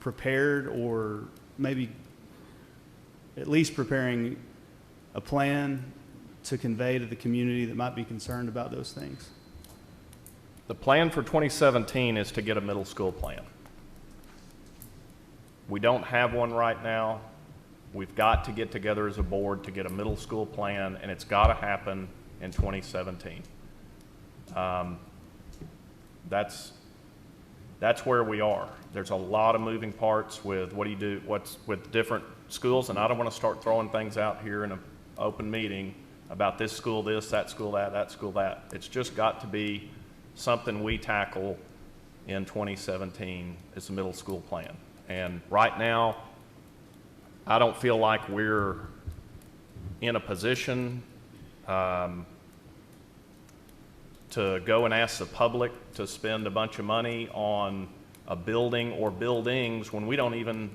prepared, or maybe at least preparing a plan to convey to the community that might be concerned about those things? The plan for 2017 is to get a middle school plan. We don't have one right now. We've got to get together as a board to get a middle school plan, and it's got to happen in 2017. That's where we are. There's a lot of moving parts with what's with different schools, and I don't want to start throwing things out here in an open meeting about this school this, that school that school that. It's just got to be something we tackle in 2017 as a middle school plan. And right now, I don't feel like we're in a position to go and ask the public to spend a bunch of money on a building or buildings when we don't even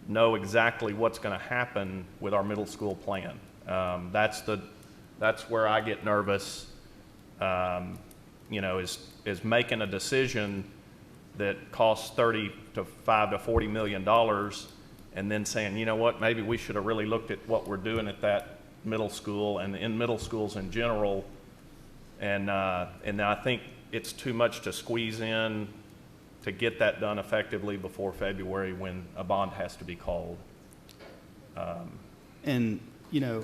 know exactly what's going to happen with our middle school plan. That's where I get nervous, you know, is making a decision that costs $35 to $40 million and then saying, you know what, maybe we should have really looked at what we're doing at that middle school and in middle schools in general. And I think it's too much to squeeze in to get that done effectively before February when a bond has to be called. And, you know,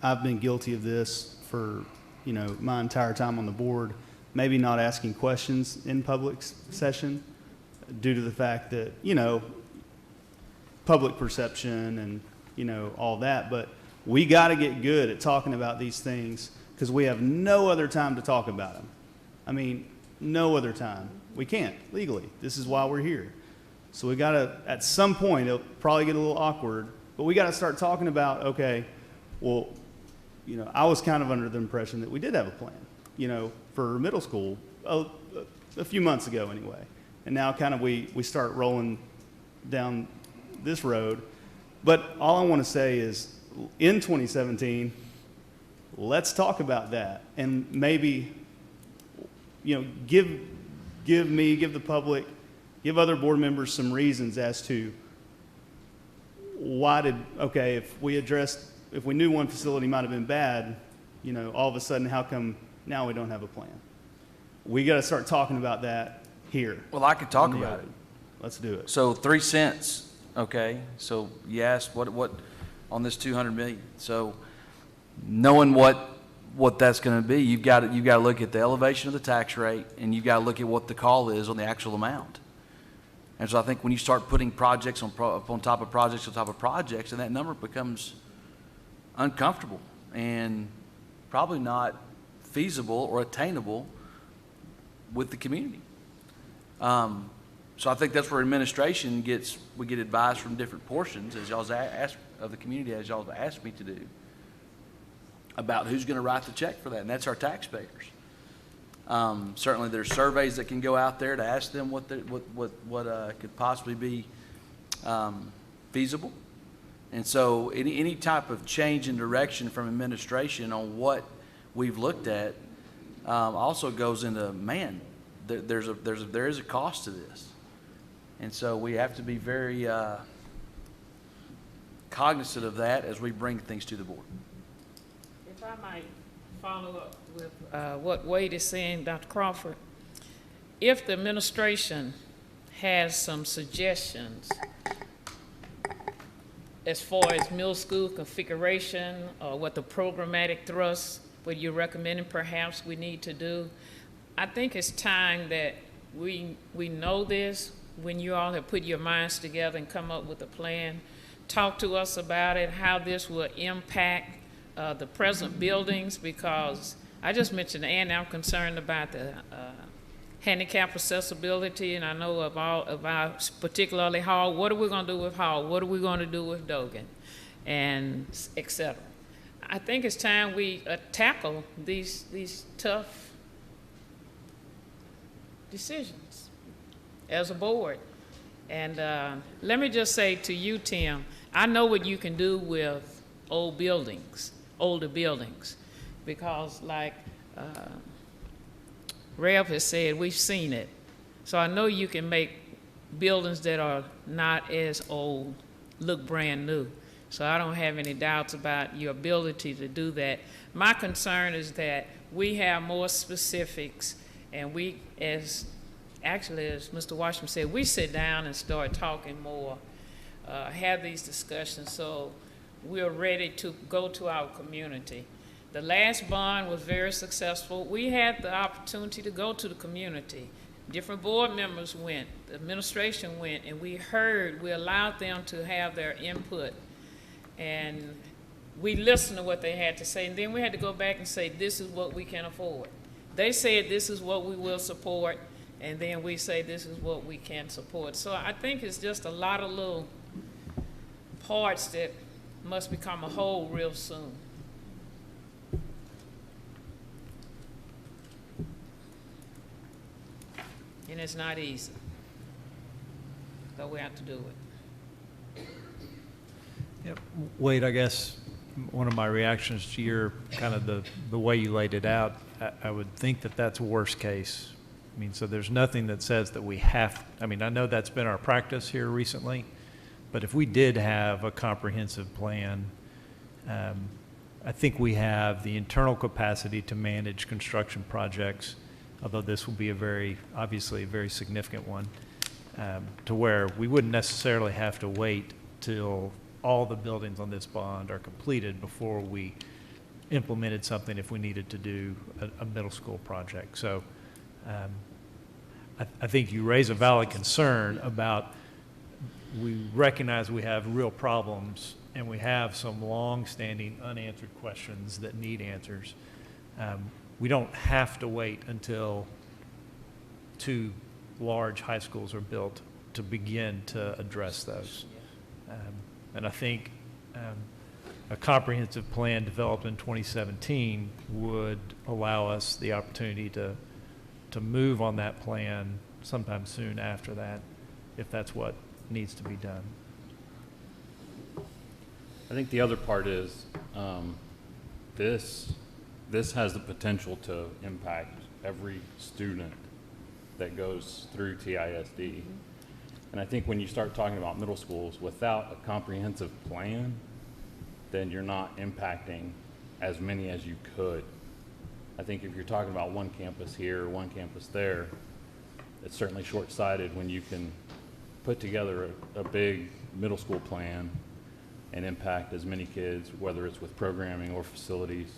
I've been guilty of this for, you know, my entire time on the board, maybe not asking questions in public session due to the fact that, you know, public perception and, you know, all that. But we got to get good at talking about these things because we have no other time to talk about them. I mean, no other time. We can't legally. This is why we're here. So we got to, at some point, it'll probably get a little awkward, but we got to start talking about, okay, well, you know, I was kind of under the impression that we did have a plan, you know, for middle school a few months ago anyway. And now kind of we start rolling down this road. But all I want to say is in 2017, let's talk about that and maybe, you know, give me, give the public, give other board members some reasons as to why if we knew one facility might have been bad, you know, all of a sudden, how come now we don't have a plan? We got to start talking about that here. Well, I could talk about it. Let's do it. So 3 cents okay? So you asked what on this 200 million. So knowing what that's going to be, you've got to look at the elevation of the tax rate, and you've got to look at what the call is on the actual amount. And so I think when you start putting projects on top of projects on top of projects, and that number becomes uncomfortable and probably not feasible or attainable with the community. So I think that's where administration we get advice from different portions, as y'all's asked of the community, as y'all have asked me to do, about who's going to write the check for that, and that's our taxpayers. Certainly, there's surveys that can go out there to ask them what could possibly be feasible, and so any type of change in direction from administration on what we've looked at also goes into, man, there is a cost to this, and so we have to be very cognizant of that as we bring things to the board. If I might follow up with what Wade is saying, Dr. Crawford, if the administration has some suggestions as far as middle school configuration or what the programmatic thrust, what you're recommending perhaps we need to do, I think it's time that we know this. When you all have put your minds together and come up with a plan, talk to us about it, how this will impact the present buildings, because I just mentioned, and I'm concerned about the handicap accessibility, and I know about particularly Hall. What are we going to do with Hall? What are we going to do with Dogan, and et cetera? I think it's time we tackle these tough decisions as a board. And let me just say to you, Tim, I know what you can do with older buildings, because like Rev has said, we've seen it. So I know you can make buildings that are not as old look brand new. So I don't have any doubts about your ability to do that. My concern is that we have more specifics, and we, as Mr. Washington said, we sit down and start talking more, have these discussions, so we're ready to go to our community. The last bond was very successful. We had the opportunity to go to the community. Different board members went, the administration went, and we allowed them to have their input. And we listened to what they had to say, and then we had to go back and say, this is what we can afford. They said, this is what we will support, and then we say, this is what we can support. So I think it's just a lot of little parts that must become a whole real soon. And it's not easy, but we have to do it. Yep. Wade, I guess one of my reactions to your kind of the way you laid it out, I would think that that's worst case. I mean, so there's nothing that says that we have, I mean, I know that's been our practice here recently, but if we did have a comprehensive plan, I think we have the internal capacity to manage construction projects, although this will be obviously a very significant one, to where we wouldn't necessarily have to wait till all the buildings on this bond are completed before we implemented something if we needed to do a middle school project. So I think you raise a valid concern about, we recognize we have real problems and we have some long-standing unanswered questions that need answers. We don't have to wait until 2 large high schools are built to begin to address those. And I think a comprehensive plan developed in 2017 would allow us the opportunity to move on that plan sometime soon after that, if that's what needs to be done. I think the other part is this has the potential to impact every student that goes through TISD. And I think when you start talking about middle schools without a comprehensive plan, then you're not impacting as many as you could. I think if you're talking about one campus here, one campus there, it's certainly short-sighted when you can put together a big middle school plan and impact as many kids, whether it's with programming or facilities,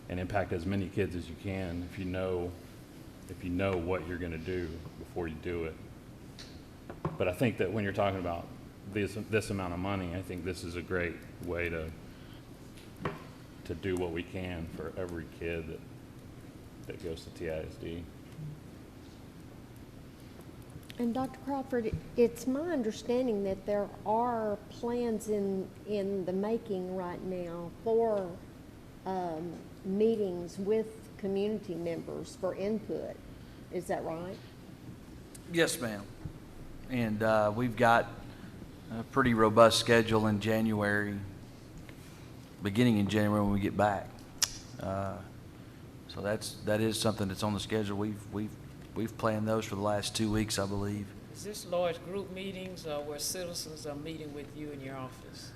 and impact as many kids as you can if you know what you're going to do before you do it. But I think that when you're talking about this amount of money, I think this is a great way to do what we can for every kid that goes to TISD. And Dr. Crawford, it's my understanding that there are plans in the making right now for meetings with community members for input. Is that right? Yes, ma'am. And we've got a pretty robust schedule in January, beginning in January when we get back. So that is something that's on the schedule. We've planned those for the last 2 weeks, I believe. Is this large group meetings or where citizens are meeting with you in your office?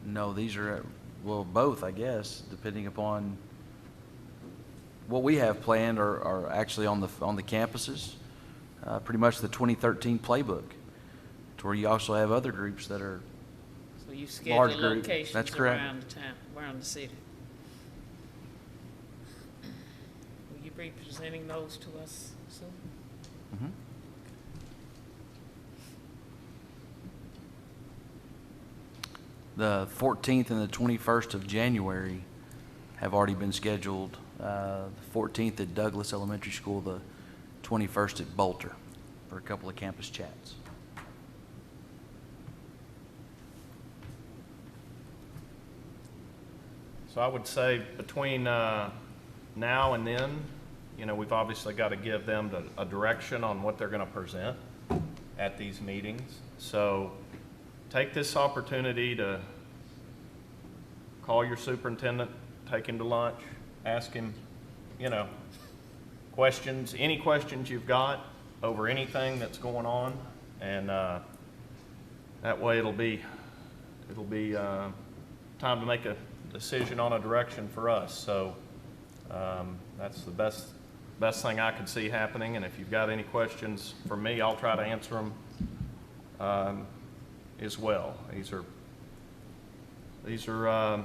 No, these are, well, both, I guess, depending upon what we have planned are actually on the campuses. Pretty much the 2013 playbook, to where you also have other groups that are So you large schedule group. locations That's correct. around the city. Will you be presenting those to us soon? Mm-hmm. The 14th and the 21st of January have already been scheduled. The 14th at Douglas Elementary School, the 21st at Bolter, for a couple of campus chats. So I would say between now and then, we've obviously got to give them a direction on what they're going to present at these meetings. So take this opportunity to call your superintendent, take him to lunch, ask him, questions, any questions you've got over anything that's going on, and that way it'll be time to make a decision on a direction for us. So that's the best thing I could see happening. And if you've got any questions for me, I'll try to answer them as well. These are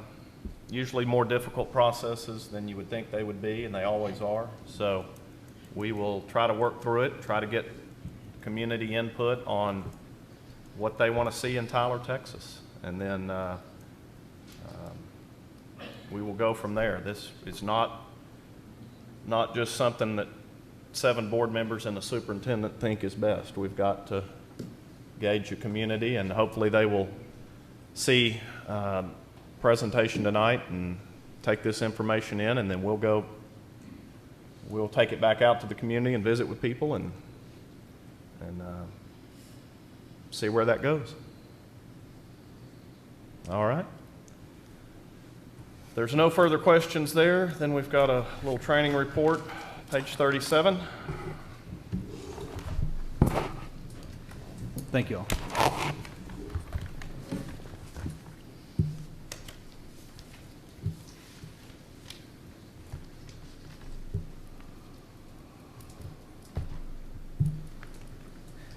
usually more difficult processes than you would think they would be, and they always are. So we will try to work through it, try to get community input on what they want to see in Tyler, Texas, and then we will go from there. This is not just something that 7 board members and the superintendent think is best. We've got to gauge the community, and hopefully they will see presentation tonight and take this information in, and then we'll take it back out to the community and visit with people and see where that goes. All right. If there's no further questions there, then we've got a little training report, page 37. Thank you all.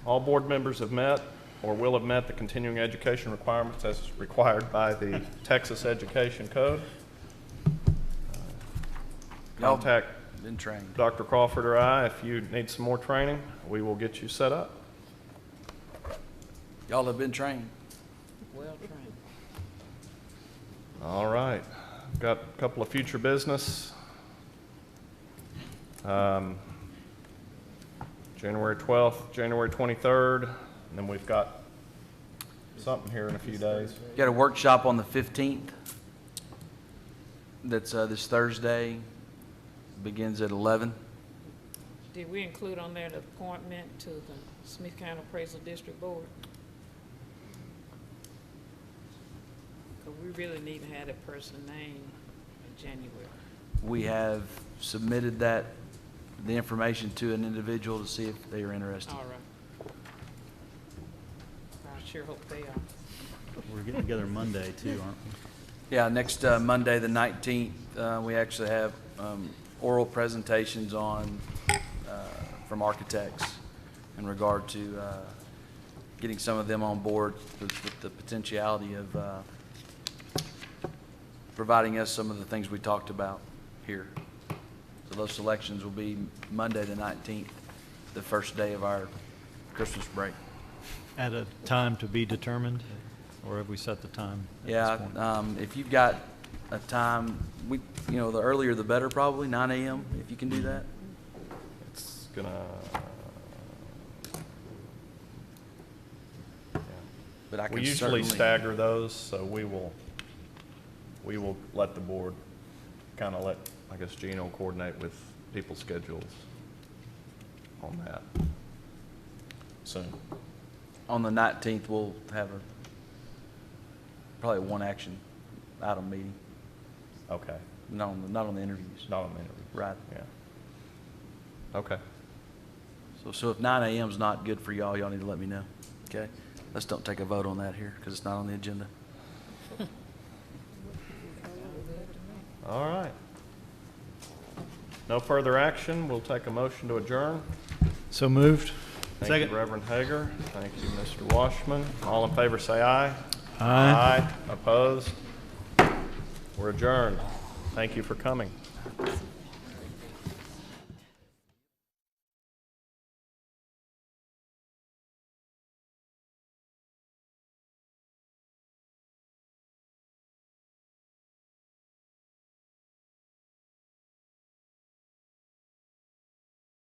All board members have met or will have met the continuing education requirements as required by the Texas Education Code. Contact been trained. Dr. Crawford or I if you need some more training. We will get you set up. Y'all have been trained. Well trained. All right. Got a couple of future business. January 12th, January 23rd, and then we've got something here in a few days. Got a workshop on the 15th. That's this Thursday. Begins at 11. Did we include on there the appointment to the Smith County Appraisal District Board? Because we really need to have that person's name in January. We have submitted the information to an individual to see if they are interested. All right. I sure hope they are. We're getting together Monday too, aren't we? Yeah, next Monday, the 19th, we actually have oral presentations on from architects in regard to getting some of them on board with the potentiality of providing us some of the things we talked about here. So those selections will be Monday the 19th, the first day of our Christmas break. At a time to be determined, or have we set the time? Yeah, if you've got a time, the earlier the better, probably 9 a.m. if you can do that. It's gonna, But I can we usually certainly stagger those, so we will let the board kind of I guess Gina will coordinate with people's schedules on that soon. On the 19th, we'll have probably one action item meeting. Okay. Not on the interviews. Not on the interviews. Right. Yeah. Okay. So if 9 a.m. is not good for y'all need to let me know. Okay? Let's don't take a vote on that here because it's not on the agenda. All right. No further action. We'll take a motion to adjourn. So moved. Thank you, Reverend Hager. Thank you, Mr. Washman. All in favor say aye. Aye. Opposed? We're adjourned. Thank you for coming.